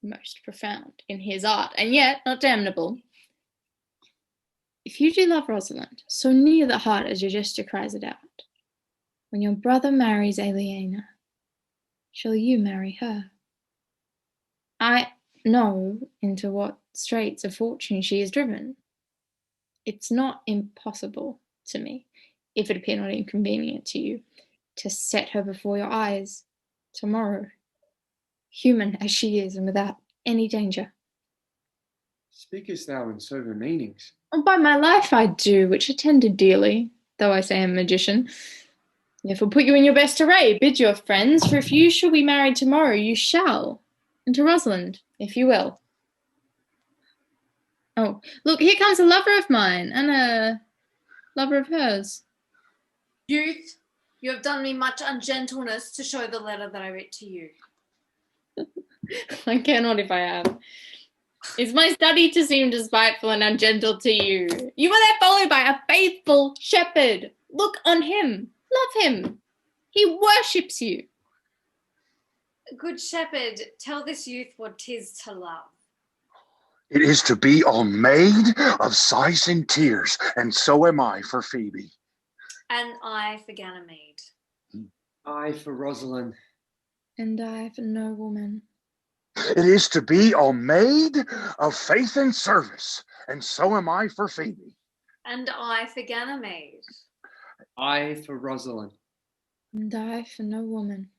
most profound in his art, and yet not damnable. If you do love Rosalind, so near the heart as your gesture cries it out, when your brother marries Aliena, shall you marry her? I know into what straits of fortune she is driven. It's not impossible to me, if it appear not inconvenient to you, to set her before your eyes tomorrow, human as she is and without any danger. Speakest thou in sober meanings? Oh, by my life I do, which I tender dearly, though I say I'm a magician. Therefore put you in your best array, bid your friends, for if you shall be married tomorrow, you shall, and to Rosalind, if you will. Oh, look, here comes a lover of mine, and a lover of hers. Youth, you have done me much ungentleness to show the letter that I writ to you. I cannot if I have. It's my study to seem despiteful and ungentle to you. You were there followed by a faithful shepherd. Look on him. Love him. He worships you. Good shepherd, tell this youth what 'tis to love. It is to be all made of sighs and tears, and so am I for Phoebe. And I for Ganymede. I for Rosalind. And I for no woman. It is to be all made of faith and service, and so am I for Phoebe. And I for Ganymede. I for Rosalind. And I for no woman.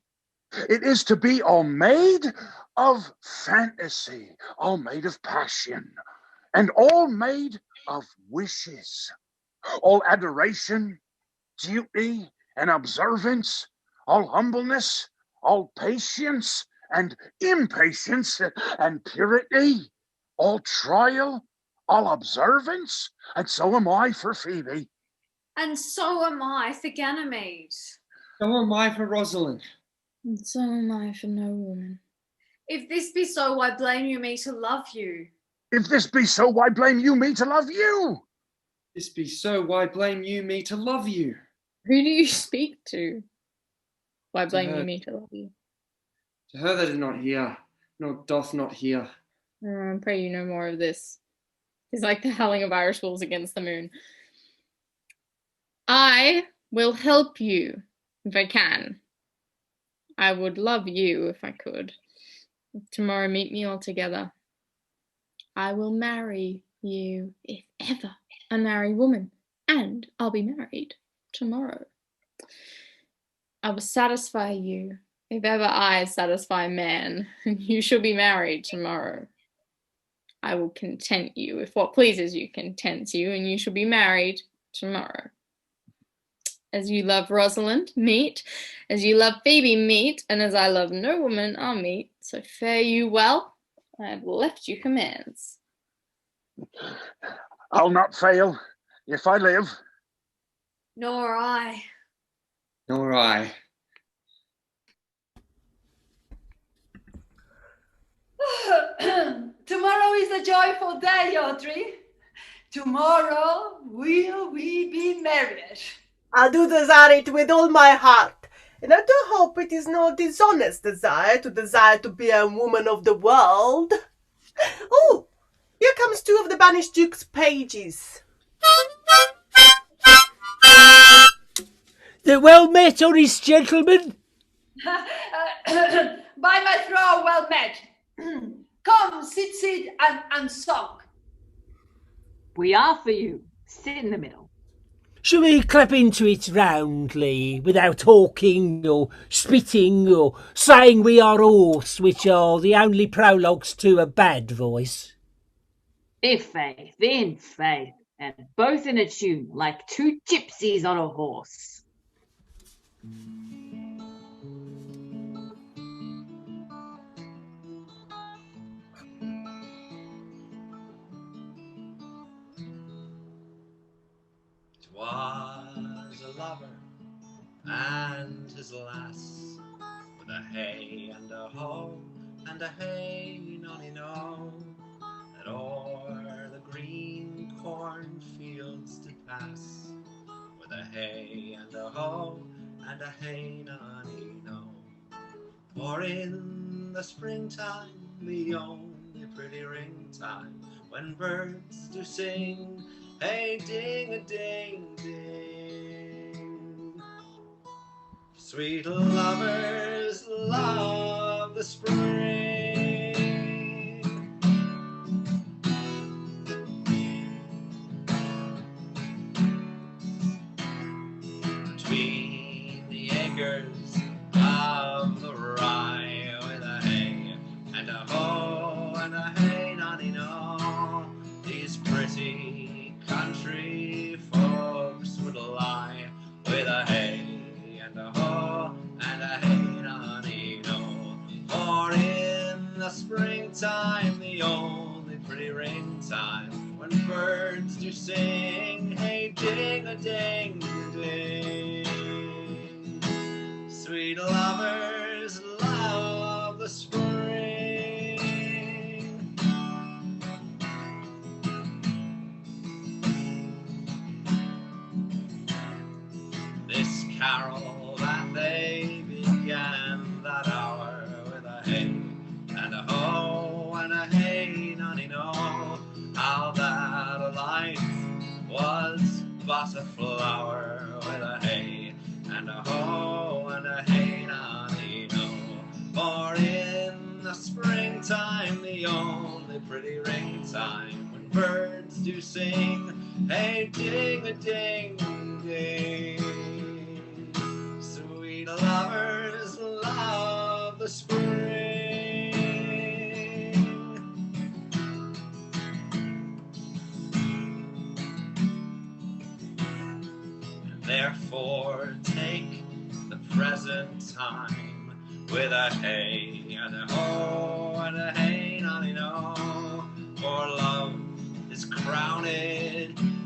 It is to be all made of fantasy, all made of passion, and all made of wishes, all adoration, duty, and observance, all humbleness, all patience, and impatience, and purity, all trial, all observance, and so am I for Phoebe. And so am I for Ganymede. So am I for Rosalind. And so am I for no woman. If this be so, why blame you me to love you? If this be so, why blame you me to love you? If this be so, why blame you me to love you? Who do you speak to? Why blame her. you me to love you? To her that is not here, nor doth not hear. I pray you no more of this. It's like the howling of Irish wolves against the moon. I will help you if I can. I would love you if I could. Tomorrow meet me all together. I will marry you if ever I marry woman, and I'll be married tomorrow. I will satisfy you if ever I satisfy man, and you shall be married tomorrow. I will content you if what pleases you contents you, and you shall be married tomorrow. As you love Rosalind, meet. As you love Phoebe, meet. And as I love no woman, I'll meet. So fare you well. I have left you commands. I'll not fail if I live. Nor I. Nor I. Tomorrow is a joyful day, Audrey. Tomorrow will we be married. I do desire it with all my heart, and I do hope it is no dishonest desire to be a woman of the world. Oh, here comes two of the banished Duke's pages. The well met, honest gentlemen. By my throw, well met. Come, sit, and song. We are for you. Sit in the middle. Shall we clap into it roundly, without talking or spitting or saying we are horse, which are the only prologues to a bad voice? If faith, in faith, and both in a tune, like two gypsies on a horse. Was a lover and his lass, with a hey and a ho and a hey nonny no, that o'er the green cornfields did pass, with a hey and a ho and a hey nonny no. For in the springtime, the only pretty ring time, when birds do sing, hey ding-a-ding-ding. Sweet lovers love the spring. Between the acres of the rye, with a hey and a ho and a hey nonny no, these pretty country folks would lie, with a hey and a ho and a hey nonny no. For in the springtime, the only pretty ring time, when birds do sing, hey ding-a-ding-ding. Sweet lovers love the spring. This carol that they began that hour, with a hey and a ho and a hey nonny no, how that a life was but a flower, with a hey and a ho and a hey nonny no. For in the springtime, the only pretty ring time, when birds do sing, hey ding-a-ding-ding. Sweet lovers love the spring. And therefore take the present time, with a hey and a ho and a hey nonny no. For love is crowned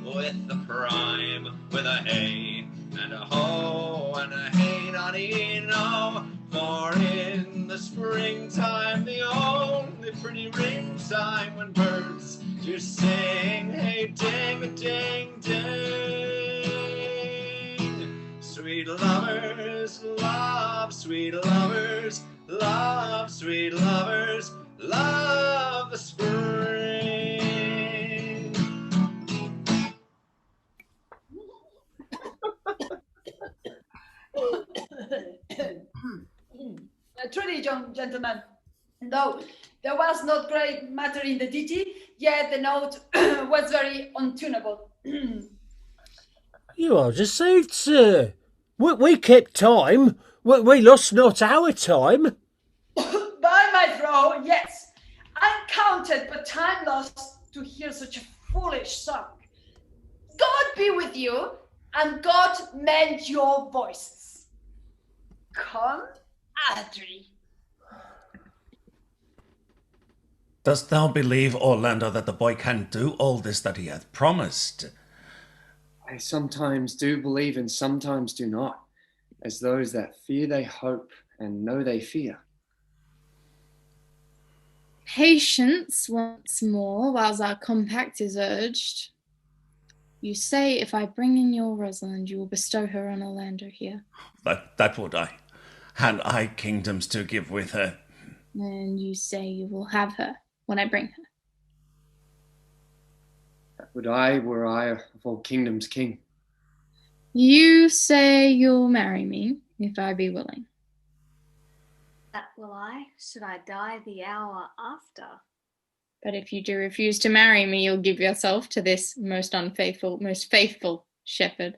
with the prime, with a hey and a ho and a hey nonny no. For in the springtime, the only pretty ring time, when birds do sing, hey ding-a-ding-ding. Sweet lovers love, sweet lovers love, sweet lovers love the spring. Truly, gentlemen, though there was not great matter in the ditty, yet the note was very untunable. You are deceived, sir. We kept time. We lost not our time. By my throw, yes, uncounted but time lost to hear such a foolish song. God be with you, and God mend your voices. Come, Audrey. Dost thou believe, Orlando, that the boy can do all this that he hath promised? I sometimes do believe and sometimes do not, as those that fear they hope and know they fear. Patience once more, whiles our compact is urged. You say if I bring in your Rosalind, you will bestow her on Orlando here. That would I. Had I kingdoms to give with her. And you say you will have her when I bring her. That would I, were I of all kingdoms king. You say you'll marry me if I be willing. That will I, should I die the hour after. But if you do refuse to marry me, you'll give yourself to this most faithful shepherd.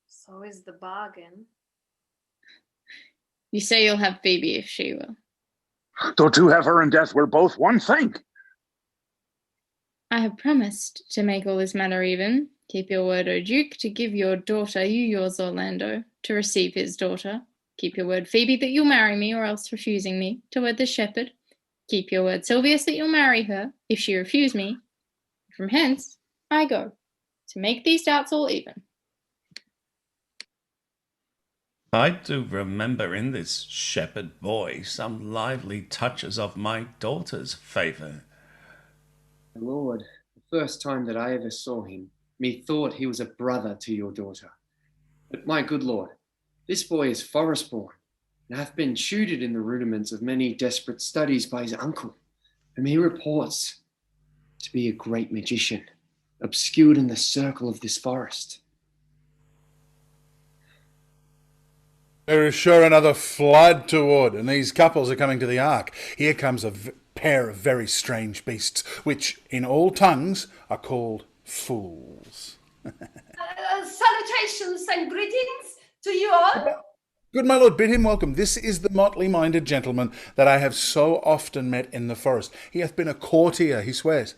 So is the bargain. You say you'll have Phoebe if she will. Though to have her in death were both one thing. I have promised to make all this matter even. Keep your word, O Duke, to give your daughter, you yours, Orlando, to receive his daughter. Keep your word, Phoebe, that you'll marry me, or else refusing me, to wed the shepherd. Keep your word, Silvius, that you'll marry her, if she refuse me. From hence I go, to make these doubts all even. I do remember in this shepherd boy some lively touches of my daughter's favour. My lord, the first time that I ever saw him, methought he was a brother to your daughter. But my good lord, this boy is forest-born, and hath been tutored in the rudiments of many desperate studies by his uncle, whom he reports to be a great magician, obscured in the circle of this forest. There is sure another flood toward, and these couples are coming to the ark. Here comes a pair of very strange beasts, which in all tongues are called fools. Salutations and greetings to you all. Good my lord, bid him welcome. This is the motley-minded gentleman that I have so often met in the forest. He hath been a courtier, he swears.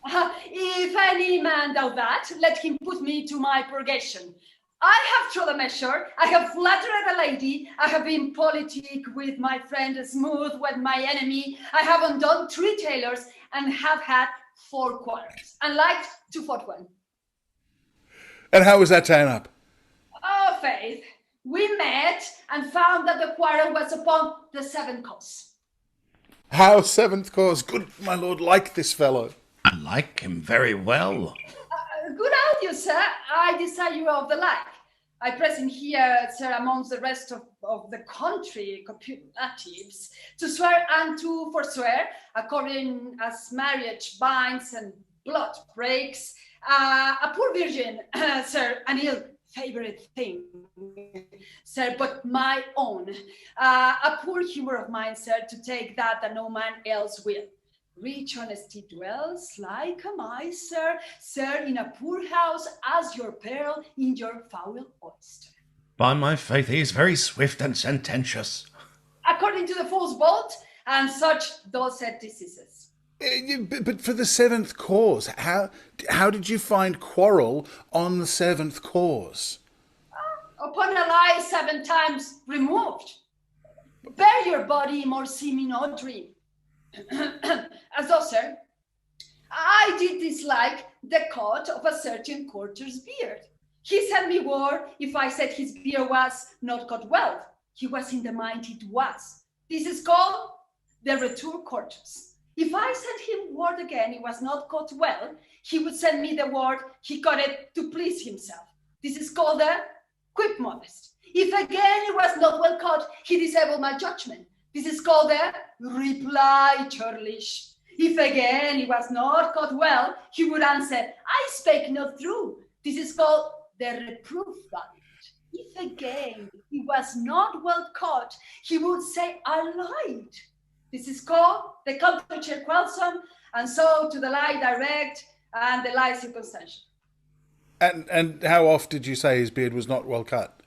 If any man doubt that, let him put me to my purgation. I have trod a measure, I have flattered a lady, I have been politic with my friend, smooth with my enemy, I have undone 3 tailors, and have had 4 quarrels, and liked to fought one. And how was that turn up? Oh, faith, we met and found that the quarrel was upon the 7th cause. How 7th cause? Good my lord, like this fellow. I like him very well. Good audio, sir. I desire you of the like. I present here, sir, amongst the rest of the country natives, to swear and to forswear, according as marriage binds and blood breaks, a poor virgin, sir, an ill-favored thing, sir, but my own, a poor humor of mine, sir, to take that no man else will. Rich honesty dwells like a mice, sir, in a poor house, as your pearl in your foul oyster. By my faith, he is very swift and sententious. According to the fool's bolt, and such those said diseases. But for the 7th cause, how did you find quarrel on the 7th cause? Upon a lie 7 times removed. Bear your body more seeming or dream. As though, sir, I did dislike the cut of a certain courtier's beard. He sent me word if I said his beard was not cut well. He was in the mind it was. This is called the retour courteous. If I sent him word again it was not cut well, he would send me the word he cut it to please himself. This is called the quip modest. If again it was not well cut, he disabled my judgment. This is called the reply churlish. If again he was not cut well, he would answer, I spake not true. This is called the reproof valiant. If again he was not well cut, he would say, I lied. This is called the countercheck quarrelsome, and so to the lie direct and the lie circumstantial. And how oft did you say his beard was not well cut?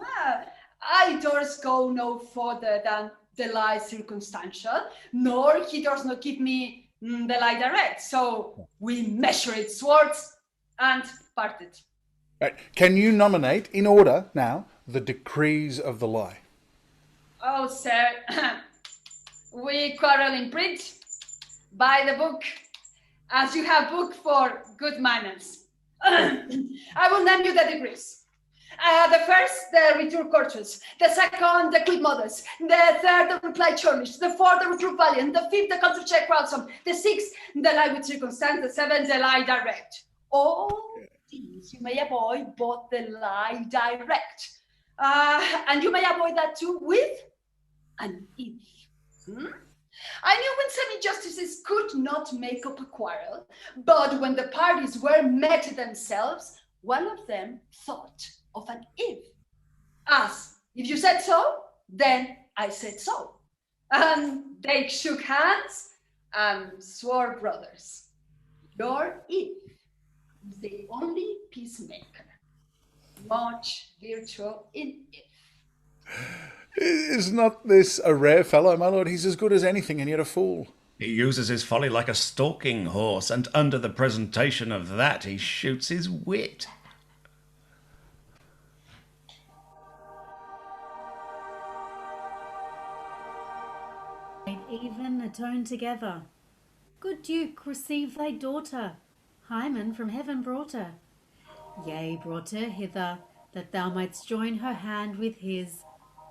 I durst go no further than the lie circumstantial, nor he does not give me the lie direct. So we measure it swords and parted. Right. Can you nominate, in order now, the decrees of the lie? Oh, sir, we quarrel in print, by the book, as you have book for good manners. I will name you the degrees. The first, the return courteous. The second, the quick modest. The third, the reply churlish. The fourth, the return valiant. The fifth, the counter check quarrelsome. The sixth, the lie with circumstance. The seventh, the lie direct. All these you may avoid, but the lie direct. And you may avoid that too with an if. I knew when semi-justices could not make up a quarrel, but when the parties were met themselves, one of them thought of an if. As, if you said so, then I said so. And they shook hands and swore brothers. Your if is the only peacemaker. Much virtue in if. Is not this a rare fellow, my lord? He's as good as anything, and yet a fool. He uses his folly like a stalking horse, and under the presentation of that he shoots his wit. Even atone together. Good Duke, receive thy daughter. Hymen from heaven brought her. Yea, brought her hither, that thou mightst join her hand with his,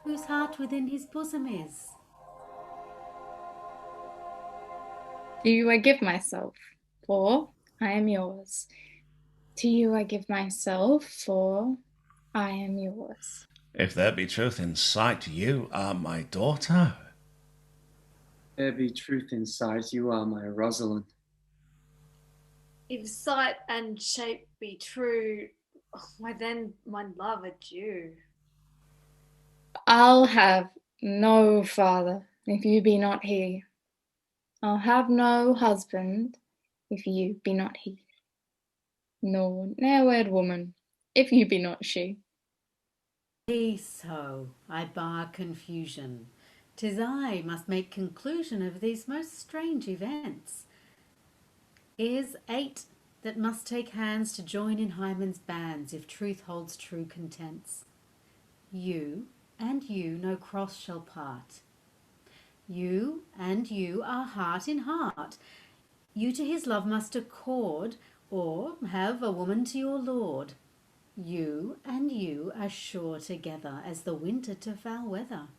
whose heart within his bosom is. To you I give myself, for I am yours. To you I give myself, for I am yours. If there be truth in sight, you are my daughter. There be truth in sight, you are my Rosalind. If sight and shape be true, why then, my love, adieu. I'll have no father if you be not he. I'll have no husband if you be not he. Nor ne'er wed woman if you be not she. Be so, I bar confusion. 'Tis I must make conclusion of these most strange events. Here's 8 that must take hands to join in Hymen's bands, if truth holds true contents. You and you no cross shall part. You and you are heart in heart. You to his love must accord, or have a woman to your lord. You and you are sure together as the winter to foul weather.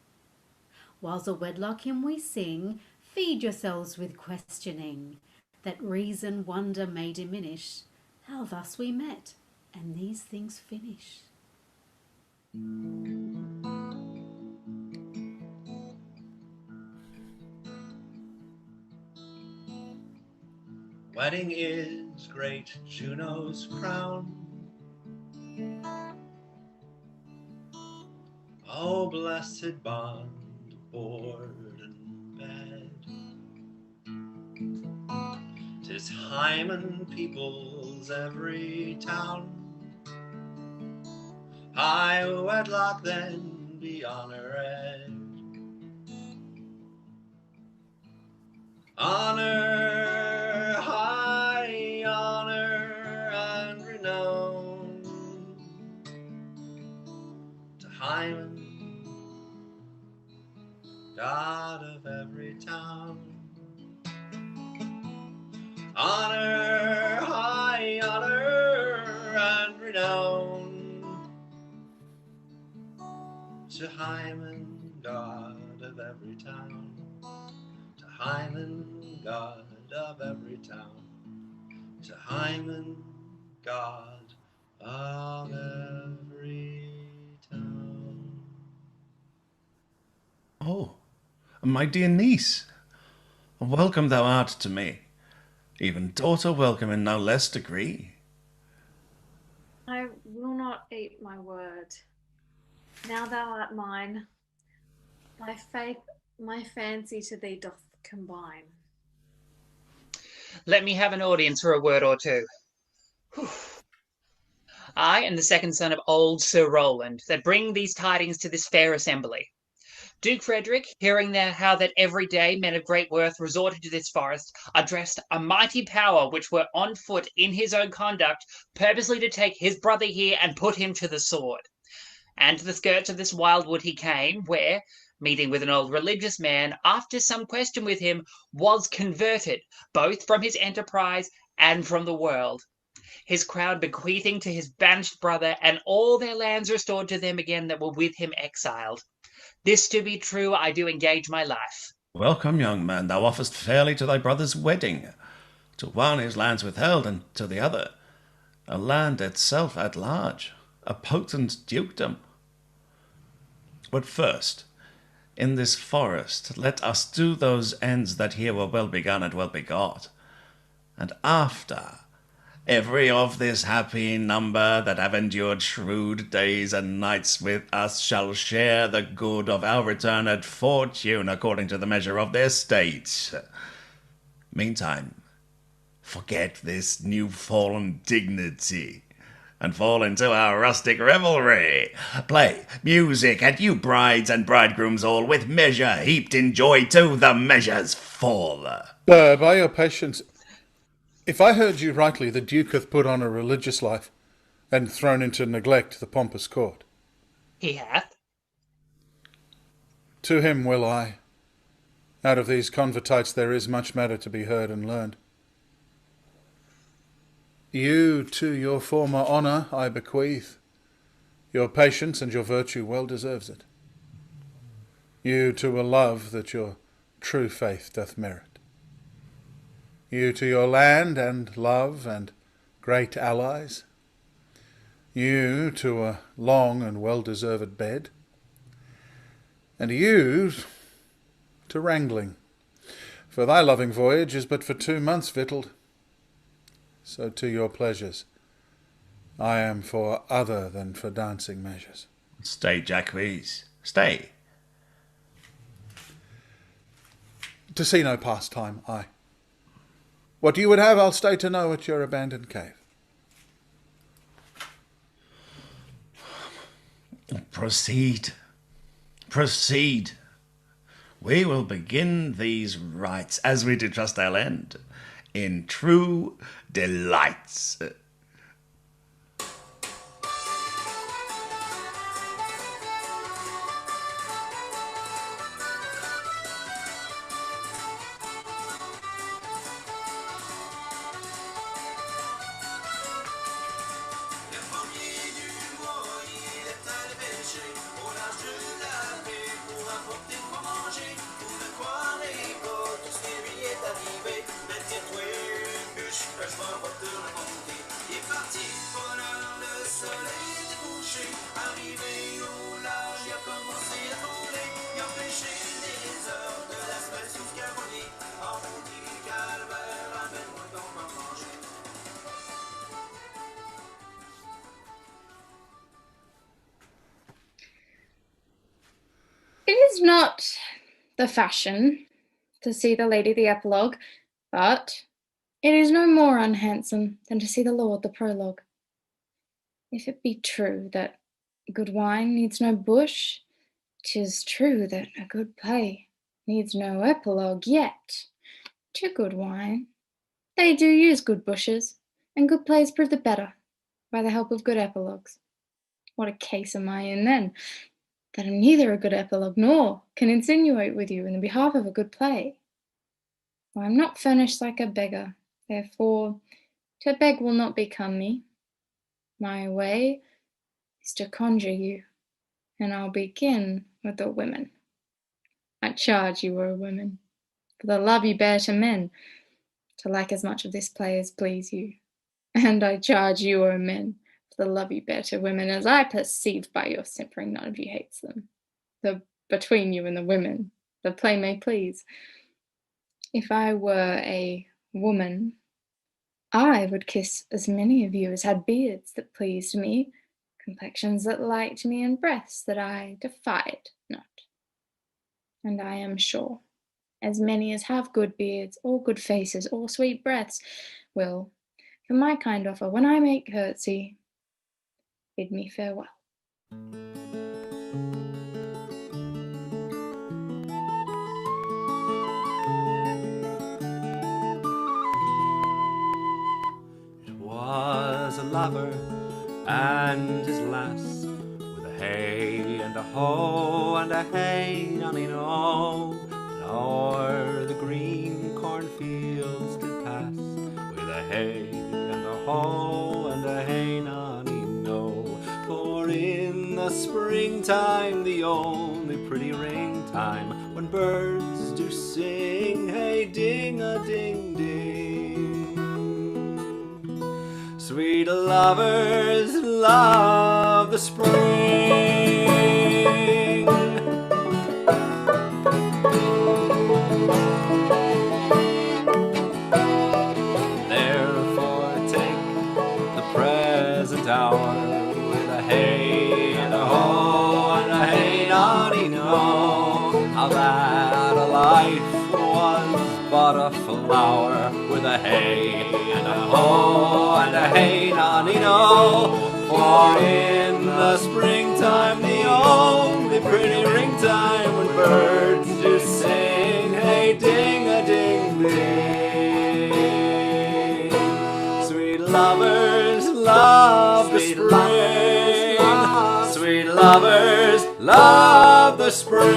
Whiles a wedlock hymn we sing, feed yourselves with questioning, that reason wonder may diminish, how thus we met, and these things finish. Wedding is great Juno's crown. Oh, blessed bond, board and bed. 'Tis Hymen peoples every town. High wedlock then be honoured. Honour, high honour and renown to Hymen, God of every town. Honour, high honour and renown to Hymen, God of every town. To Hymen, God of every town. To Hymen, God of every town. Oh, my dear niece, welcome thou art to me, even daughter welcome in no less degree. I will not eat my word. Now thou art mine, thy faith, my fancy to thee doth combine. Let me have an audience for a word or two. I am the second son of old Sir Roland, that bring these tidings to this fair assembly. Duke Frederick, hearing how that every day men of great worth resorted to this forest, addressed a mighty power which were on foot in his own conduct, purposely to take his brother here and put him to the sword. And to the skirts of this wild wood he came, where, meeting with an old religious man, after some question with him, was converted, both from his enterprise and from the world, his crown bequeathing to his banished brother, and all their lands restored to them again that were with him exiled. This to be true, I do engage my life. Welcome, young man, thou offerest fairly to thy brother's wedding. To one his lands withheld, and to the other a land itself at large, a potent dukedom. But first, in this forest, let us do those ends that here were well begun and well begot. And after, every of this happy number that have endured shrewd days and nights with us shall share the good of our returned fortune according to the measure of their states. Meantime, forget this new-fallen dignity, and fall into our rustic revelry. Play, music, and you brides and bridegrooms all, with measure heaped in joy to the measure's full. By your patience, if I heard you rightly, the Duke hath put on a religious life, and thrown into neglect the pompous court. He hath. To him will I. Out of these convertites there is much matter to be heard and learned. You to your former honour I bequeath. Your patience and your virtue well deserves it. You to a love that your true faith doth merit. You to your land and love and great allies. You to a long and well-deserved bed. And you to wrangling, for thy loving voyage is but for 2 months victualled. So to your pleasures I am for other than for dancing measures. Stay, JAQUES, stay. To see no pastime, I. What you would have, I'll stay to know at your abandoned cave. Proceed. Proceed. We will begin these rites, as we do trust they'll end, in true delights. It is not the fashion to see the lady the epilogue, but it is no more unhandsome than to see the lord the prologue. If it be true that good wine needs no bush, 'tis true that a good play needs no epilogue, yet to good wine they do use good bushes, and good plays prove the better by the help of good epilogues. What a case am I in then, that am neither a good epilogue nor can insinuate with you in the behalf of a good play? For I am not furnished like a beggar, therefore to beg will not become me. My way is to conjure you, and I'll begin with the women. I charge you, O women, for the love you bear to men, to like as much of this play as please you. And I charge you, O men, for the love you bear to women, as I perceive by your simpering none of you hates them. Though between you and the women the play may please. If I were a woman, I would kiss as many of you as had beards that pleased me, complexions that liked me, and breaths that I defied not. And I am sure, as many as have good beards, or good faces, or sweet breaths, will, for my kind offer, when I make curtsy, bid me farewell. lover and his lass, with a hey and a ho and a hey nonny no, and o'er the green cornfields did pass, with a hey and a ho and a hey nonny no. For in the springtime, the only pretty ring time, when birds do sing, hey ding-a-ding-ding. Sweet lovers love the spring. Therefore take the present hour with a hey and a ho and a hey nonny no. How that a life was but a flower, with a hey and a ho and a hey nonny no. For in the springtime, the only pretty ring time, when birds do sing, hey ding-a-ding-ding. Sweet lovers love the spring. Sweet lovers love the spring.